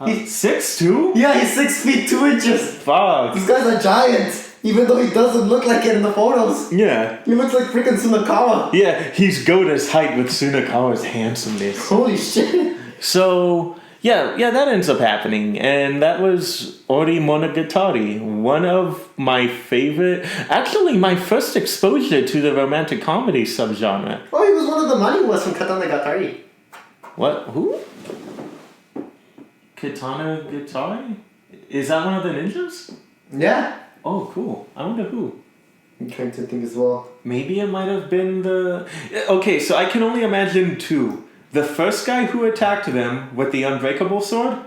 He's 6'2"? Yeah, he's 6 feet 2 inches. Fuck. This guy's a giant, even though he doesn't look like it in the photos. Yeah. He looks like freaking Sunakawa. Yeah, he's Gota's height with Sunakawa's handsomeness. Holy shit. So, Yeah, that ends up happening, and that was Ori Monogatari, one of my favorite, actually my first exposure to the romantic comedy subgenre. Oh, he was one of the Maniwas from Katana Gatari. What? Who? Katana Gatari? Is that one of the ninjas? Yeah. Oh, cool. I wonder who. I'm trying to think as well. Maybe it might have been the... Okay, so I can only imagine two. The first guy who attacked them with the unbreakable sword,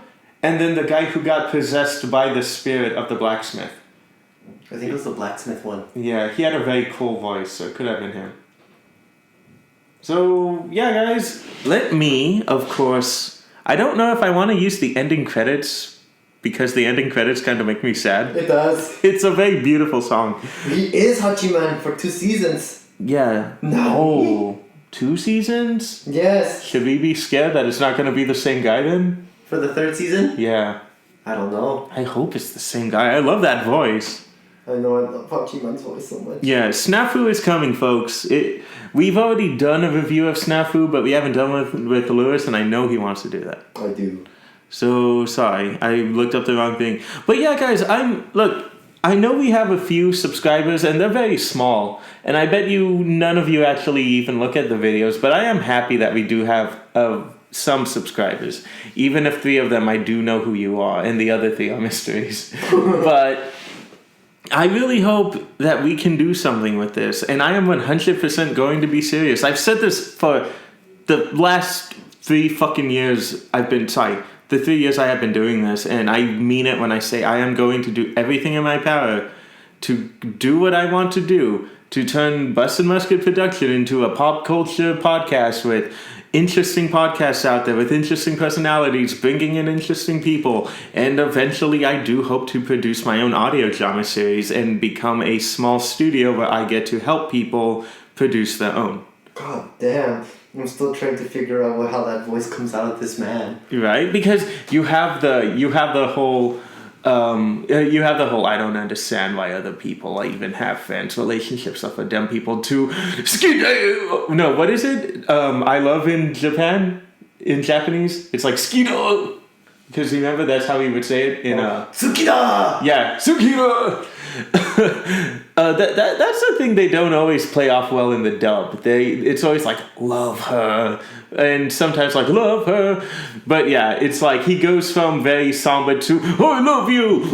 and then the guy who got possessed by the spirit of the blacksmith. I think it was the blacksmith one. Yeah, he had a very cool voice, so it could have been him. So, yeah, guys, let me, of course... I don't know if I want to use the ending credits, because the ending credits kind of make me sad. It does. It's a very beautiful song. He is Hachiman for 2 seasons. Yeah. No. Oh, 2 seasons? Yes. Should we be scared that it's not going to be the same guy then? For the 3rd season? Yeah. I don't know. I hope it's the same guy. I love that voice. I know, I love Hachiman's voice so much. Yeah, Snafu is coming, folks. We've already done a review of Snafu, but we haven't done with Lewis, and I know he wants to do that. I do. So, sorry. I looked up the wrong thing. But yeah, guys, look, I know we have a few subscribers, and they're very small. And I bet none of you actually even look at the videos, but I am happy that we do have some subscribers. Even if 3 of them, I do know who you are, and the other 3 are mysteries. But I really hope that we can do something with this, and I am 100% going to be serious. I've said this for the last 3 fucking years the 3 years I have been doing this, and I mean it when I say I am going to do everything in my power to do what I want to do, to turn Busted Musket Production into a pop culture podcast with interesting podcasts out there, with interesting personalities, bringing in interesting people, and eventually I do hope to produce my own audio drama series and become a small studio where I get to help people produce their own. God damn. I'm still trying to figure out how that voice comes out of this man. Right? Because you have the whole I don't understand why other people even have fans relationships with dumb people to no, what is it? I love in Japanese it's like skido, because remember that's how he would say it in Tsukida! Yeah, Tsukida! That's the thing they don't always play off well in the dub. It's always like love her, and sometimes like love her, but yeah, it's like he goes from very somber to I love you.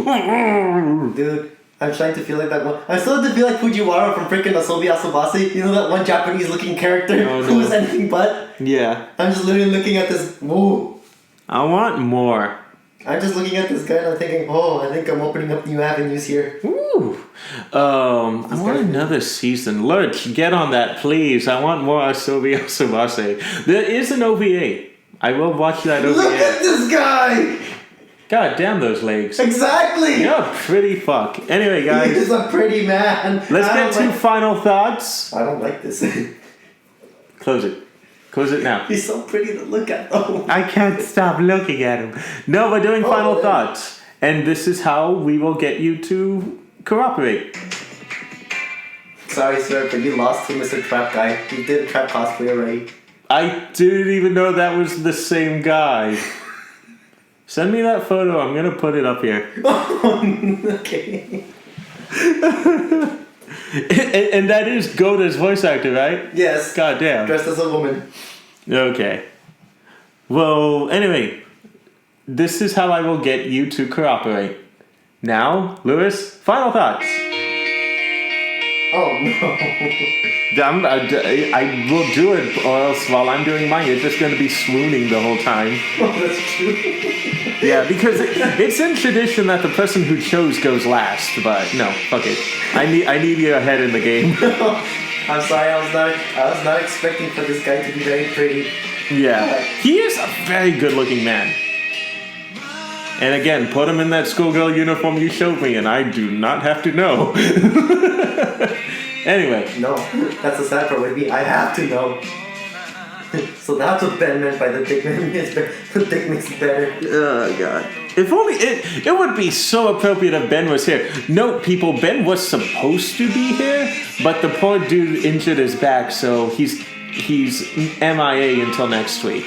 Dude, I'm trying to feel like that one. I'm starting to feel like Fujiwara from freaking Asobi Asobase. You know that one Japanese looking character who was anything but? Yeah. I'm just literally looking at this. Whoa. I want more. I'm just looking at this guy and I'm thinking, oh, I think I'm opening up new avenues here. Ooh. I want another season. Lurch, get on that, please. I want more Asobi Asobase. There is an OVA. I will watch that OVA. Look at this guy! God damn those legs. Exactly! You're a pretty fuck. Anyway, He guys. is a pretty man. Let's get to final thoughts. I don't like this. Close it. Close it now. He's so pretty to look at though. I can't stop looking at him. No, we're doing final thoughts. And this is how we will get you to cooperate. Sorry, sir, but you lost to Mr. Trap Guy. You did a Trap cosplay already. I didn't even know that was the same guy. Send me that photo. I'm going to put it up here. Okay. and that is Goda's voice actor, right? Yes. God damn. Dressed as a woman. Okay. Well, anyway, this is how I will get you to cooperate. Now, Lewis, final thoughts. Oh no. I will do it, or else while I'm doing mine, you're just going to be swooning the whole time. Oh, that's true. Yeah, because it's in tradition that the person who chose goes last, but no, fuck it. I need you ahead in the game. I'm sorry, I was not expecting for this guy to be very pretty. Yeah, he is a very good-looking man. And again, put him in that schoolgirl uniform you showed me, and I do not have to know. Anyway. No, that's the sad part with me. I have to know. So that's what Ben meant by the dick makes better. The dick makes it better. Oh, God. If only it would be so appropriate if Ben was here. Note, people, Ben was supposed to be here, but the poor dude injured his back, so he's MIA until next week.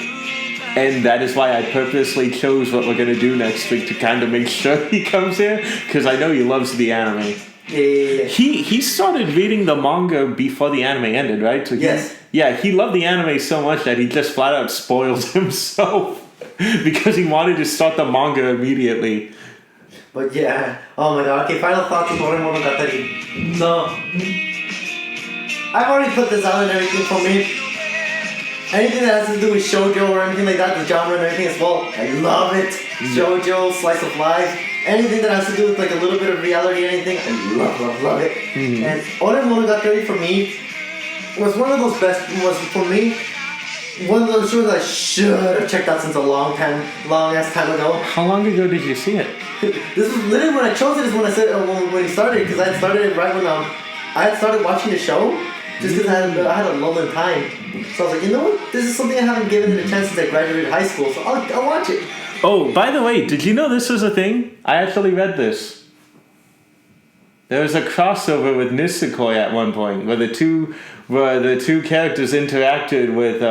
And that is why I purposely chose what we're gonna do next week to kind of make sure he comes here, because I know he loves the anime. Yeah. He started reading the manga before the anime ended, right? So Yes. Yeah, he loved the anime so much that he just flat out spoiled himself because he wanted to start the manga immediately. But yeah, oh my god. Okay, final thoughts on Monogatari. So, I've already put this out and everything for me. Anything that has to do with shoujo or anything like that, the genre and everything as well, I love it. Shoujo, slice of life, anything that has to do with like a little bit of reality or anything, I love it. And Ore Monogatari for me was one of those one of those shows that I should have checked out since a long ass time ago. How long ago did you see it? This was literally when I chose it. Is when I said when he started, because I had started it right when I had started watching the show, just because I had a lull in time. So I was like, you know what? This is something I haven't given it a chance since I graduated high school. So I'll watch it. Oh, by the way, did you know this was a thing? I actually read this. There was a crossover with Nisekoi at one point where the two characters interacted with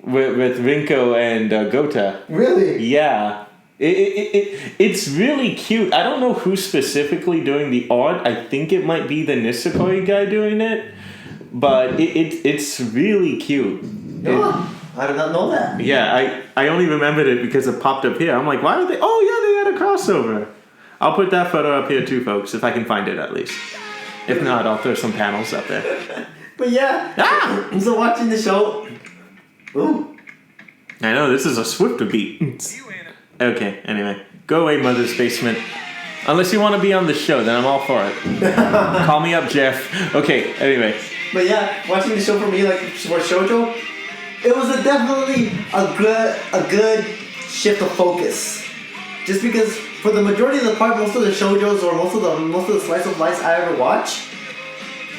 Rinko and Gota. Really? Yeah. It's really cute. I don't know who's specifically doing the art. I think it might be the Nisekoi guy doing it. But it's really cute. Oh, I did not know that. Yeah, I only remembered it because it popped up here. I'm like, why are they... Oh, yeah, they had a crossover. I'll put that photo up here too, folks, if I can find it at least. If not, I'll throw some panels up there. But yeah, so watching the show. Ooh. I know, this is a swifter beat. Okay, anyway. Go away, Mother's Basement. Unless you want to be on the show, then I'm all for it. Call me up, Jeff. Okay, anyway. But yeah, watching the show for me, like for shoujo, it was definitely a good shift of focus. Just because for the majority of the part, most of the shoujos or most of the slice of life I ever watch,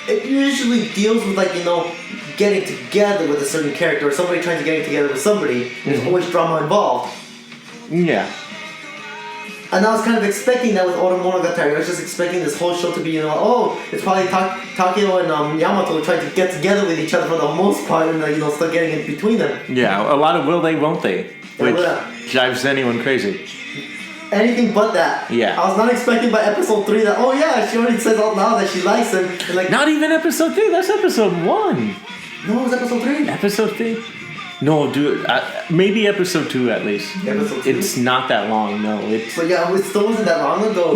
it usually deals with like, you know, getting together with a certain character or somebody trying to get together with somebody. There's always drama involved. Yeah. And I was kind of expecting that with Ore Monogatari. I was just expecting this whole show to be, you know, oh, it's probably Takeo and Yamato trying to get together with each other for the most part and, you know, start getting in between them. Yeah, a lot of will they, won't they? Which drives anyone crazy. Anything but that. Yeah. I was not expecting by episode 3 that, oh yeah, she already says out loud that she likes him. And like, Not even episode 3, that's episode 1. no, it was episode 3. Episode 3? No, dude, maybe episode 2 at least. Episode 2? It's not that long, no. But yeah, it still wasn't that long ago.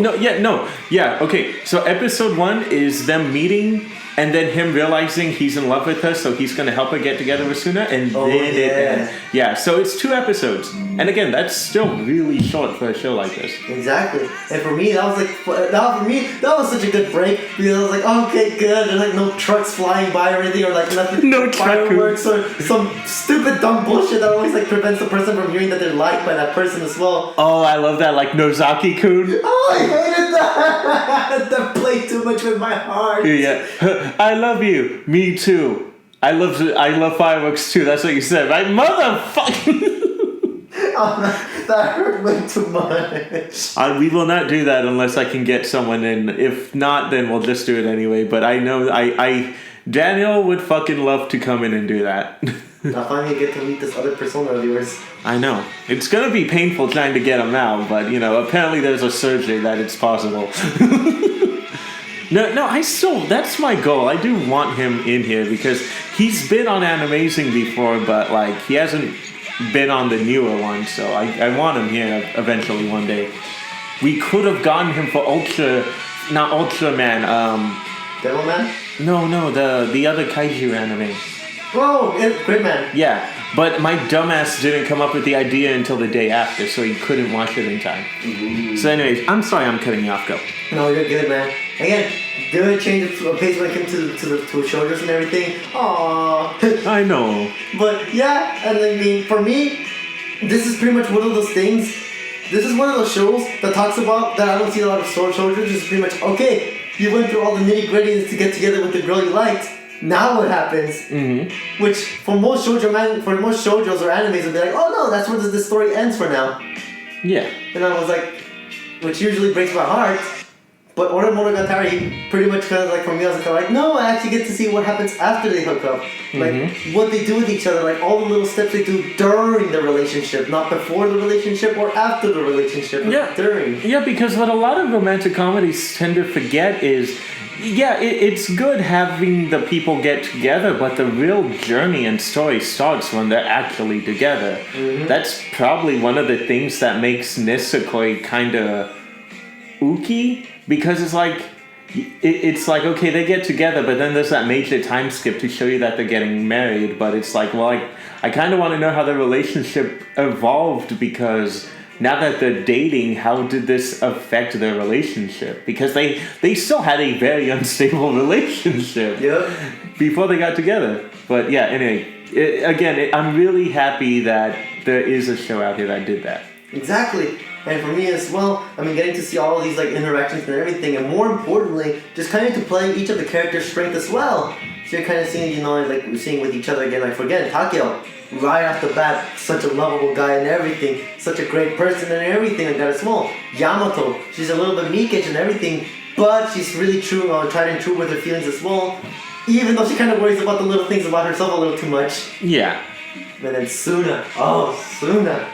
Yeah, okay. So episode 1 is them meeting and then him realizing he's in love with her, so he's gonna help her get together with Suna, and then it ends. Yeah, so it's 2 episodes. And again, that's still really short for a show like this. Exactly. And for me, that was such a good break because I was like, oh, okay, good. There's like no trucks flying by or anything, or like nothing, No fireworks or some stupid dumb bullshit that always like prevents the person from hearing that they're liked by that person as well. Oh, I love that, like Nozaki-kun. Oh, I hated that. That played too much with my heart. Yeah. I love you. Me too. I love fireworks too. That's what you said, right? Motherfucking. Oh, that hurt way too much. We will not do that unless I can get someone in. If not, then we'll just do it anyway. But I know Daniel would fucking love to come in and do that. I finally get to meet this other persona of yours. I know. It's gonna be painful trying to get him out, but you know, apparently there's a surgery that it's possible. No, that's my goal. I do want him in here because he's been on Animazing before, but like he hasn't been on the newer one, so I want him here eventually one day. We could have gotten him for not Ultraman, Devilman? No, the other kaiju anime. Oh, Gridman. Yeah, but my dumbass didn't come up with the idea until the day after, so he couldn't watch it in time. Ooh. So anyways, I'm sorry I'm cutting you off, go. No, you're good, man. Again, good change of pace when it came to shoulders and everything. Aww. I know. But yeah, and I mean, for me, this is pretty much one of those things. This is one of those shows that talks about that I don't see a lot of shoulders. It's pretty much, okay, you went through all the nitty-gritties to get together with the girl you liked. Now what happens? Mm-hmm. Which for most shoujos or animes would be like, oh no, that's where the story ends for now. Yeah. And I was like, which usually breaks my heart. But Ore Monogatari, pretty much kind of like for me, I was like, no, I actually get to see what happens after they hook up. Like, what they do with each other, like all the little steps they do during the relationship, not before the relationship or after the relationship, but during. Yeah, because what a lot of romantic comedies tend to forget is, it's good having the people get together, but the real journey and story starts when they're actually together. That's probably one of the things that makes Nisekoi kind of uki, because it's like, okay, they get together, but then there's that major time skip to show you that they're getting married, but it's like, well, I kind of want to know how the relationship evolved, because now that they're dating, how did this affect their relationship? Because they still had a very unstable relationship before they got together. But yeah, anyway, I'm really happy that there is a show out here that did that. Exactly. And for me as well, I mean, getting to see all of these like interactions and everything, and more importantly, just kind of to play each of the characters' strength as well. So you're kind of seeing, you know, like we're seeing with each other again. Like, for again, Takeo, right off the bat, such a lovable guy and everything, such a great person and everything like that as well. Yamato, she's a little bit meekish and everything, but she's really true, tried and true with her feelings as well. Even though she kind of worries about the little things about herself a little too much. Yeah. And then Suna, Suna.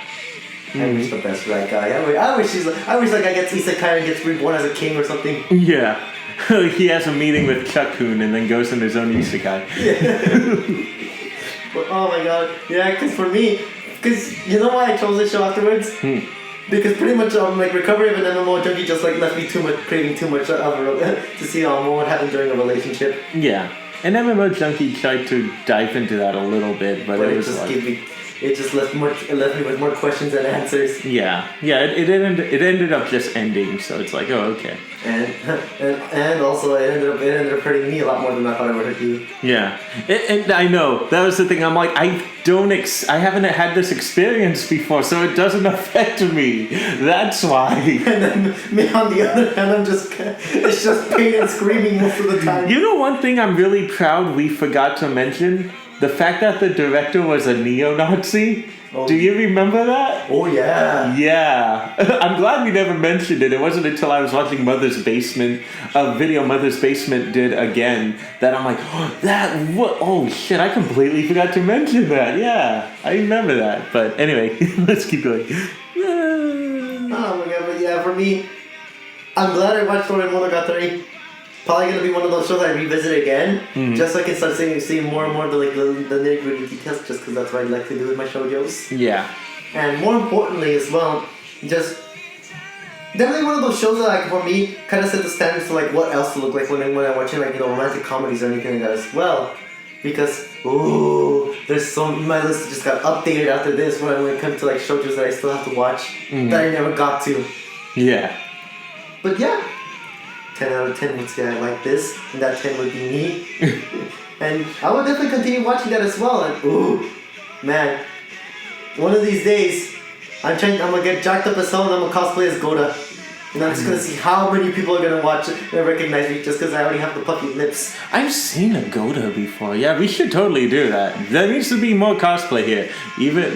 I wish the best for that guy. I wish I get isekai and gets reborn as a king or something. Yeah. He has a meeting with Chuck-kun and then goes in his own isekai. But, oh my god. Yeah, because you know why I chose this show afterwards? Because pretty much like Recovery of an MMO Junkie just like left me craving too much to see what happened during a relationship. Yeah. And MMO Junkie tried to dive into that a little bit, but it was just like... It just left me with more questions than answers. Yeah. It ended up just ending, so it's like, oh, okay. And also it ended up hurting me a lot more than I thought it would hurt you. Yeah. And I know, that was the thing, I'm like, I haven't had this experience before, so it doesn't affect me. That's why. And then me on the other hand, it's just pain and screaming most of the time. You know one thing I'm really proud we forgot to mention? The fact that the director was a neo-Nazi. Do you remember that? Oh, yeah. Yeah. I'm glad we never mentioned it. It wasn't until I was watching Mother's Basement, a video Mother's Basement did again, that I'm like, oh shit, I completely forgot to mention that. Yeah, I remember that. But anyway, let's keep going. Oh my god, but yeah, for me, I'm glad I watched Ore Monogatari. Probably gonna be one of those shows I revisit again, just so I can start seeing more and more of the nitty-gritty details, just because that's what I like to do with my shoujos. Yeah. And more importantly as well, just definitely one of those shows that, like, for me, kind of set the standards for like what else to look like when I'm watching, like, you know, romantic comedies or anything like that as well. Because there's my list just got updated after this when it comes to like shoujos that I still have to watch that I never got to. Yeah. But yeah. 10 out of 10 would say I like this, and that 10 would be me. And I would definitely continue watching that as well. And man, one of these days, I'm gonna get jacked up as hell and I'm gonna cosplay as Goda. And I'm just gonna see how many people are gonna watch it and recognize me just because I already have the puffy lips. I've seen a Goda before. Yeah, we should totally do that. There needs to be more cosplay here.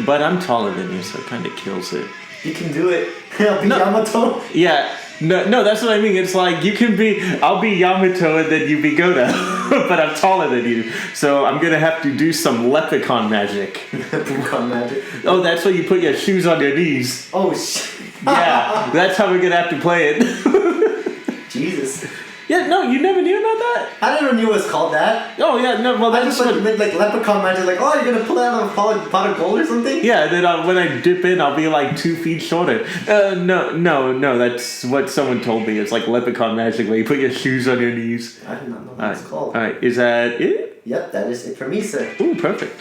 But I'm taller than you, so it kind of kills it. You can do it. I'll be Yamato. Yeah. No, that's what I mean. It's like I'll be Yamato and then you be Goda, but I'm taller than you, so I'm gonna have to do some leprechaun magic. Leprechaun magic. Oh, that's why you put your shoes on your knees. Oh shit. Yeah, that's how we're gonna have to play it. Jesus. Yeah, no, you never knew about that? I never knew it was called that. Oh, yeah, no, well, I that's just meant like leprechaun magic, like, oh, you're gonna pull out a pot of gold or something? Yeah, then when I dip in, I'll be like 2 feet shorter. No, that's what someone told me. It's like leprechaun magic, where you put your shoes on your knees. I did not know what it's called. Alright, is that it? Yep, that is it for me, sir. Ooh, perfect.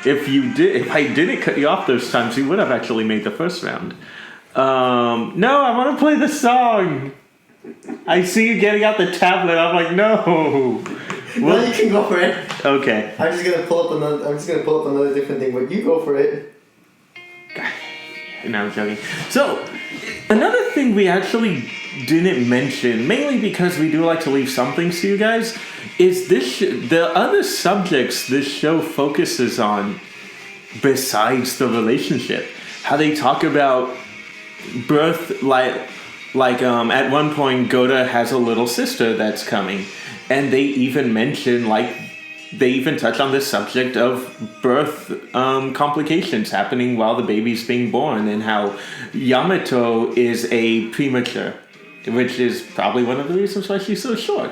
If I didn't cut you off those times, you would have actually made the first round. No, I want to play the song. I see you getting out the tablet. I'm like, no. Well, you can go for it. Okay. I'm just gonna pull up another different thing, but you go for it. No, I'm joking. So, another thing we actually didn't mention, mainly because we do like to leave some things to you guys, is the other subjects this show focuses on besides the relationship. How they talk about birth, Like at one point, Gota has a little sister that's coming, and they even mention they even touch on this subject of birth complications happening while the baby's being born, and how Yamato is a premature, which is probably one of the reasons why she's so short.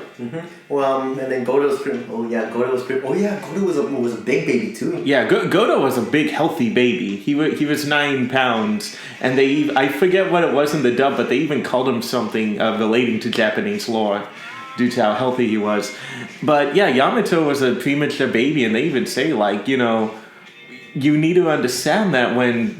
Well, and then Gota was pretty. Gota was a big baby too. Yeah, Gota was a big, healthy baby. He was 9 pounds, and I forget what it was in the dub, but they even called him something relating to Japanese lore, due to how healthy he was. But yeah, Yamato was a premature baby, and they even say you need to understand that when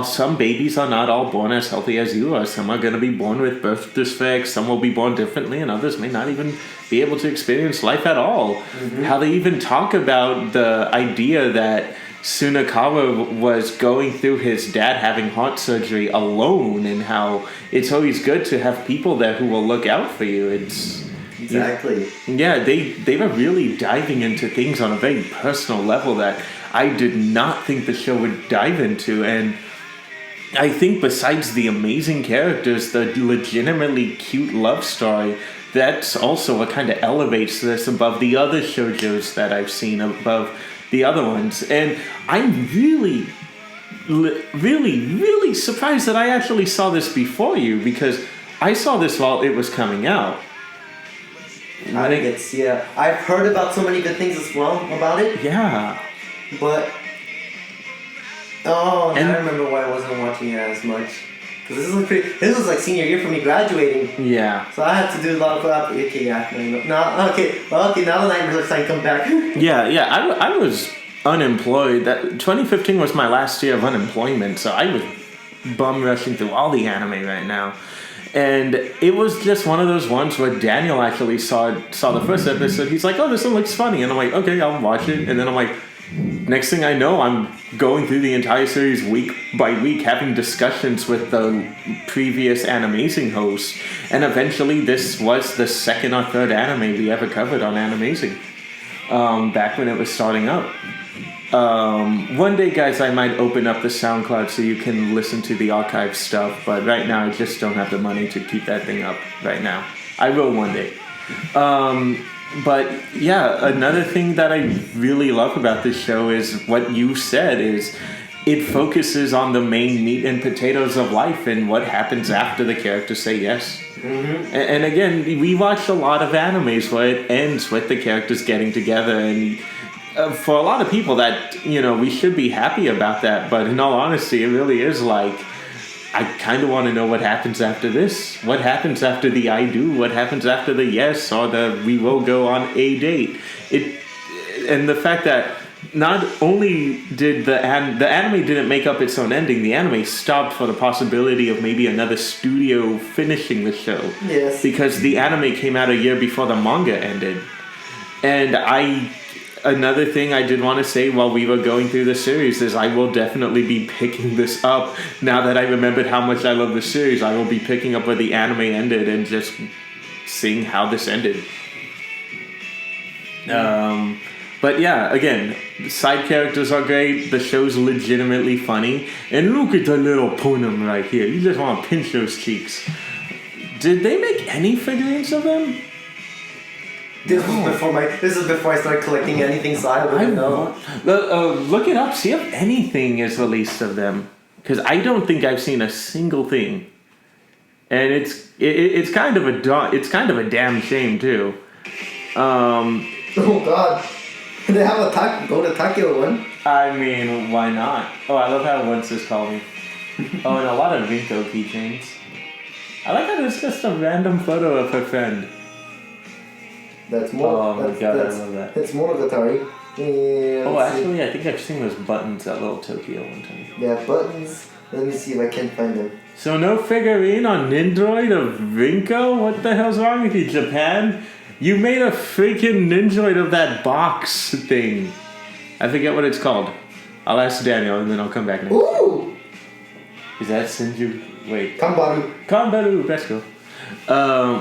some babies are not all born as healthy as you are. Some are going to be born with birth defects, some will be born differently, and others may not even be able to experience life at all. How they even talk about the idea that Tsunakawa was going through his dad having heart surgery alone, and how it's always good to have people there who will look out for you. Exactly. Yeah, they were really diving into things on a very personal level that I did not think the show would dive into. And I think besides the amazing characters, the legitimately cute love story, that's also what kind of elevates this above the other shoujos that I've seen, above the other ones. And I'm really, really surprised that I actually saw this before you, because I saw this while it was coming out. I think I've heard about so many good things as well about it. Yeah. But now I remember why I wasn't watching it as much. Because this was like senior year for me graduating. Yeah. So I had to do a lot of now the nightmares are starting to come back. Yeah. I was unemployed. That 2015 was my last year of unemployment, so I was bum rushing through all the anime right now. And it was just one of those ones where Daniel actually saw the first episode. He's like, "Oh, this one looks funny," and I'm like, "Okay, I'll watch it." And then I'm like, next thing I know, I'm going through the entire series week by week, having discussions with the previous Animazing host, and eventually this was the second or third anime we ever covered on Animazing, back when it was starting up. One day, guys, I might open up the SoundCloud so you can listen to the archive stuff, but right now I just don't have the money to keep that thing up right now. I will one day. But yeah, another thing that I really love about this show is what you said, is it focuses on the main meat and potatoes of life and what happens after the characters say yes. And again, we watch a lot of animes where it ends with the characters getting together, and for a lot of people that, we should be happy about that, but in all honesty, it really is like, I kind of want to know what happens after this. What happens after the I do? What happens after the yes, or the we will go on a date? And the fact that not only did the anime didn't make up its own ending, the anime stopped for the possibility of maybe another studio finishing the show. Yes. Because the anime came out a year before the manga ended. And another thing I did want to say while we were going through the series is I will definitely be picking this up. Now that I remembered how much I love the series, I will be picking up where the anime ended and just seeing how this ended. But yeah, again, side characters are great. The show's legitimately funny. And look at the little Poonam right here. You just want to pinch those cheeks. Did they make any figurines of them? This is before I started collecting anything, so I wouldn't know. Look it up. See if anything is released of them, because I don't think I've seen a single thing, and it's kind of a damn shame too. Oh God, they have a Go to Takeo one. I mean, why not? Oh, I love how one says call me. Oh, and a lot of Rinko keychains. I like how there's just a random photo of her friend. That's more. Oh my God, I love that. That's Monogatari. Actually, I think I've seen those buttons at Little Tokyo one time. Yeah, buttons. Let me see if I can find them. So no figurine on Nindroid of Rinko? What the hell's wrong with you, Japan? You made a freaking Nindroid of that box thing. I forget what it's called. I'll ask Daniel and then I'll come back next. Ooh! Is that Senju? Wait. Kanbaru. Let's go.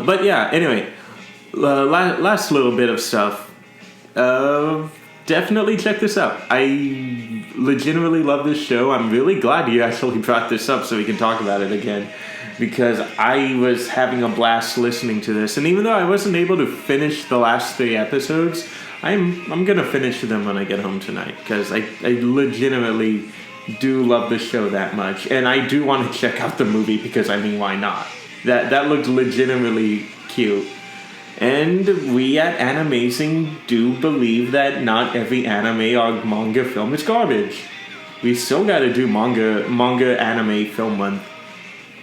But yeah, anyway. Last little bit of stuff. Definitely check this out. I legitimately love this show. I'm really glad you actually brought this up so we can talk about it again. because I was having a blast listening to this, and even though I wasn't able to finish the last 3 episodes, I'm gonna finish them when I get home tonight because I legitimately do love the show that much, and I do want to check out the movie because I mean, why not? That looked legitimately cute. And we at Animazing do believe that not every anime or manga film is garbage. We still gotta do manga anime film month.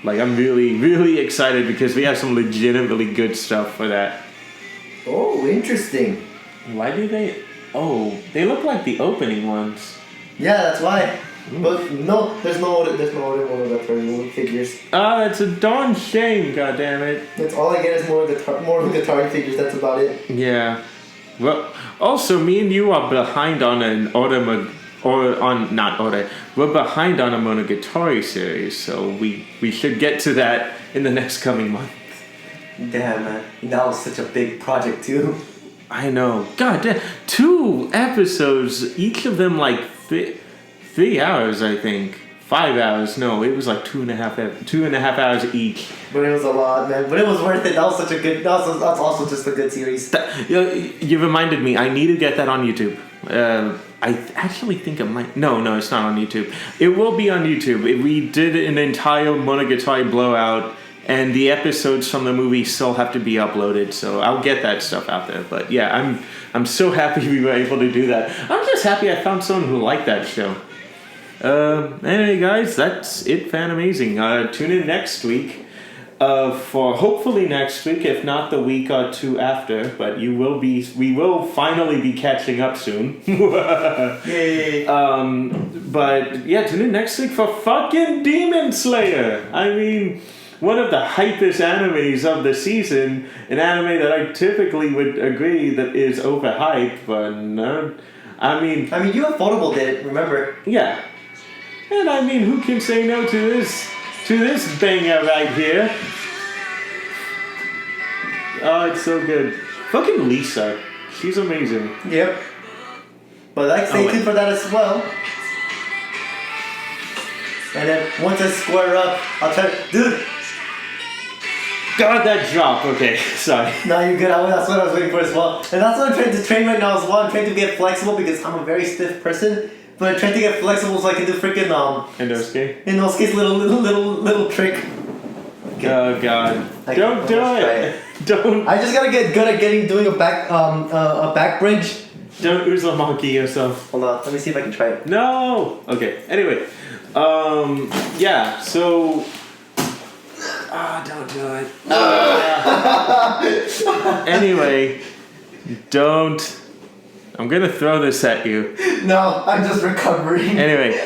Like, I'm really, really excited because we have some legitimately good stuff for that. Oh, interesting. Why do they... Oh, they look like the opening ones. Yeah, that's why. But no, there's no other Monogatari figures. Ah, it's a darn shame, goddammit. That's all I get is Monogatari figures. That's about it. Yeah. Well, also, me and you are behind on an We're behind on a Monogatari series, so we should get to that in the next coming month. Damn, man. That was such a big project, too. I know. God damn. 2 episodes, each of them like 3 hours, I think. 5 hours. No, it was like 2.5 hours each. But it was a lot, man. But it was worth it. That was such a good... That's also just a good series. You reminded me. I need to get that on YouTube. I actually think it might... No, it's not on YouTube. It will be on YouTube. We did an entire Monogatari blowout, and the episodes from the movie still have to be uploaded, so I'll get that stuff out there. But yeah, I'm so happy we were able to do that. I'm just happy I found someone who liked that show. Anyway, guys, that's it for Animazing. Tune in next week for hopefully next week, if not the week or 2 after. But we will finally be catching up soon. Yay! But yeah, tune in next week for fucking Demon Slayer. I mean, one of the hypest animes of the season, an anime that I typically would agree that is overhyped, but no. I mean, Ufotable did it, remember? Yeah. And I mean, who can say no to this banger right here? Oh, it's so good. Fucking Lisa. She's amazing. Yep. But stay tuned for that as well. And then once I square up, I'll try... Dude! God, that drop. Okay, sorry. No, you're good. That's what I was waiting for as well. And that's what I'm trying to train right now as well. I'm trying to get flexible because I'm a very stiff person. But I'm trying to get flexible so I can do freaking Inosuke's little trick. Okay. Oh god! Don't do it! Don't. I just gotta get good at doing a back bridge. Don't Uzumaki yourself. Hold on, let me see if I can try it. No. Okay. Anyway, yeah. So. Don't do it. Anyway, don't. I'm gonna throw this at you. No, I'm just recovering. Anyway,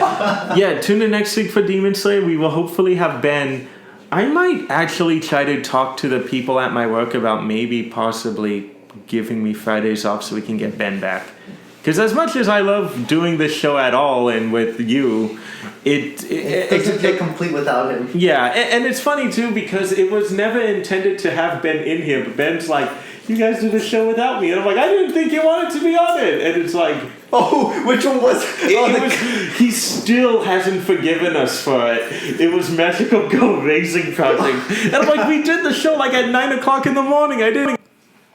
yeah, tune in next week for Demon Slayer. We will hopefully have Ben. I might actually try to talk to the people at my work about maybe possibly giving me Fridays off so we can get Ben back. Because as much as I love doing this show at all and with you, it's get complete without him. Yeah, and it's funny too because it was never intended to have Ben in here, but Ben's like, you guys do the show without me. And I'm like, I didn't think you wanted to be on it. And it's like... Oh, which one was... He still hasn't forgiven us for it. It was Magical Girl Racing Project. And I'm like, we did the show like at 9 o'clock in the morning. I didn't...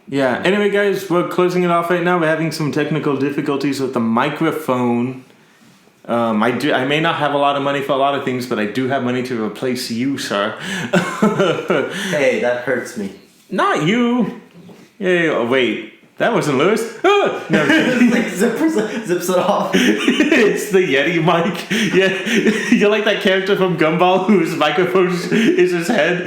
Yeah, anyway, guys, we're closing it off right now. We're having some technical difficulties with the microphone. I may not have a lot of money for a lot of things, but I do have money to replace you, sir. Hey, that hurts me. Not you. Yeah, oh, wait. That wasn't Lewis. Ah! No, like zips it off. It's the Yeti mic. Yeah, you're like that character from Gumball whose microphone is his head.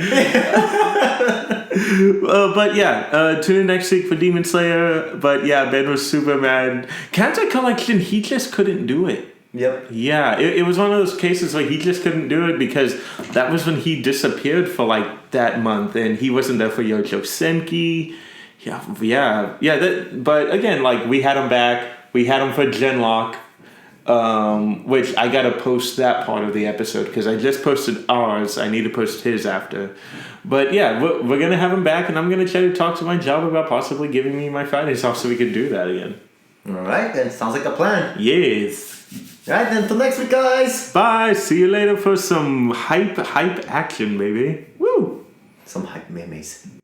But yeah, tune in next week for Demon Slayer. But yeah, Ben was super mad. Cancer Collection, he just couldn't do it. Yep. Yeah, it was one of those cases where he just couldn't do it because that was when he disappeared for like that month and he wasn't there for Yojo Senki. Yeah. But again, like we had him back. We had him for Genlock, which I gotta post that part of the episode because I just posted ours. I need to post his after. But yeah, we're gonna have him back, and I'm gonna try to talk to my job about possibly giving me my Fridays off so we can do that again. All right, then sounds like a plan. Yes. All right, then till next week, guys. Bye. See you later for some hype action, baby. some hype memes.